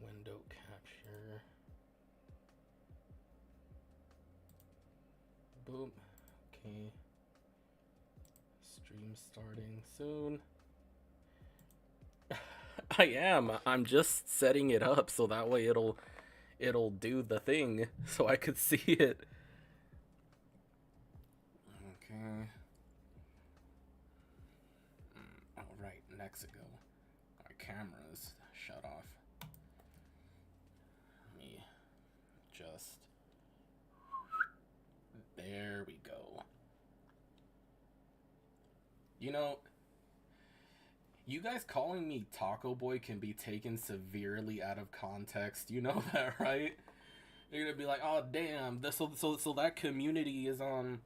window capture. Boom. Okay. Stream starting soon. I am. I'm just setting it up so that way it'll do the thing so I could see it. Okay. Oh, right. Mexico. My camera's shut off. Let me just... There we go. You know, you guys calling me Taco Boy can be taken severely out of context. You know that, right? You're gonna be like, oh damn, so that community is on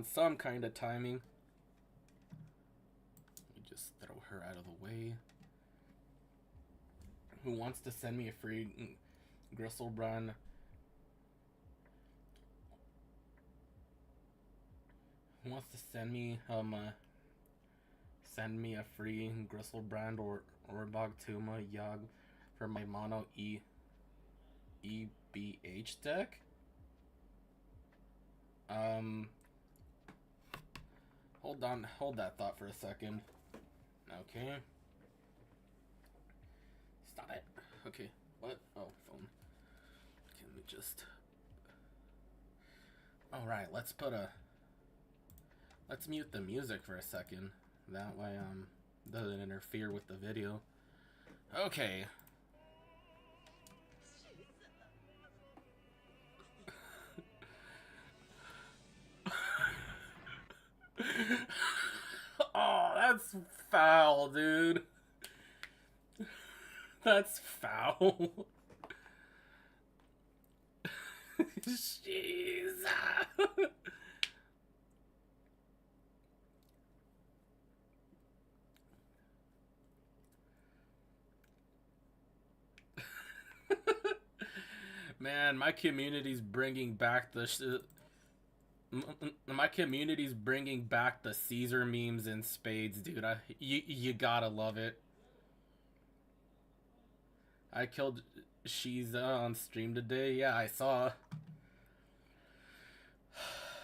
some kind of timing. Let me just throw her out of the way. Who wants to send me a free Griselbrand? Who wants to send me a free Griselbrand or Orbog Tuma Yog for my mono EBH deck? Hold that thought for a second. Okay. Stop it. Okay. What? Oh, phone. Can we just... Alright, let's mute the music for a second. That way, doesn't interfere with the video. Okay. Oh, that's foul, dude. That's foul. Jeez. Man, my community's bringing back the Caesar memes in spades, dude. You gotta love it. I killed Shiza on stream today. Yeah, I saw.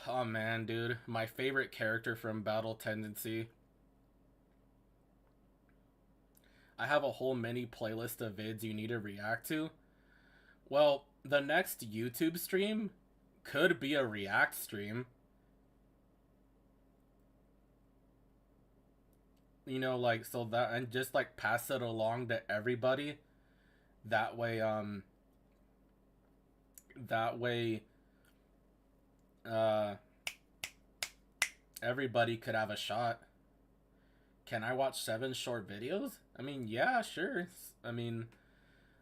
Oh man, dude, my favorite character from Battle Tendency. I have a whole mini playlist of vids you need to react to. Well, the next YouTube stream could be a react stream. You know, like, so that, and just like pass it along to everybody. That way, everybody could have a shot. Can I watch 7 short videos? I mean, yeah, sure. I mean,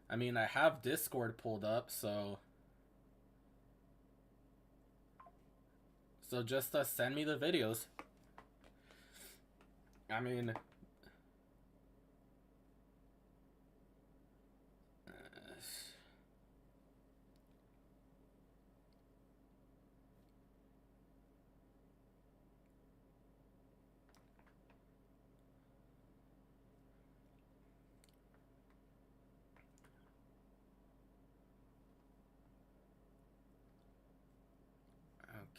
I have Discord pulled up, so just send me the videos. I mean,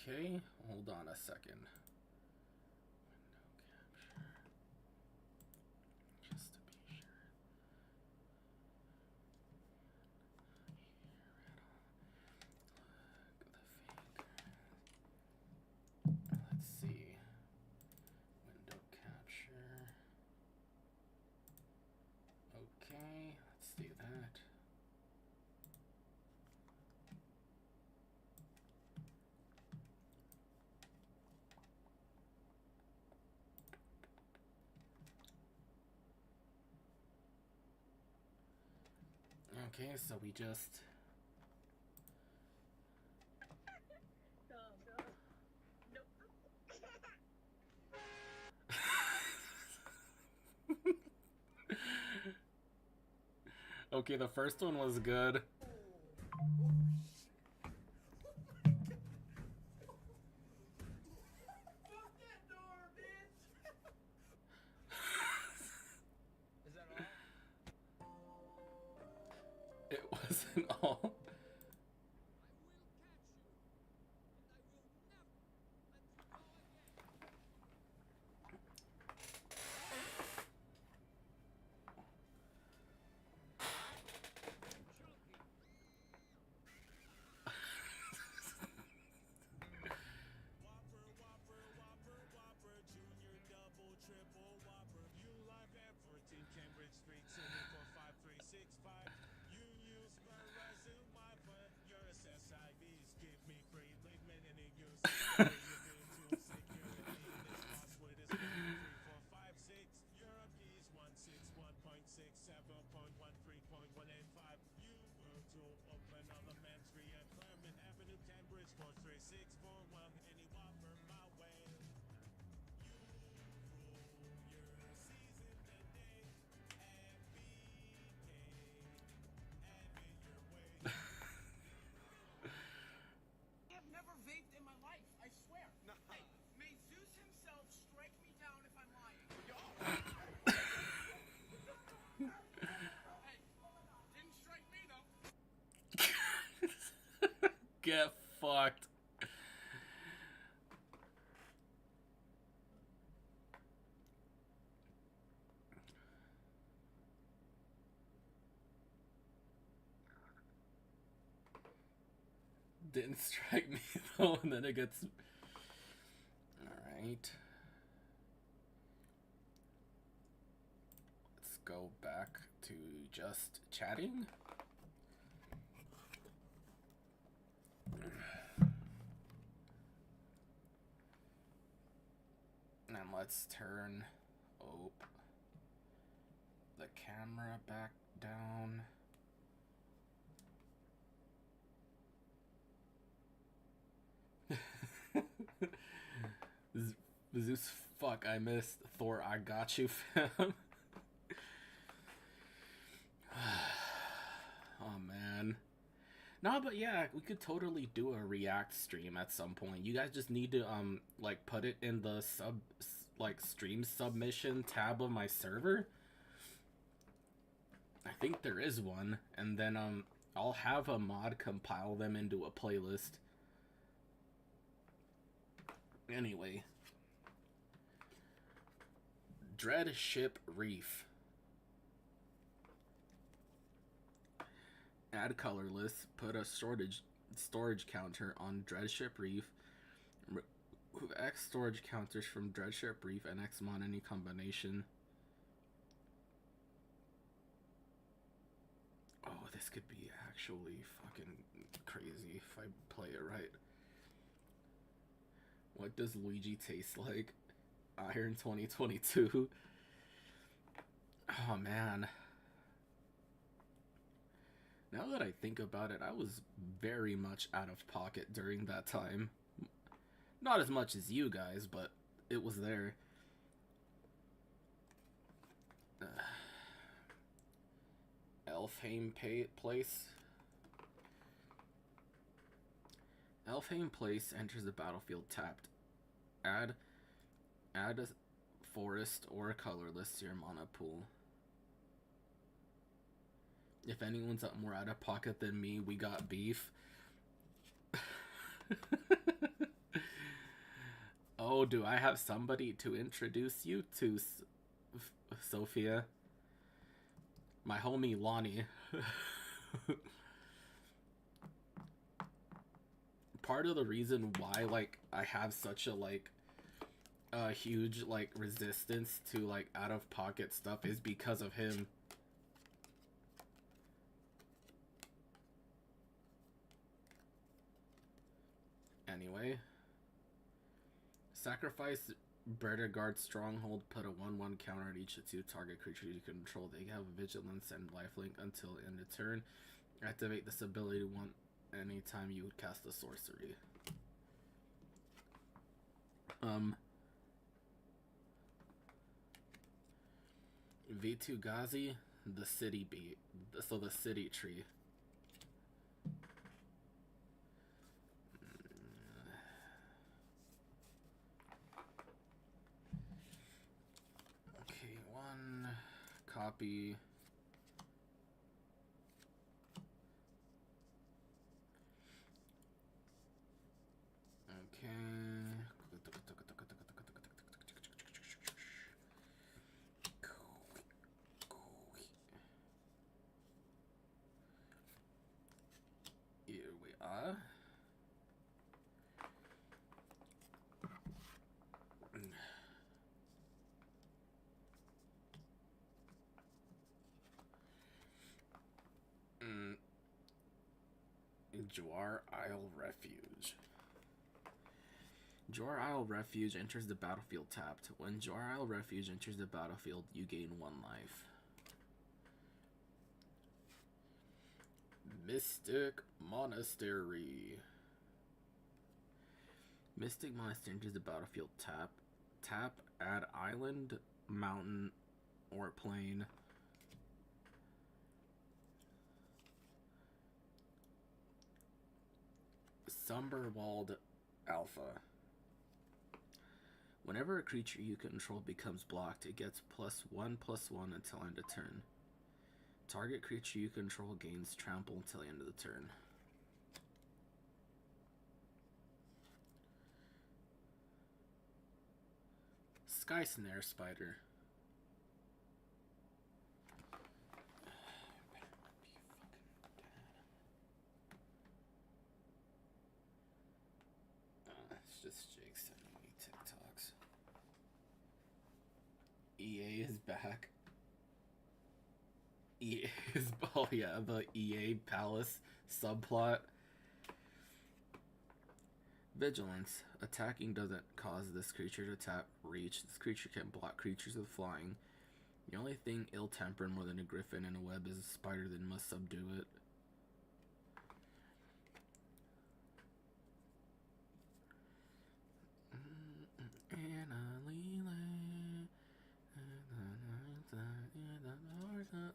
okay, hold on a second. Just to be sure. Let's see. Window Okay, so we just... Okay, the first one was good. It wasn't all. Get fucked. Didn't strike me though, and then it gets... Alright. Let's go back to just chatting. And let's turn the camera back down. Zeus, fuck, I missed Thor, I got you, fam. Oh, man. No, but yeah, we could totally do a React stream at some point. You guys just need to, like, put it in the stream submission tab of my server. I think there is one. And then, I'll have a mod compile them into a playlist. Anyway. Dreadship Reef. Add colorless. Put a storage counter on Dreadship Reef. Remove X storage counters from Dreadship Reef and Xmon any combination. Oh, this could be actually fucking crazy if I play it right. What does Luigi taste like? Iron 2022. Oh man. Now that I think about it, I was very much out of pocket during that time. Not as much as you guys, but it was there. Elfheim Place. Elfheim Place enters the battlefield tapped. Add a forest or a colorless to your mana pool. If anyone's more out of pocket than me, we got beef. Oh, do I have somebody to introduce you to, Sophia? My homie Lonnie. Part of the reason why, like, I have such a huge, like, resistance to, like, out-of-pocket stuff is because of him. Anyway. Sacrifice Bertagard Stronghold, put a 1/1 counter at each of 2 target creatures you control. They have Vigilance and Lifelink until end of turn. Activate this ability one anytime you would cast a sorcery. Vitu-Ghazi, the city beat. So the city tree. Okay, 1 copy. Okay. Here we are. Jwar Isle Refuge. Jwar Isle Refuge enters the battlefield tapped. When Jwar Isle Refuge enters the battlefield, you gain 1 life. Mystic Monastery. Mystic Monastery enters the battlefield tap. Tap, add island, mountain, or plain. Sumberwald Alpha. Whenever a creature you control becomes blocked, it gets +1/+1 until end of turn. Target creature you control gains trample until the end of the turn. Sky Snare Spider. It's just Jake sending me TikToks. EA is back. EA is, oh yeah, the EA Palace subplot. Vigilance. Attacking doesn't cause this creature to tap reach. This creature can block creatures with flying. The only thing ill-tempered more than a griffin in a web is a spider that must subdue it.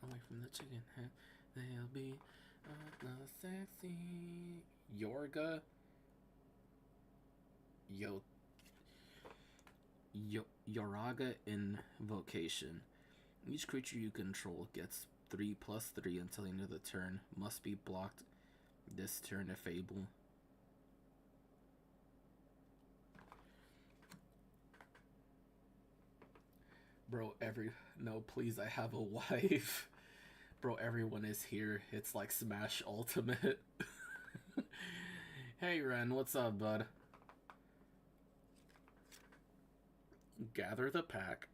Away from the chicken head, they'll be the sexy Yorga. Yoraga Invocation. Each creature you control gets 3/3 until the end of the turn. Must be blocked this turn if able. Bro, no, please, I have a wife. Bro, everyone is here. It's like Smash Ultimate. Hey, Ren, what's up, bud? Gather the pack.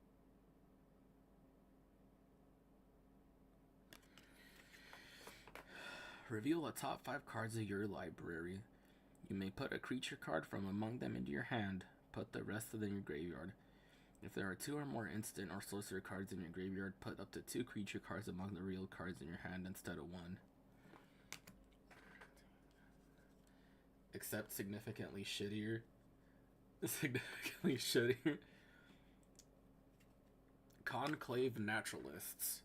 Reveal the top 5 cards of your library. You may put a creature card from among them into your hand. Put the rest of them in your graveyard. If there are 2 or more instant or sorcerer cards in your graveyard, put up to 2 creature cards among the real cards in your hand instead of 1. Except significantly shittier. Significantly shittier. Conclave Naturalists.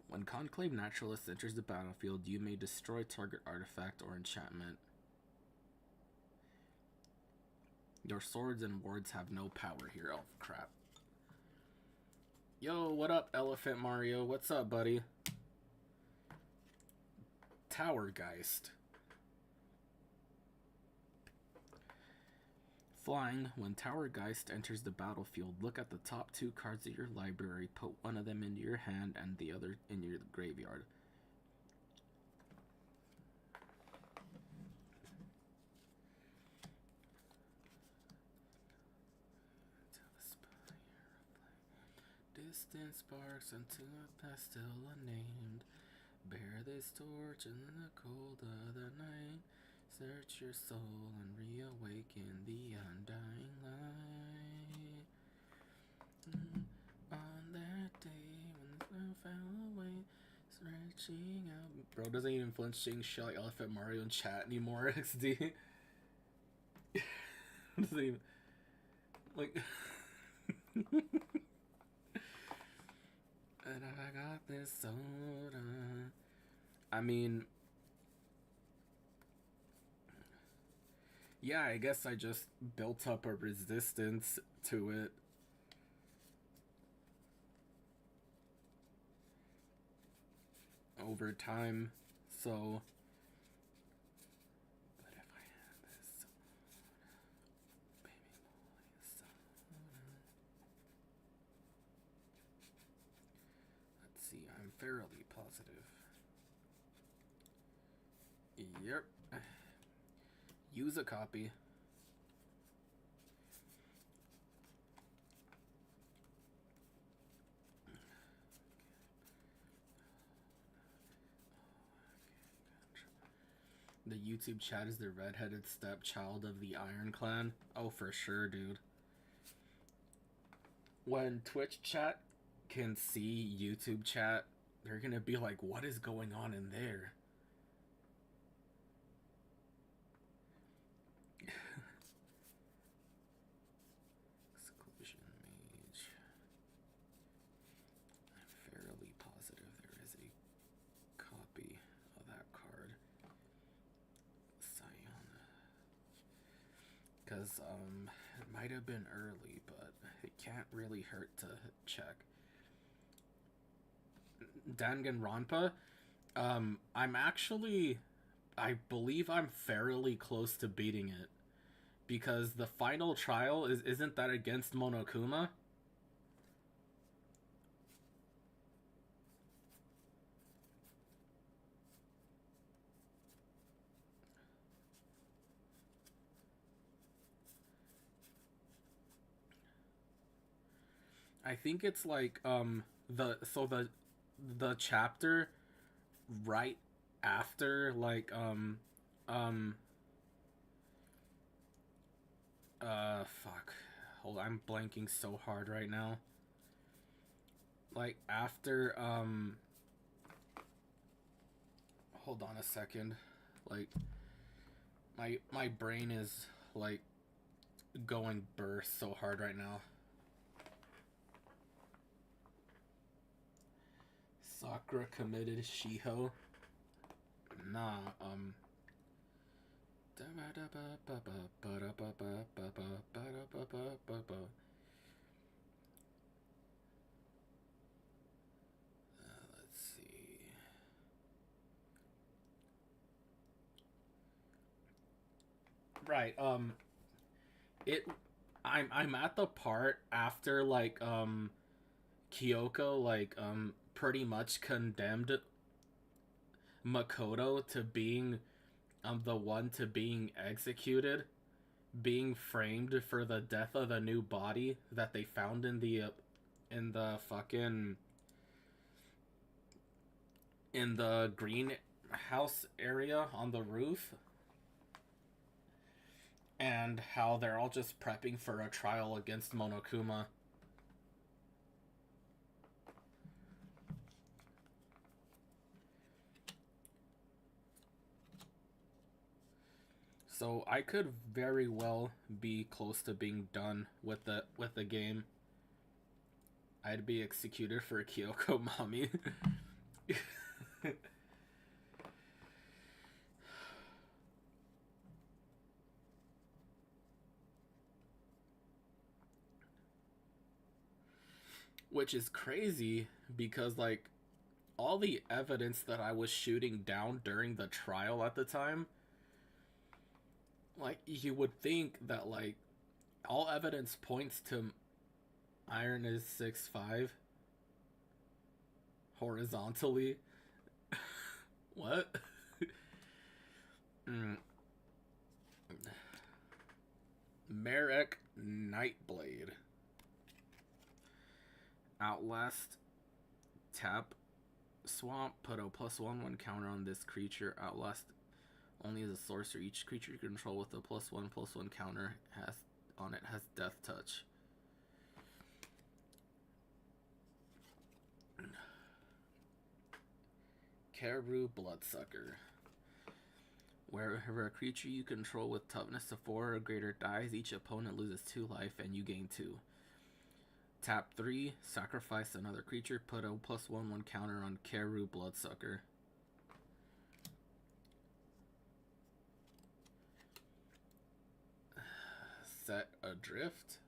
When Conclave Naturalist enters the battlefield, you may destroy target artifact or enchantment. Your swords and wards have no power here. Oh, crap. Yo, what up, Elephant Mario? What's up, buddy? Towergeist. Flying. When Towergeist enters the battlefield, look at the top 2 cards of your library, put one of them into your hand and the other in your graveyard. Distant sparks until that's still unnamed. Bear this torch in the cold of the night. Search your soul and reawaken the undying light. On that day when the sun fell away, stretching out. Bro doesn't even flinching shit like Elephant Mario in chat anymore. XD. Doesn't even like. And I got this soda. I mean, yeah, I guess I just built up a resistance to it. Over time, so. But if I had this soda, baby boy, soda. Let's see, I'm fairly positive. Yep. Use a copy. The YouTube chat is the redheaded stepchild of the Iron Clan. Oh, for sure, dude. When Twitch chat can see YouTube chat, they're gonna be like, what is going on in there? Exclusion Mage. I'm fairly positive there is a copy of that card. Scion. Because, it might have been early, but it can't really hurt to check. Danganronpa, I'm actually, I believe I'm fairly close to beating it, because the final trial isn't that against Monokuma? I think it's like the chapter right after like fuck. Hold on, I'm blanking so hard right now. Like after hold on a second. Like my brain is like going burst so hard right now. Sakura committed Shiho. Nah, let's see. Right, I'm at the part after like Kyoko like pretty much condemned Makoto to being the one to being executed, being framed for the death of the new body that they found in the fucking in the greenhouse area on the roof, and how they're all just prepping for a trial against Monokuma. So I could very well be close to being done with the game. I'd be executed for Kyoko Mami. Which is crazy because like all the evidence that I was shooting down during the trial at the time, like you would think that like all evidence points to Iron is 6'5" horizontally. What? Marek Nightblade. Outlast. Tap. Swamp. Put a +1/+1 counter on this creature. Outlast Only as a sorcerer, each creature you control with a +1/+1 counter has Death Touch. Caribou Bloodsucker. Wherever a creature you control with toughness of 4 or greater dies, each opponent loses 2 life and you gain 2. Tap 3, sacrifice another creature, put a +1/1 counter on Caribou Bloodsucker. Set Adrift?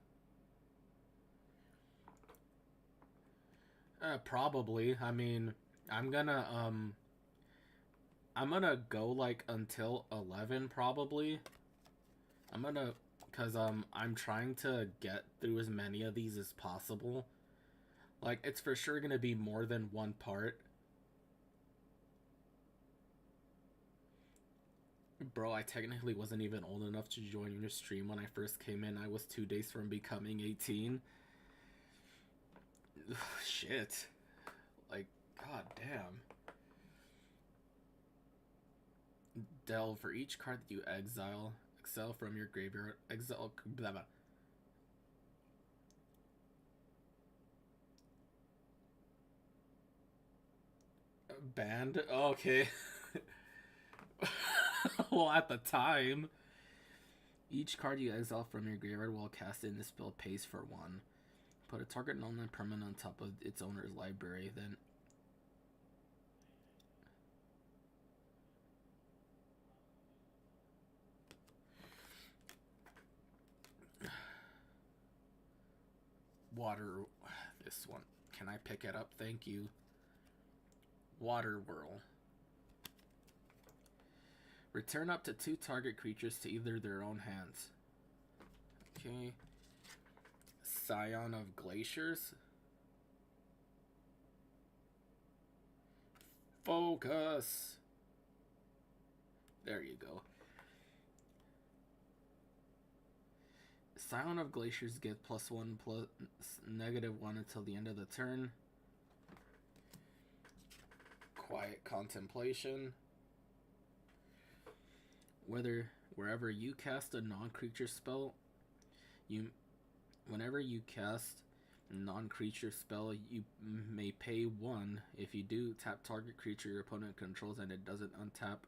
Probably. I mean, I'm gonna go like until 11 probably. Cause I'm trying to get through as many of these as possible. Like, it's for sure gonna be more than one part. Bro, I technically wasn't even old enough to join your stream when I first came in. I was 2 days from becoming 18. Shit. Like, god damn. Delve. For each card that you exile from your graveyard. Exile. Blah, blah. Banned? Oh, okay. Well, at the time. Each card you exile from your graveyard while casting this spell pays for 1. Put a target non-permanent on top of its owner's library, then Water. This one. Can I pick it up? Thank you. Water Whirl. Return up to 2 target creatures to either their own hands. Okay. Scion of Glaciers. Focus. There you go. Scion of Glaciers get +1 -1 until the end of the turn. Quiet Contemplation. Wherever you cast a non-creature spell, whenever you cast a non-creature spell, you may pay 1. If you do, tap target creature your opponent controls and it doesn't untap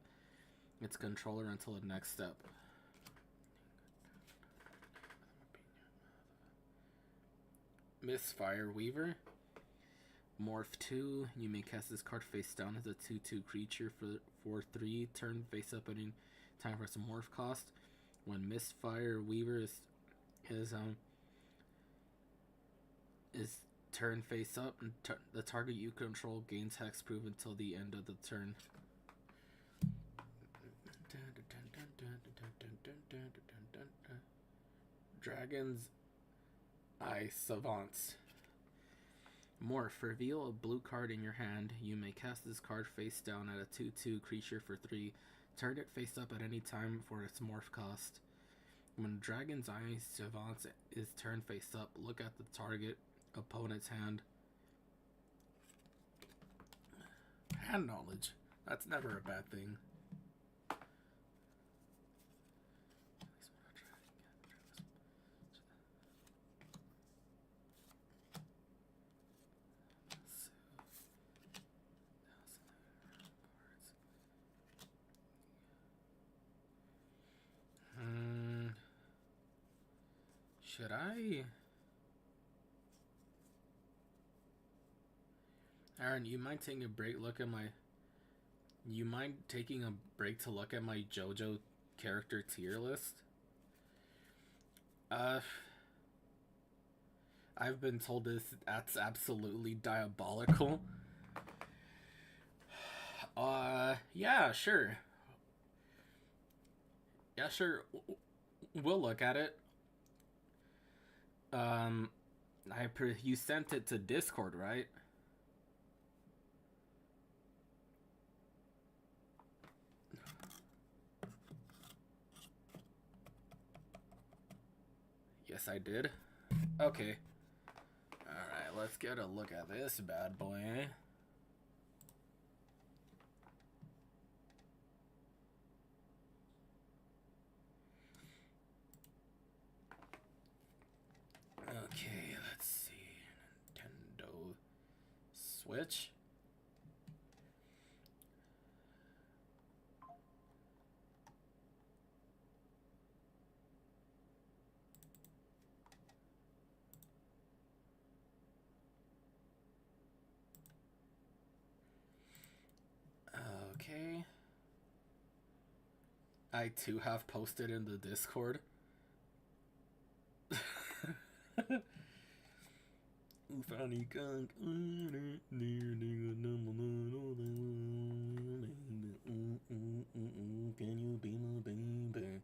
its controller until the next step. Mistfire Weaver. Morph 2. You may cast this card face down as a 2/2 creature for 3. Turn face up any time for some morph cost. When Mistfire Weaver is turn face up, and the target you control gains hexproof until the end of the turn. Dragon's Eye Savants. Morph. Reveal a blue card in your hand. You may cast this card face down at a 2/2 creature for 3. Turn it face up at any time for its morph cost. When Dragon's Eye Savants is turned face up, look at the target opponent's hand. Hand knowledge. That's never a bad thing. Should I? Aaron, you mind taking a break? You mind taking a break to look at my JoJo character tier list? I've been told that's absolutely diabolical. Yeah, sure. Yeah, sure. We'll look at it. You sent it to Discord, right? Yes, I did. Okay. Alright, let's get a look at this bad boy. Twitch. Okay. I too have posted in the Discord. Can you be my baby?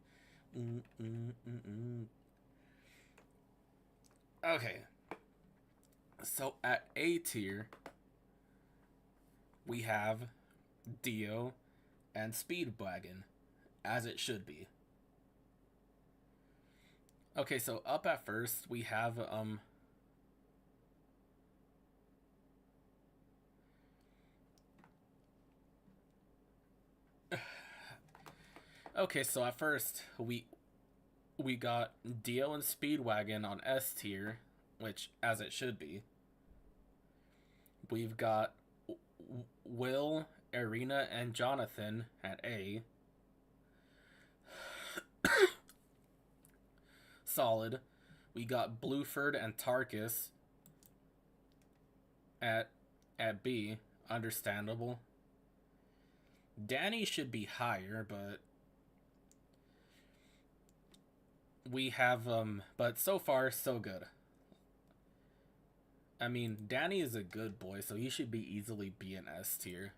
Okay. So at A tier, we have Dio and Speedwagon, as it should be. Okay, so up at first, we have, okay, so at first, we got Dio and Speedwagon on S tier, which, as it should be. We've got Will, Irina, and Jonathan at A. Solid. We got Bluford and Tarkus at B. Understandable. Danny should be higher, but we have but so far so good. I mean, Danny is a good boy, so he should be easily be an S tier.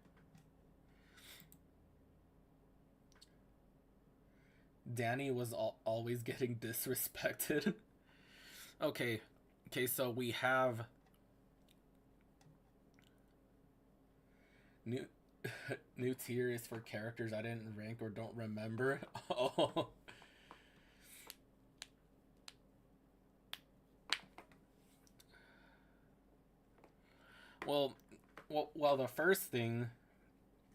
Danny was always getting disrespected. Okay, so we have new tier is for characters I didn't rank or don't remember. Oh. Well, the first thing,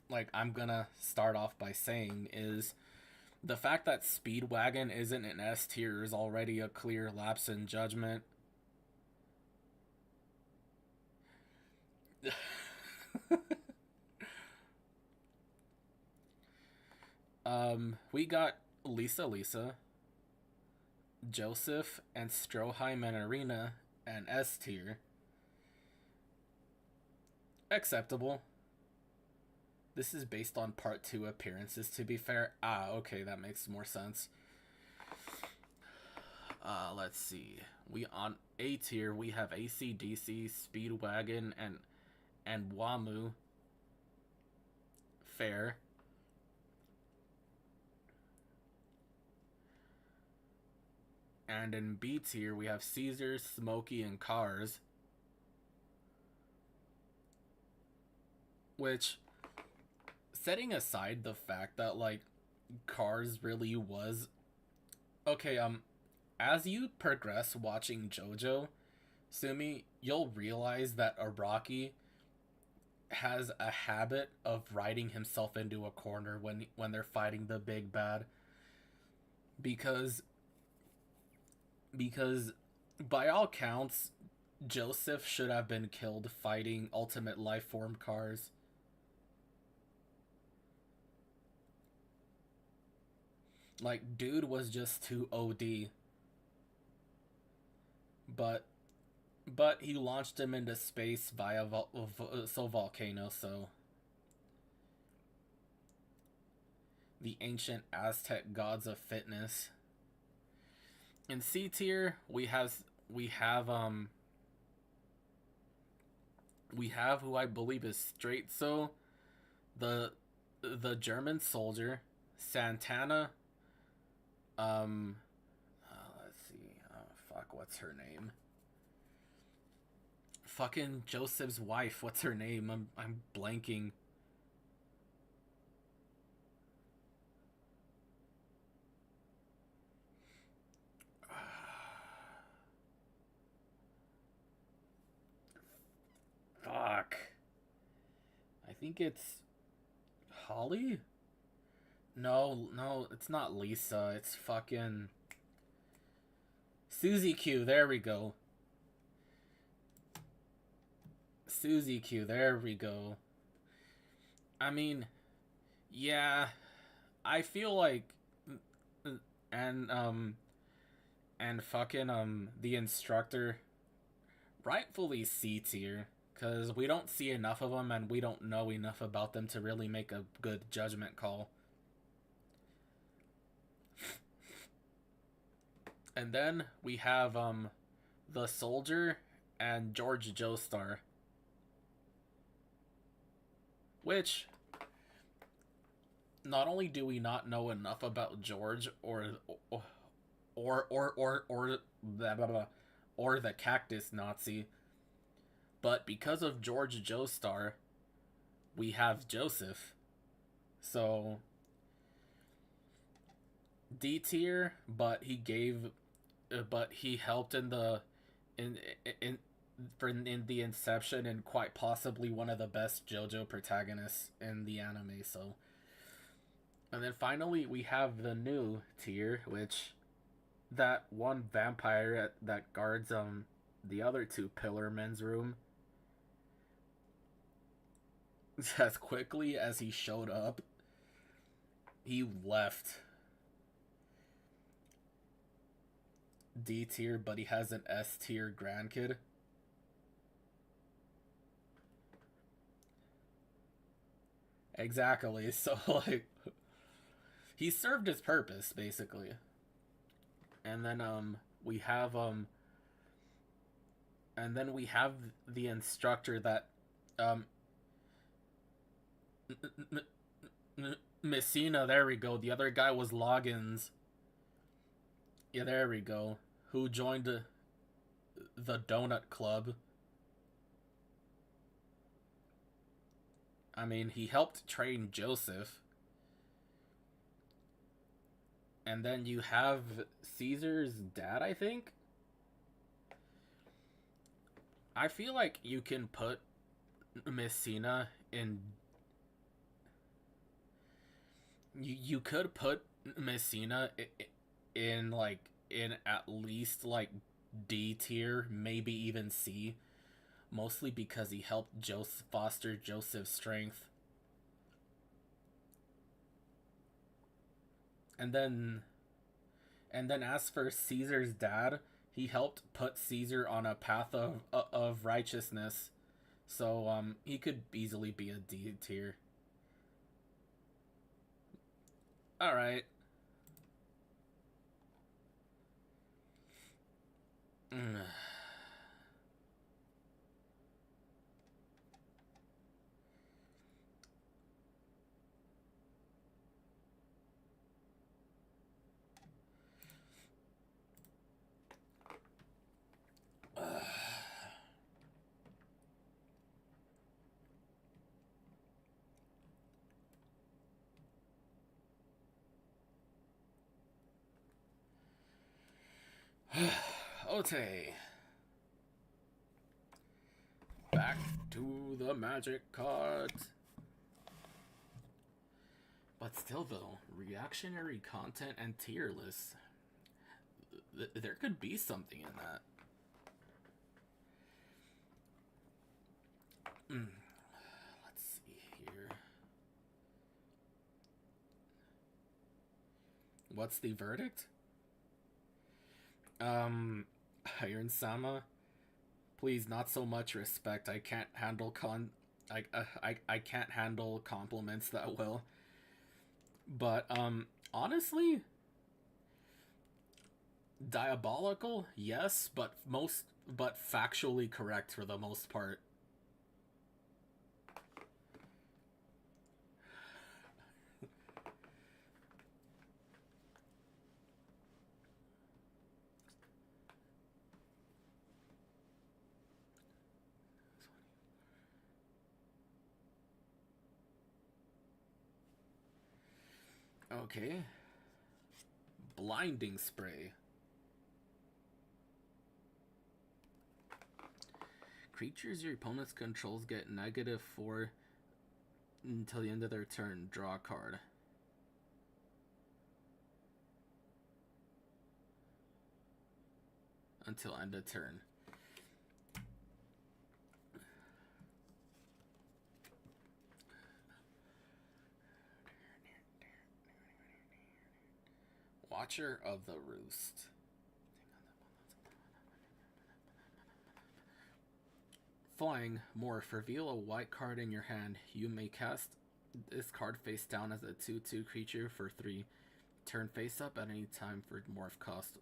like, I'm gonna start off by saying is the fact that Speedwagon isn't an S tier is already a clear lapse in judgment. We got Lisa, Joseph, and Stroheim and Irina and S tier. Acceptable. This is based on part 2 appearances, to be fair. Okay, that makes more sense. Let's see. We on A tier, we have AC/DC, Speedwagon, and Wamu. Fair. And in B tier, we have Caesar, Smokey, and Cars. Which, setting aside the fact that, like, Cars really was... Okay, as you progress watching JoJo, Sumi, you'll realize that Araki has a habit of writing himself into a corner when they're fighting the big bad. Because by all counts, Joseph should have been killed fighting Ultimate Lifeform Cars. Like, dude was just too OD. But he launched him into space via Volcano, so the ancient Aztec gods of fitness. In C tier, we have who I believe is straight, so the German soldier, Santana. Let's see. Oh, fuck, what's her name? Fucking Joseph's wife. What's her name? I'm blanking. Fuck. I think it's Holly? No, it's not Lisa. It's fucking Susie Q. There we go. Suzy Q, there we go. I mean, yeah, I feel like and and fucking the instructor rightfully C tier cuz we don't see enough of them and we don't know enough about them to really make a good judgment call. And then we have the soldier and George Joestar, which not only do we not know enough about George blah, blah, blah, or the Cactus Nazi, but because of George Joestar, we have Joseph. So D tier, but he helped in the in in the inception and quite possibly one of the best JoJo protagonists in the anime. So, and then finally we have the new tier, which that one vampire that guards the other two pillar men's room. As quickly as he showed up, he left. D tier, but he has an S tier grandkid. Exactly. So like he served his purpose basically. And then we have the instructor that um Messina, there we go. The other guy was Loggins. Yeah, there we go. Who joined the Donut Club. I mean, he helped train Joseph. And then you have Caesar's dad, I think. I feel like you can put Messina in. You could put Messina in like in at least like D tier, maybe even C, mostly because he helped foster Joseph's strength. And then as for Caesar's dad, he helped put Caesar on a path of righteousness. So he could easily be a D tier. All right. Ote. Back to the magic cards. But still, though, reactionary content and tier lists. There could be something in that. Let's see here. What's the verdict? Iron Sama, please, not so much respect. I can't handle I can't handle compliments that well. But honestly, diabolical, yes, but factually correct for the most part. Okay. Blinding spray. Creatures your opponent's controls get -4 until the end of their turn. Draw a card. Until end of turn. Watcher of the Roost. Flying, morph, reveal a white card in your hand. You may cast this card face down as a 2/2 creature for 3. Turn face up at any time for morph cost.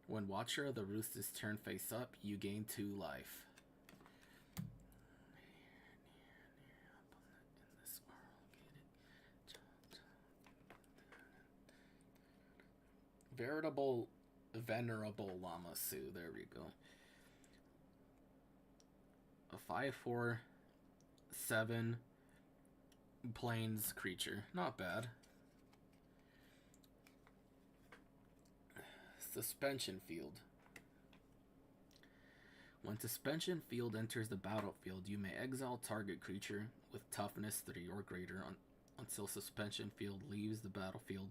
When Watcher of the Roost is turned face up, you gain 2 life. Venerable Lamassu. There we go. A 5/4/7 plains creature. Not bad. Suspension Field. When Suspension Field enters the battlefield, you may exile target creature with toughness 3 or greater until Suspension Field leaves the battlefield.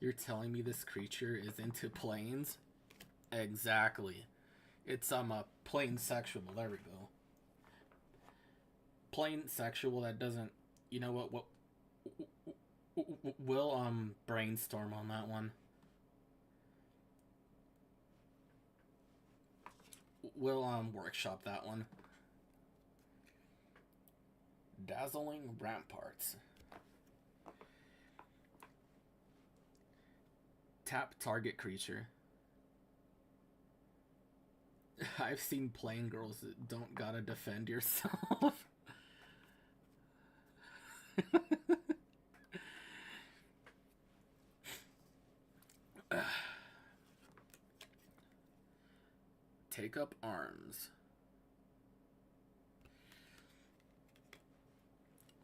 You're telling me this creature is into plains? Exactly. It's a plain sexual. There we go. Plain sexual that doesn't. You know what? We'll brainstorm on that one. We'll workshop that one. Dazzling Ramparts. Tap target creature. I've seen plain girls that don't gotta defend yourself. Take up arms.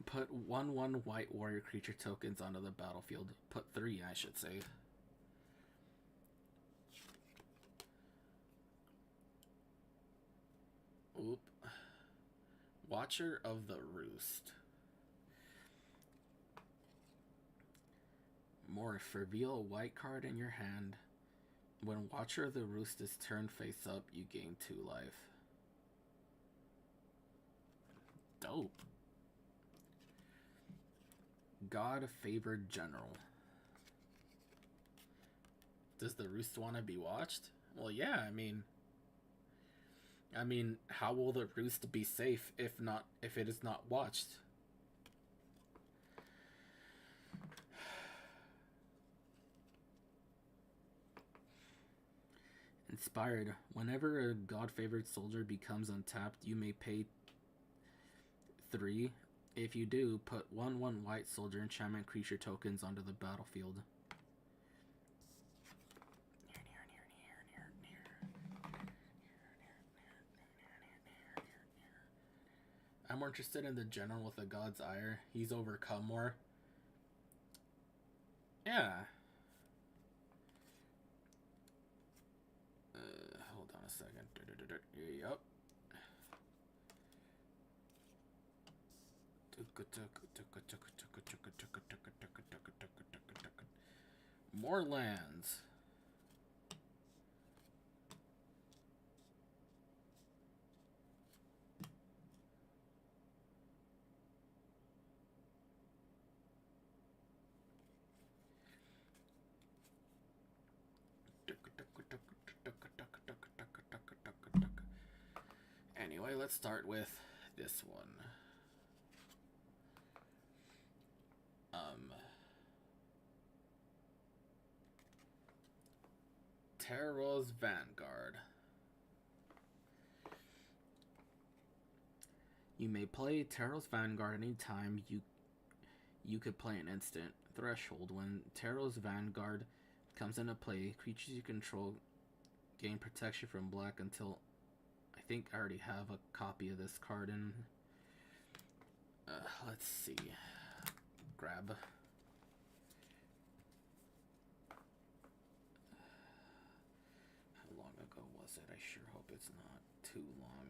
Put 1/1 white warrior creature tokens onto the battlefield. Put 3, I should say. Oop. Watcher of the Roost. Morph, reveal a white card in your hand. When Watcher of the Roost is turned face up, you gain 2 life. Dope. God-favored general. Does the Roost want to be watched? Well, yeah, I mean, how will the Roost be safe if it is not watched? Inspired. Whenever a God-favored soldier becomes untapped, you may pay 3. If you do, put 1/1 white soldier enchantment creature tokens onto the battlefield. I'm more interested in the general with the God's Ire. He's overcome more. Yeah. Hold on a second. Yep. More lands. Anyway, let's start with this one. Terra's Vanguard. You may play Terra's Vanguard anytime you could play an instant. Threshold. When Terra's Vanguard comes into play, creatures you control gain protection from black until... I think I already have a copy of this card in. Let's see. Grab. How long ago was it? I sure hope it's not too long.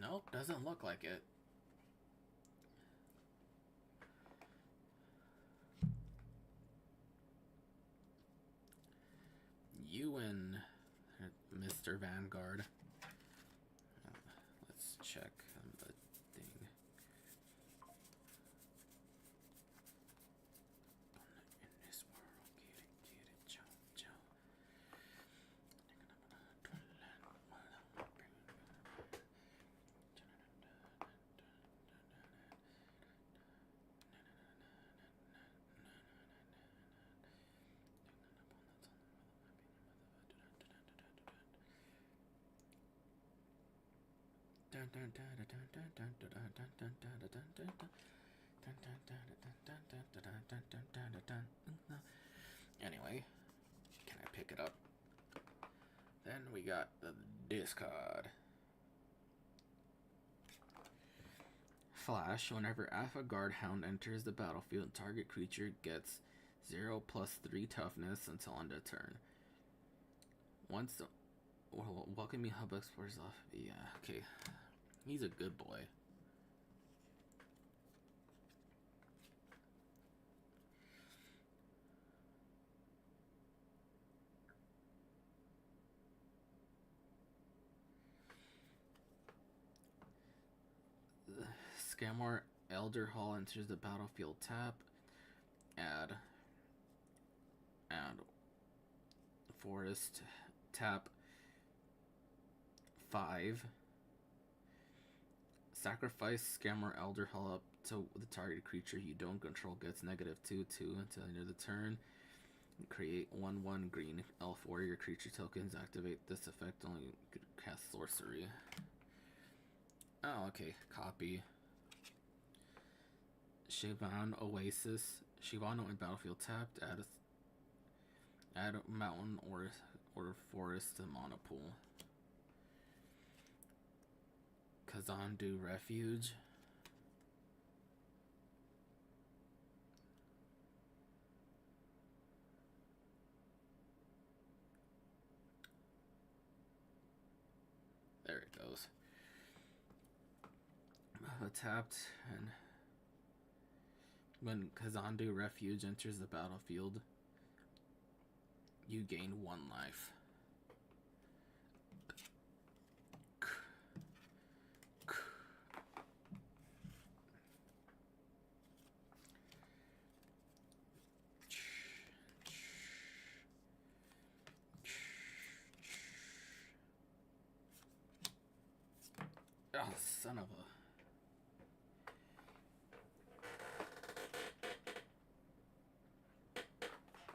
Nope, doesn't look like it. You and Mr. Vanguard. Let's check the thing. In this world, get it, Joe, Joe. Anyway, can I pick it up? Then we got the discard. Flash, whenever Alpha Guard Hound enters the battlefield, target creature gets 0+3 toughness until end of turn. Once the welcoming hub explores off. Yeah, okay. He's a good boy. Scammar Elder Hall enters the battlefield. Tap. Add Forest. Tap 5. Sacrifice Scammer Elder Hall up to the target creature you don't control gets -2/2 until the end of the turn. Create 1/1 green elf warrior creature tokens. Activate this effect only cast sorcery. Oh, okay. Copy. Shivan Oasis. Shivano in battlefield tapped. Add a mountain or forest to mana pool. Kazandu Refuge. There it goes. Tapped, and when Kazandu Refuge enters the battlefield, you gain 1 life. Oh, son of a...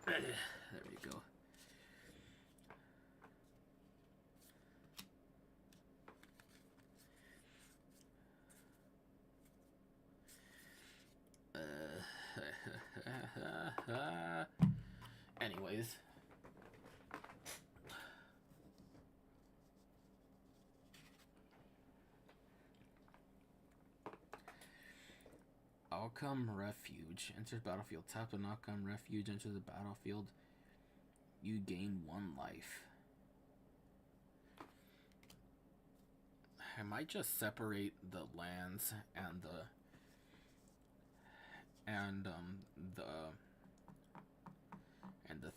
There we go. Anyways. Alchem Refuge enters battlefield. Tap an Alchem Refuge, enters the battlefield. You gain 1 life. I might just separate the lands and the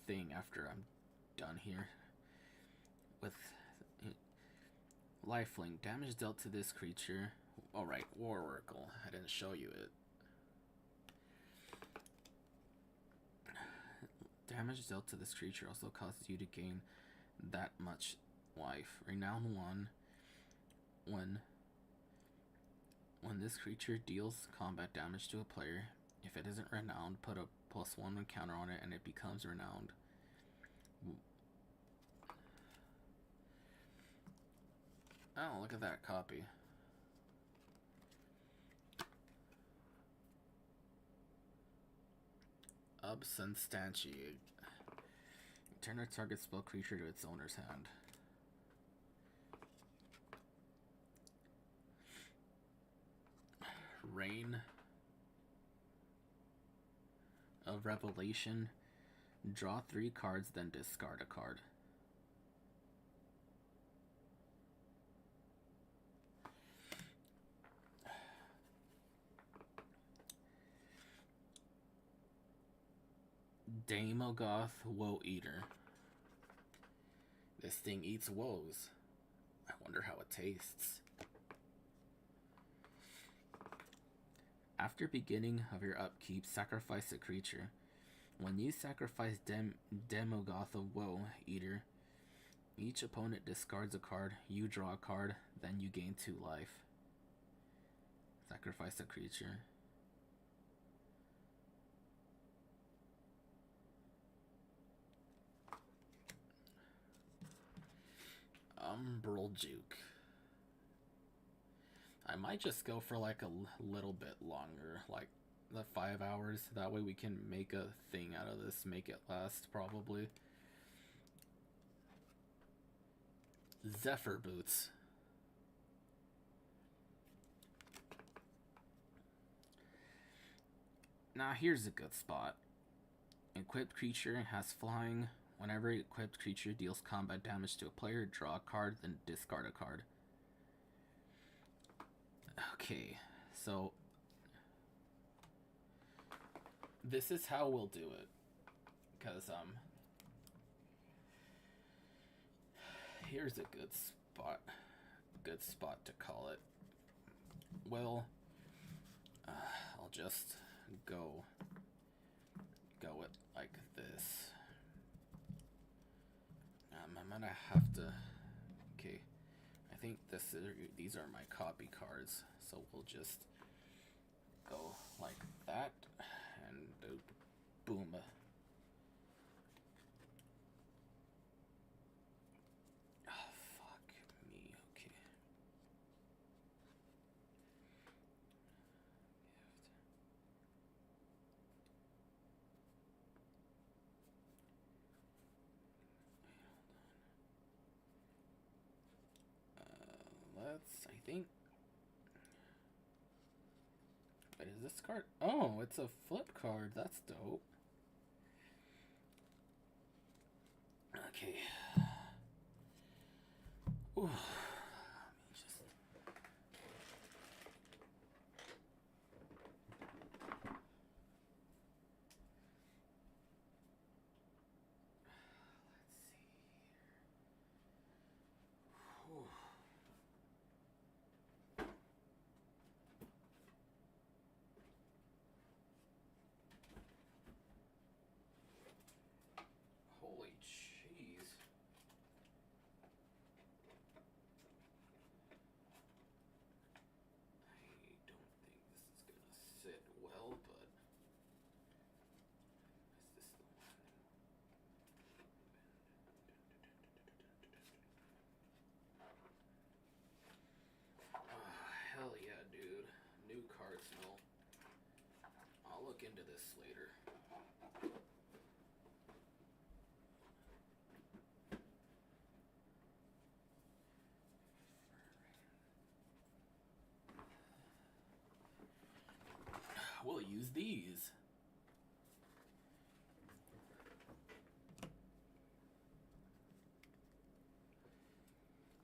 thing after I'm done here. With lifelink, damage dealt to this creature. Alright, War Oracle. I didn't show you it. Damage dealt to this creature also causes you to gain that much life. Renown 1. When this creature deals combat damage to a player, If it isn't renowned, put a +1 counter on it and it becomes renowned. Oh, look at that copy. Substantiate. Turn a target spell creature to its owner's hand. Rain of Revelation. Draw 3 cards, then discard a card. Daemogoth Woe Eater. This thing eats woes. I wonder how it tastes. After beginning of your upkeep, sacrifice a creature. When you sacrifice Daemogoth of Woe Eater, each opponent discards a card, you draw a card, then you gain 2 life. Sacrifice a creature. Umbral Juke. I might just go for like a little bit longer, like the 5 hours. That way we can make a thing out of this, make it last probably. Zephyr Boots. Now here's a good spot. Equipped creature has flying. Whenever equipped creature deals combat damage to a player, draw a card, then discard a card. Okay, so this is how we'll do it. Because, here's a good spot to call it. Well, I'll just go it like this. I'm gonna have to. Okay, I think these are my copy cards, so we'll just go like that and boom. Oh, fuck me. Okay. I think. But is this card? Oh, it's a flip card. That's dope. Okay. Ooh. Into this later. We'll use these.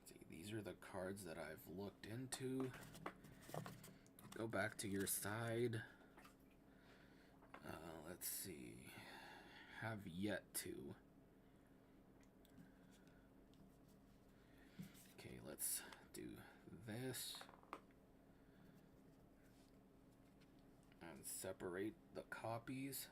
See, these are the cards that I've looked into. Go back to your side. Let's see. Have yet to. Okay, let's do this. And separate the copies.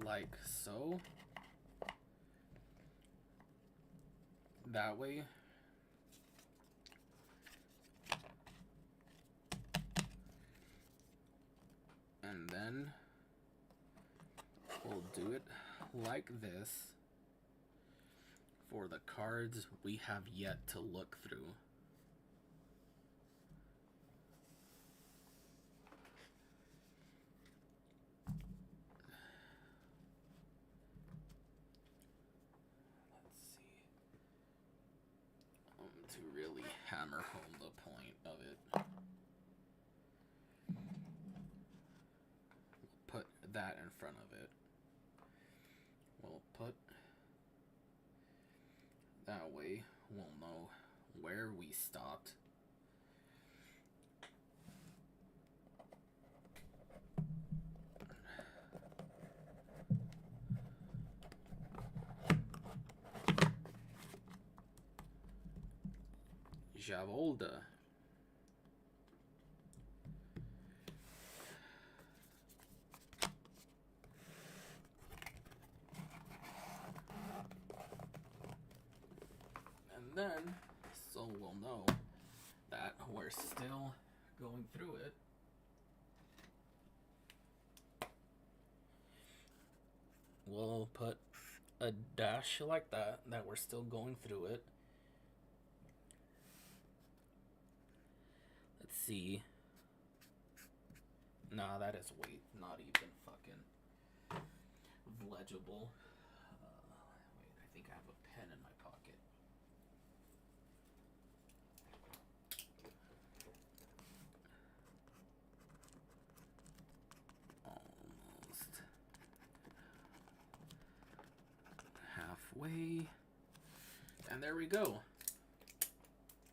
Like so. That way then we'll do it like this for the cards we have yet to look through. Let's see. To really hammer home the point of it, we'll put that in front of it. We'll put that way we'll know where we stopped. Javolda. And then, so we'll know that we're still going through it. We'll put a dash like that we're still going through it. Let's see. Nah, that is not even fucking legible. Wait, I think I have a pen in my pocket. Almost halfway. And there we go.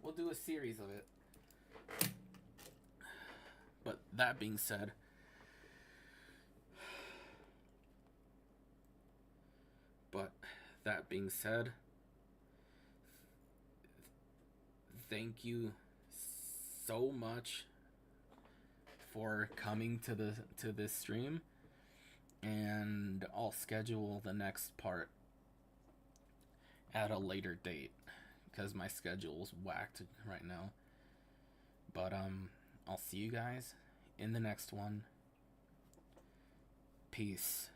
We'll do a series of it. But that being said, thank you so much for coming to this stream, and I'll schedule the next part at a later date because my schedule's whacked right now. But I'll see you guys in the next one. Peace.